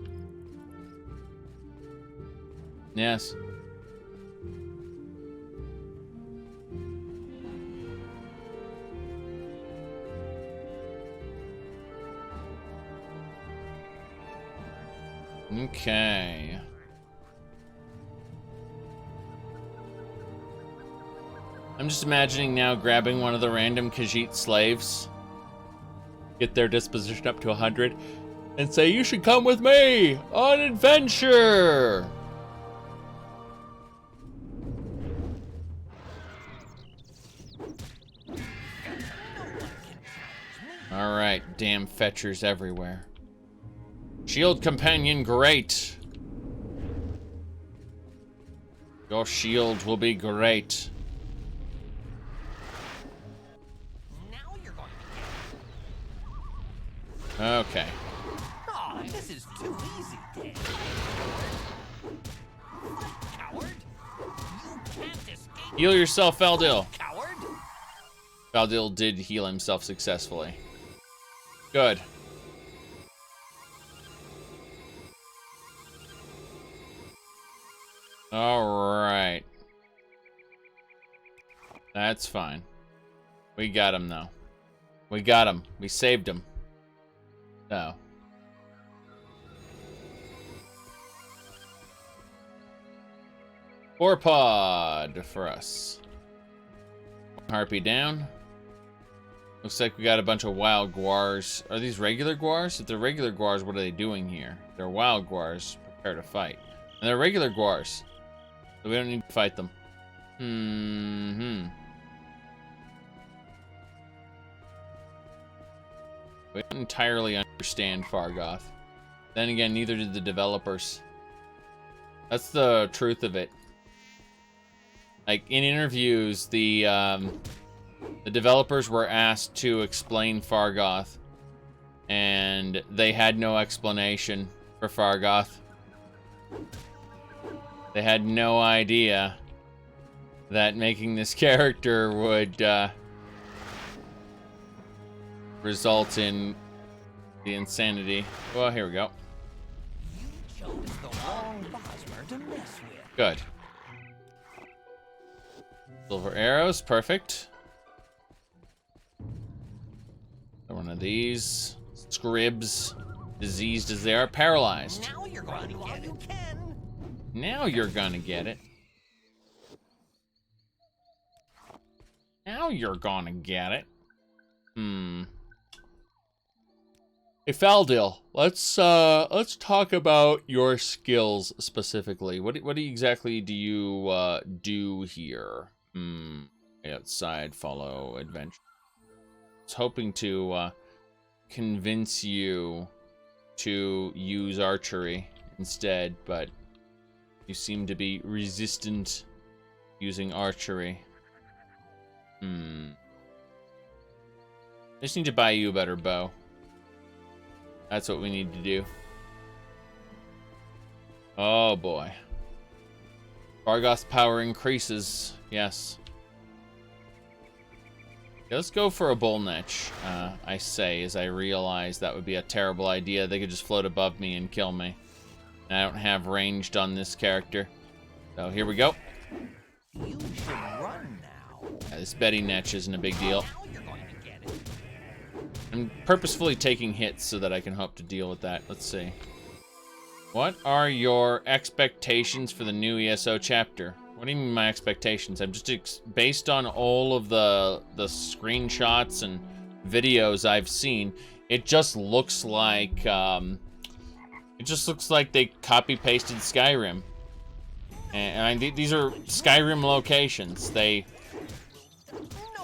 Yes. Okay. I'm just imagining now grabbing one of the random Khajiit slaves, get their disposition up to 100, and say, "You should come with me on adventure!" Alright, damn fetchers everywhere. Shield companion, great. Your shield will be great. Now you're going to get it. Okay. Oh, this is too easy, Dad. Coward! You can't escape. Heal yourself, Faldil. Coward! Faldil did heal himself successfully. Good. Alright. That's fine. We got him, though. We got him. We saved him. So. Pod for us. Harpy down. Looks like we got a bunch of wild guars. Are these regular guars? If they're regular guars, what are they doing here? They're wild guars. Prepare to fight. And they're regular guars. So we don't need to fight them. We don't entirely understand Fargoth. Then again, neither did the developers. That's the truth of it. Like, in interviews, the developers were asked to explain Fargoth, and they had no explanation for Fargoth. They had no idea that making this character would result in the insanity. Well, here we go. You chose the wrong Bosmer to mess with. Good. Silver arrows, perfect. One of these. Scribs, diseased as they are, paralyzed. Now you're going to get it. Now you're gonna get it. Now you're gonna get it. Hey, Faldil, let's talk about your skills specifically. What exactly do you do here? Outside, follow adventure. I was hoping to convince you to use archery instead, but you seem to be resistant using archery. I just need to buy you a better bow. That's what we need to do. Oh boy. Fargoth's power increases. Yes. Okay, let's go for a bull netch, I say, as I realize that would be a terrible idea. They could just float above me and kill me. And I don't have ranged on this character. So here we go. You should run now. Yeah, this Betty netch isn't a big deal. Now you're going to get it. I'm purposefully taking hits so that I can hope to deal with that. Let's see. What are your expectations for the new ESO chapter? What do you mean my expectations? I'm just based on all of the screenshots and videos I've seen. It just looks like they copy pasted Skyrim. And these are Skyrim locations. They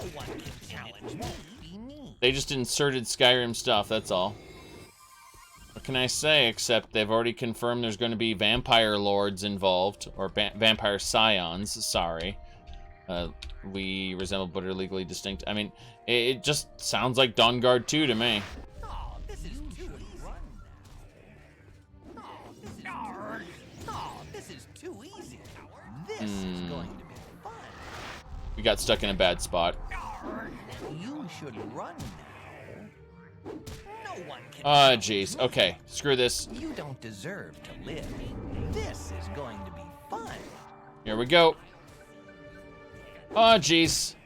No one can challenge me. They just inserted Skyrim stuff, that's all. What can I say, except they've already confirmed there's going to be vampire lords involved, or vampire scions, sorry. We resemble but are legally distinct. I mean, it just sounds like Dawnguard 2 to me. Oh, this is too easy. This is too easy. This is going to be fun. We got stuck in a bad spot. You should run now. No one can. Jeez. Okay, screw this. You don't deserve to live. This is going to be fun. Here we go. Oh, jeez.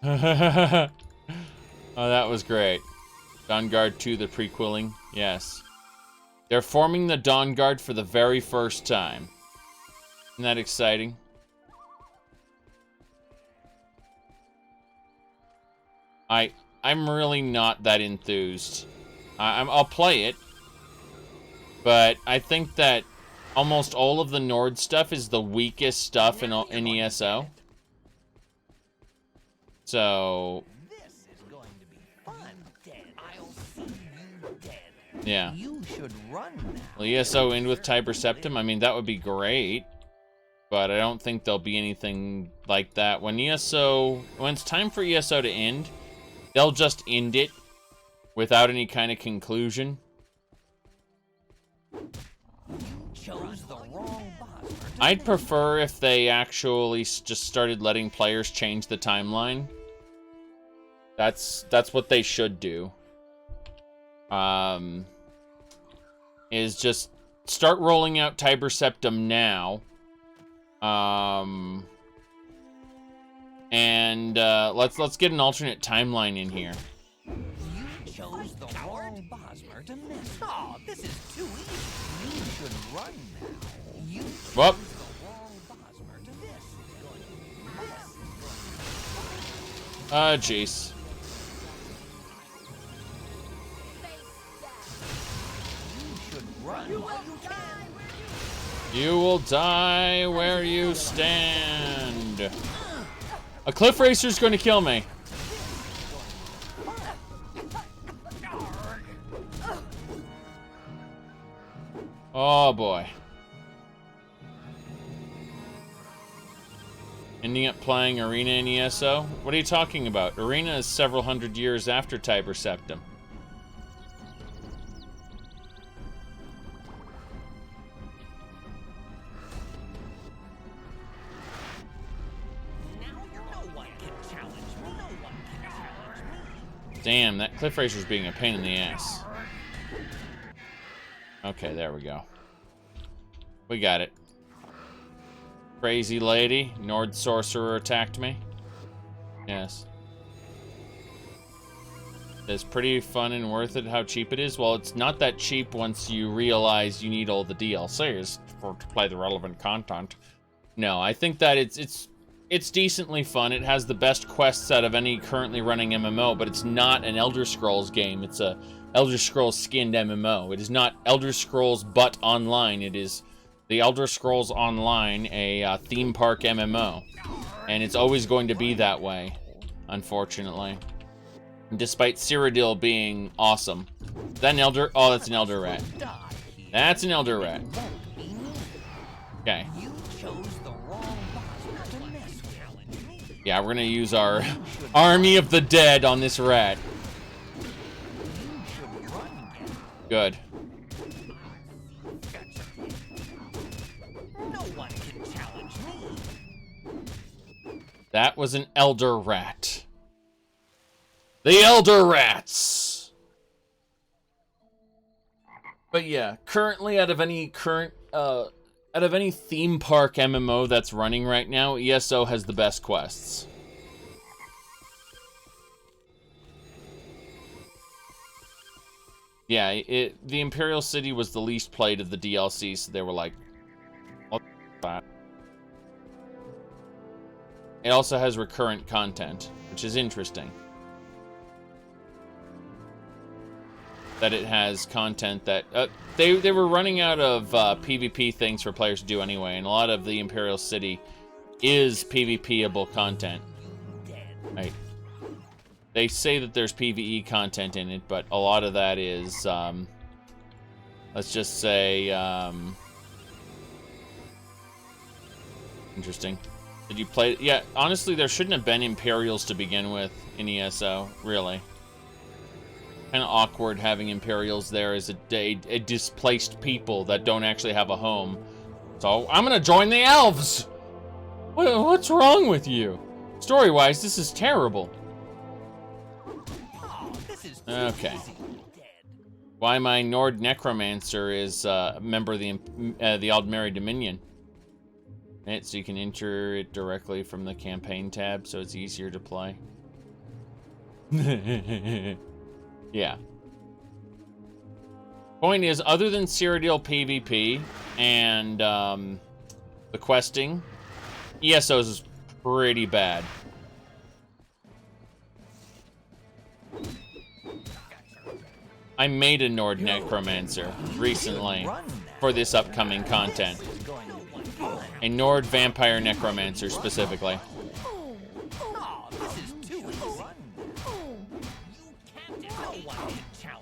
Oh, that was great. Dawnguard 2, the prequeling. Yes. They're forming the Dawnguard for the very first time. Isn't that exciting? I'm really not that enthused. I'll play it. But I think that almost all of the Nord stuff is the weakest stuff in ESO. So... This is going to be fun. Dead. I'll see you dead. yeah. You should run now. Will ESO end with Tiber Septim? I mean, that would be great. But I don't think there'll be anything like that. When it's time for ESO to end, they'll just end it without any kind of conclusion. Chose the wrong boss. I'd prefer if they actually just started letting players change the timeline. That's what they should do. Is just start rolling out Tiber Septim now. Let's get an alternate timeline in here. You chose the wrong Bosmer to miss. Oh, this is too easy. You should run now. You Well, chose the wrong Bosmer to miss. Jeez. You should run while you can. You will die where you stand. A cliff racer's going to kill me. Oh boy. Ending up playing Arena in ESO? What are you talking about? Arena is several hundred years after Tiber Septim. Damn, that cliff racer's being a pain in the ass. Okay, there we go. We got it. Crazy lady, Nord sorcerer attacked me. Yes. It's pretty fun and worth it how cheap it is. Well, it's not that cheap once you realize you need all the DLCs to play the relevant content. No, I think that it's decently fun. It has the best quests out of any currently running MMO, but it's not an Elder Scrolls game. It's a Elder Scrolls skinned MMO. It is not Elder Scrolls but online. It is the Elder Scrolls Online, a theme park MMO. And it's always going to be that way, unfortunately. Despite Cyrodiil being awesome. Is that an Elder? Oh, that's an Elder Rat. That's an Elder Rat. Okay. Yeah, we're gonna use our Army of the Dead on this rat. Good. No one can challenge me. That was an Elder Rat. The Elder Rats! But yeah, currently out of any theme park MMO that's running right now, ESO has the best quests. Yeah, the Imperial City was the least played of the DLC, so they were like, what that? It also has recurrent content, which is interesting. That it has content that they were running out of PvP things for players to do anyway, and a lot of the Imperial City is PvP-able content. Right. They say that there's PvE content in it, but a lot of that is, let's just say, Interesting. Did you play? Yeah, honestly, there shouldn't have been Imperials to begin with in ESO, really. Kind of awkward having Imperials there as a displaced people that don't actually have a home. So, I'm gonna join the elves! What's wrong with you? Story-wise, this is terrible. Okay. Why my Nord Necromancer is a member of the Aldmeri Dominion. Right, so you can enter it directly from the campaign tab, so it's easier to play. Yeah. Point is, other than Cyrodiil PvP and the questing, ESOs is pretty bad. I made a Nord Necromancer recently for this upcoming content. A Nord Vampire Necromancer specifically.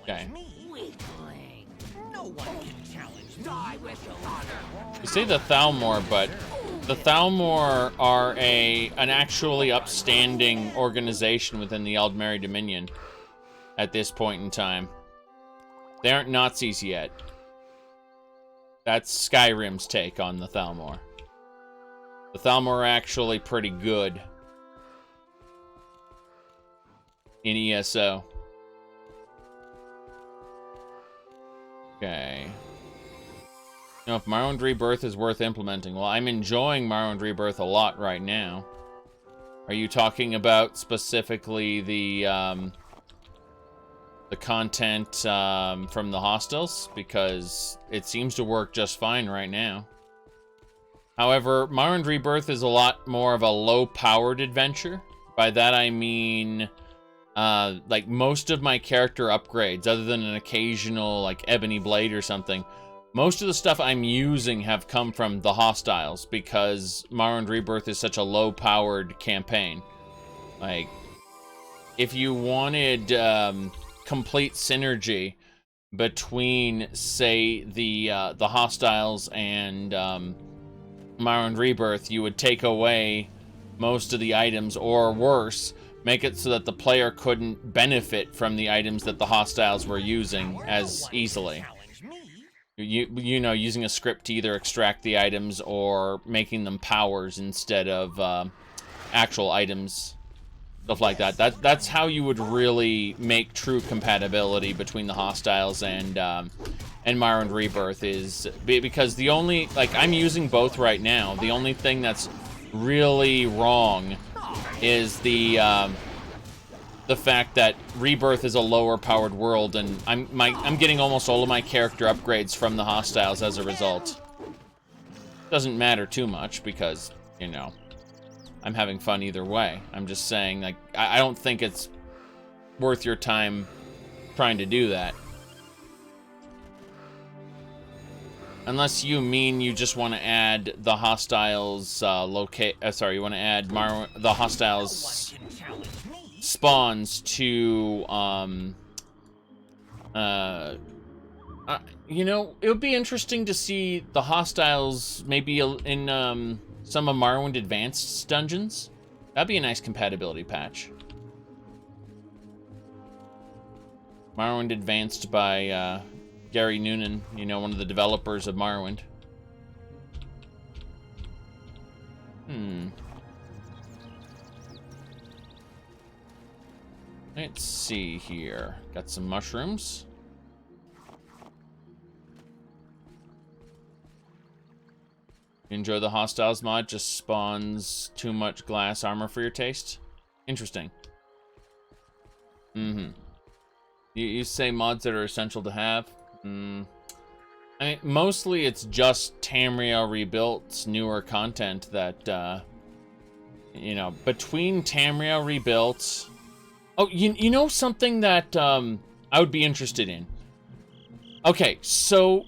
Okay. You say the Thalmor, but the Thalmor are an actually upstanding organization within the Aldmeri Dominion at this point in time. They aren't Nazis yet. That's Skyrim's take on the Thalmor. The Thalmor are actually pretty good in ESO. Okay. You know, if Morrowind Rebirth is worth implementing. Well, I'm enjoying Morrowind Rebirth a lot right now. Are you talking about specifically the content from the hostels? Because it seems to work just fine right now. However, Morrowind Rebirth is a lot more of a low-powered adventure. By that I mean, like, most of my character upgrades, other than an occasional, like, ebony blade or something, most of the stuff I'm using have come from the hostiles, because Morrowind Rebirth is such a low-powered campaign. Like, if you wanted complete synergy between, say, the hostiles and Morrowind Rebirth, you would take away most of the items, or worse, make it so that the player couldn't benefit from the items that the hostiles were using as easily. You know, using a script to either extract the items or making them powers instead of actual items, stuff like that. That's how you would really make true compatibility between the hostiles and Morrowind Rebirth, is because the only, like, I'm using both right now. The only thing that's really wrong is the fact that Rebirth is a lower powered world, and I'm getting almost all of my character upgrades from the hostiles as a result. Doesn't matter too much because, you know, I'm having fun either way. I'm just saying, like, I don't think it's worth your time trying to do that. Unless you mean you just want to add the hostiles you want to add the hostiles spawns to you know, it would be interesting to see the hostiles maybe in some of Morrowind Advanced dungeons. That'd be a nice compatibility patch. Morrowind Advanced by Gary Noonan, you know, one of the developers of Morrowind. Let's see here. Got some mushrooms. Enjoy the hostiles mod, just spawns too much glass armor for your taste. Interesting. You say mods that are essential to have? I mean, mostly it's just Tamriel Rebuilt's newer content that, you know, between Tamriel Rebuilt... Oh, you know something that I would be interested in? Okay, so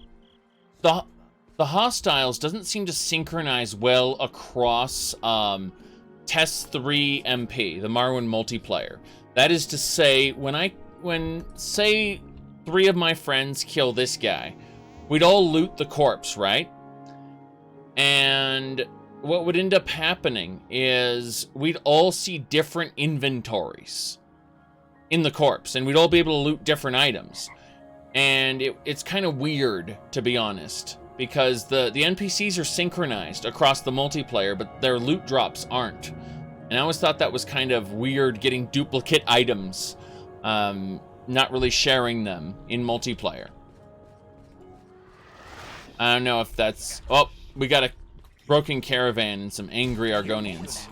the hostiles doesn't seem to synchronize well across Test 3 MP, the Morrowind multiplayer. That is to say, when say 3 of my friends kill this guy, we'd all loot the corpse, right? And what would end up happening is we'd all see different inventories in the corpse, and we'd all be able to loot different items. And it's kind of weird, to be honest, because the NPCs are synchronized across the multiplayer, but their loot drops aren't. And I always thought that was kind of weird, getting duplicate items, not really sharing them in multiplayer. I don't know if that's... Oh, we got a broken caravan and some angry Argonians.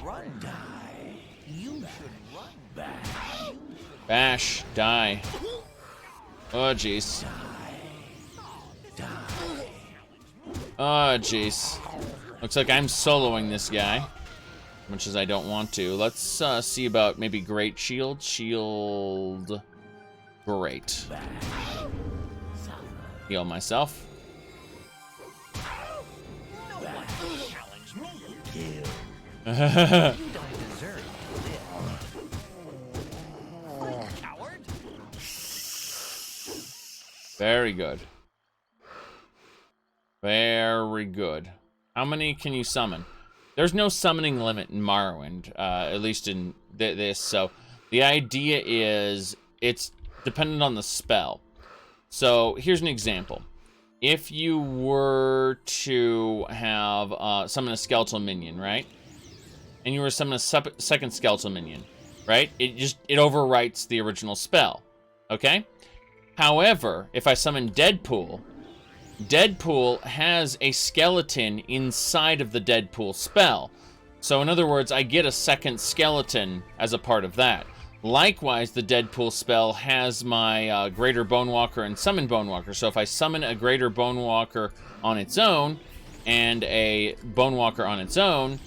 Bash, die. Oh, jeez. Oh, jeez. Looks like I'm soloing this guy, much as I don't want to. Let's see about maybe Great Shield. Shield. Great. Heal myself. You don't deserve to coward. Very good. Very good. How many can you summon? There's no summoning limit in Morrowind, at least in this. So the idea is it's dependent on the spell. So here's an example. If you were to have summon a skeletal minion, right? And you were to summon a second skeletal minion, right? It overwrites the original spell, okay? However, if I summon Deadpool, Deadpool has a skeleton inside of the Deadpool spell. So in other words, I get a second skeleton as a part of that. Likewise, the Deadpool spell has my Greater Bonewalker and Summon Bonewalker. So if I summon a Greater Bonewalker on its own and a Bonewalker on its own,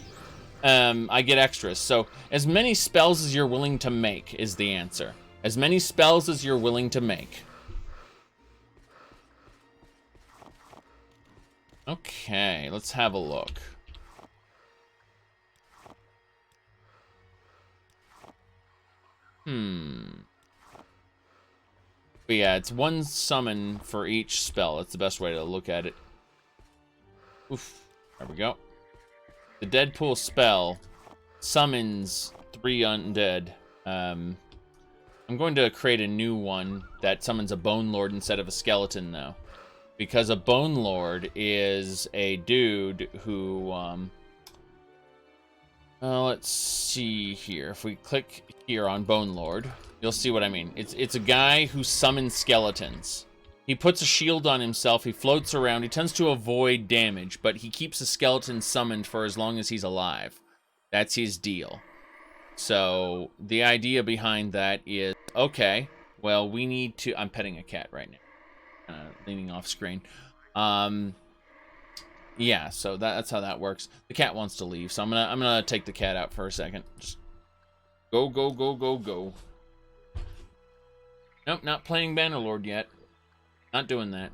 I get extras. So as many spells as you're willing to make is the answer. As many spells as you're willing to make. Okay, let's have a look. But yeah, it's one summon for each spell. That's the best way to look at it. Oof. There we go. The Deadpool spell summons 3 undead. I'm going to create a new one that summons a Bone Lord instead of a skeleton, though. Because a Bone Lord is a dude who, let's see here. If we click here on Bone Lord, you'll see what I mean. It's a guy who summons skeletons. He puts a shield on himself, he floats around, he tends to avoid damage, but he keeps a skeleton summoned for as long as he's alive. That's his deal. So, the idea behind that is, okay, well, we need to... I'm petting a cat right now. Leaning off screen. Yeah, so that's how that works. The cat wants to leave, so I'm gonna take the cat out for a second. Just go, go, go, go, go. Nope, not playing Bannerlord yet. Not doing that.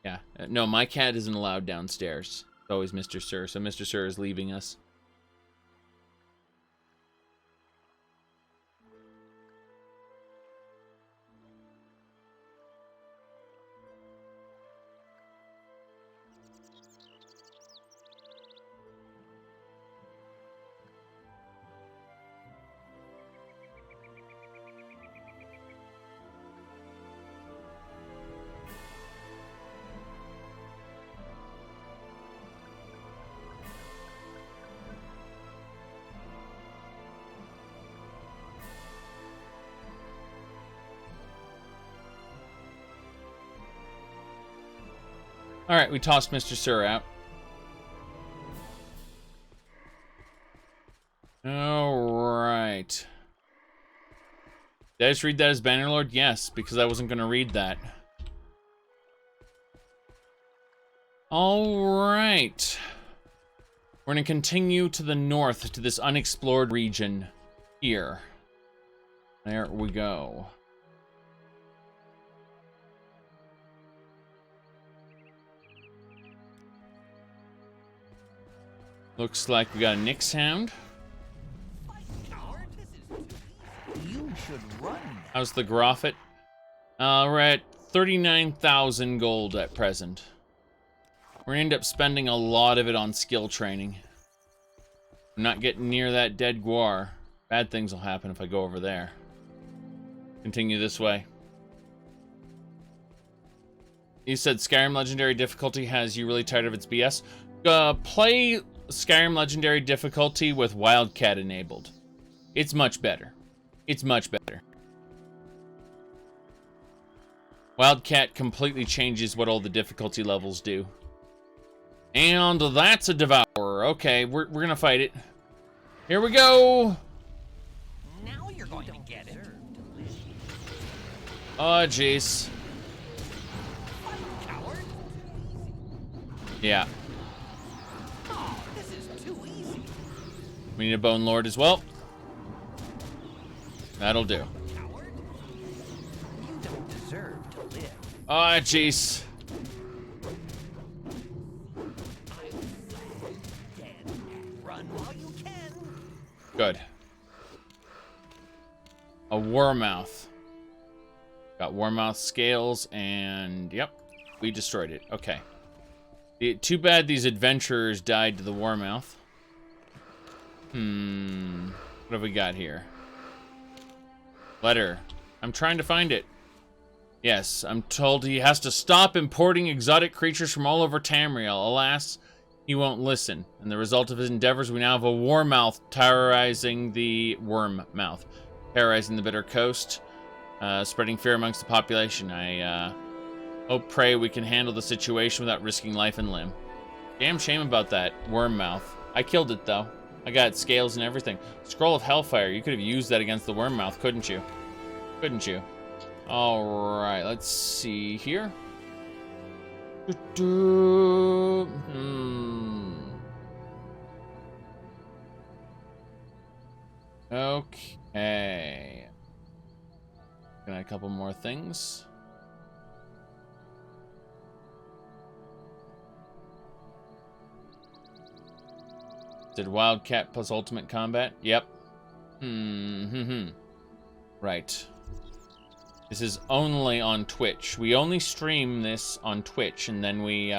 Yeah, no, my cat isn't allowed downstairs. It's always Mr. Sir, so Mr. Sir is leaving us. Alright, we tossed Mr. Sir out. Alright. Did I just read that as Bannerlord? Yes, because I wasn't going to read that. Alright. We're going to continue to the north to this unexplored region here. There we go. Looks like we got a Nyx Hound. You should run. How's the Groffet? We're at 39,000 gold at present. We're gonna end up spending a lot of it on skill training. I'm not getting near that dead guar. Bad things will happen if I go over there. Continue this way. You said Skyrim Legendary difficulty has you really tired of its BS. Play Skyrim Legendary difficulty with Wildcat enabled. It's much better. It's much better. Wildcat completely changes what all the difficulty levels do. And that's a Devourer. Okay, we're gonna fight it. Here we go! Now you're going to get it. Oh, jeez. Coward. Yeah. Oh, this is too easy. We need a Bone Lord as well. That'll do. Coward. You don't deserve to live. Oh, jeez. Dead. Run while you can. Good. A Warmouth. Got Warmouth scales, and yep, we destroyed it. Okay. Too bad these adventurers died to the Warmouth. What have we got here? Letter. I'm trying to find it. Yes, I'm told he has to stop importing exotic creatures from all over Tamriel. Alas, he won't listen. And the result of his endeavors, we now have a Warmouth terrorizing the Wormmouth. Terrorizing the Bitter Coast. Spreading fear amongst the population. I pray we can handle the situation without risking life and limb. Damn shame about that Wormmouth. I killed it, though. I got scales and everything. Scroll of Hellfire. You could have used that against the Wormmouth, couldn't you? Couldn't you? Alright, let's see here. Okay. Got a couple more things. Did Wildcat plus Ultimate Combat? Yep. Right. This is only on Twitch. We only stream this on Twitch, and then we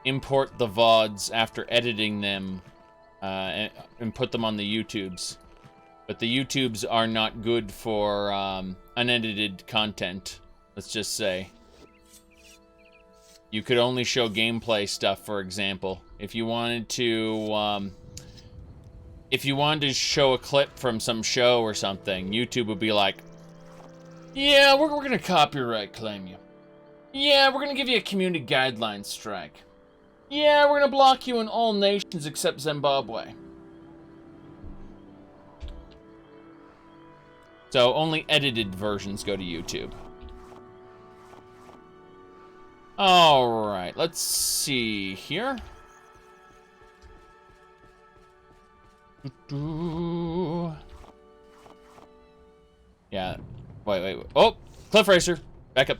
import the VODs after editing them and put them on the YouTubes. But the YouTubes are not good for unedited content, let's just say. You could only show gameplay stuff, for example. If you wanted to show a clip from some show or something, YouTube would be like, yeah, we're gonna copyright claim you. Yeah, we're gonna give you a community guidelines strike. Yeah, we're gonna block you in all nations except Zimbabwe. So only edited versions go to YouTube. Alright, let's see here. Yeah. Wait. Oh! Cliff Racer! Back up.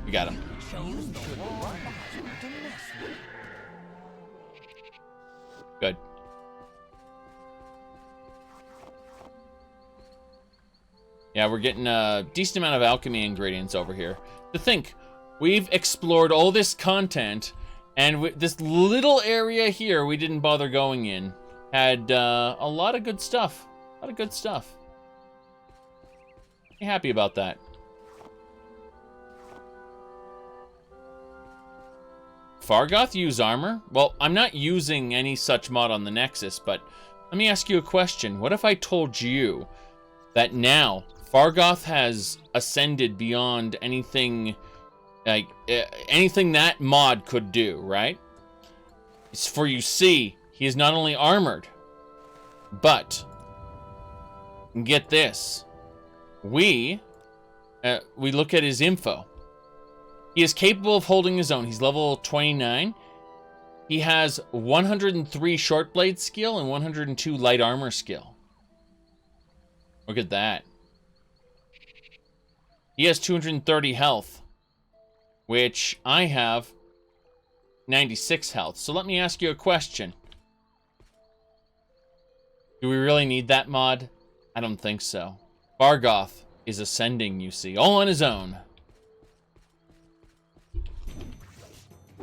We got him. Good. Yeah, we're getting a decent amount of alchemy ingredients over here. To think, we've explored all this content, and this little area here we didn't bother going in had a lot of good stuff. I'm happy about that. Fargoth use armor? Well, I'm not using any such mod on the Nexus, but let me ask you a question. What if I told you that now Fargoth has ascended beyond anything, like, anything that mod could do, right? It's for you see, he is not only armored, but, get this, we look at his info. He is capable of holding his own. He's level 29. He has 103 short blade skill and 102 light armor skill. Look at that. He has 230 health, which I have 96 health. So let me ask you a question. Do we really need that mod? I don't think so. Fargoth is ascending, you see, all on his own.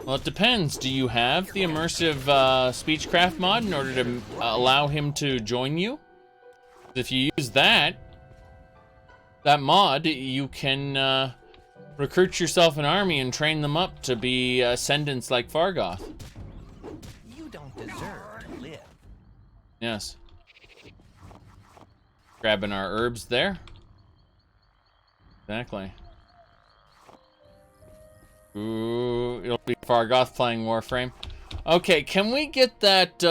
Well, it depends. Do you have the immersive speechcraft mod in order to allow him to join you? If you use that mod, you can recruit yourself an army and train them up to be ascendants like Fargoth. You don't deserve to live. Yes. Grabbing our herbs there. Exactly. Ooh, it'll be Fargoth playing Warframe. Okay, can we get that,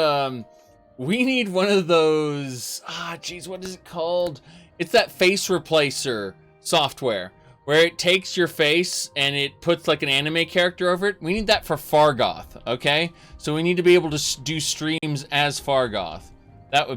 we need one of those, geez, what is it called? It's that face replacer software, where it takes your face and it puts like an anime character over it. We need that for Fargoth, okay? So we need to be able to do streams as Fargoth. That would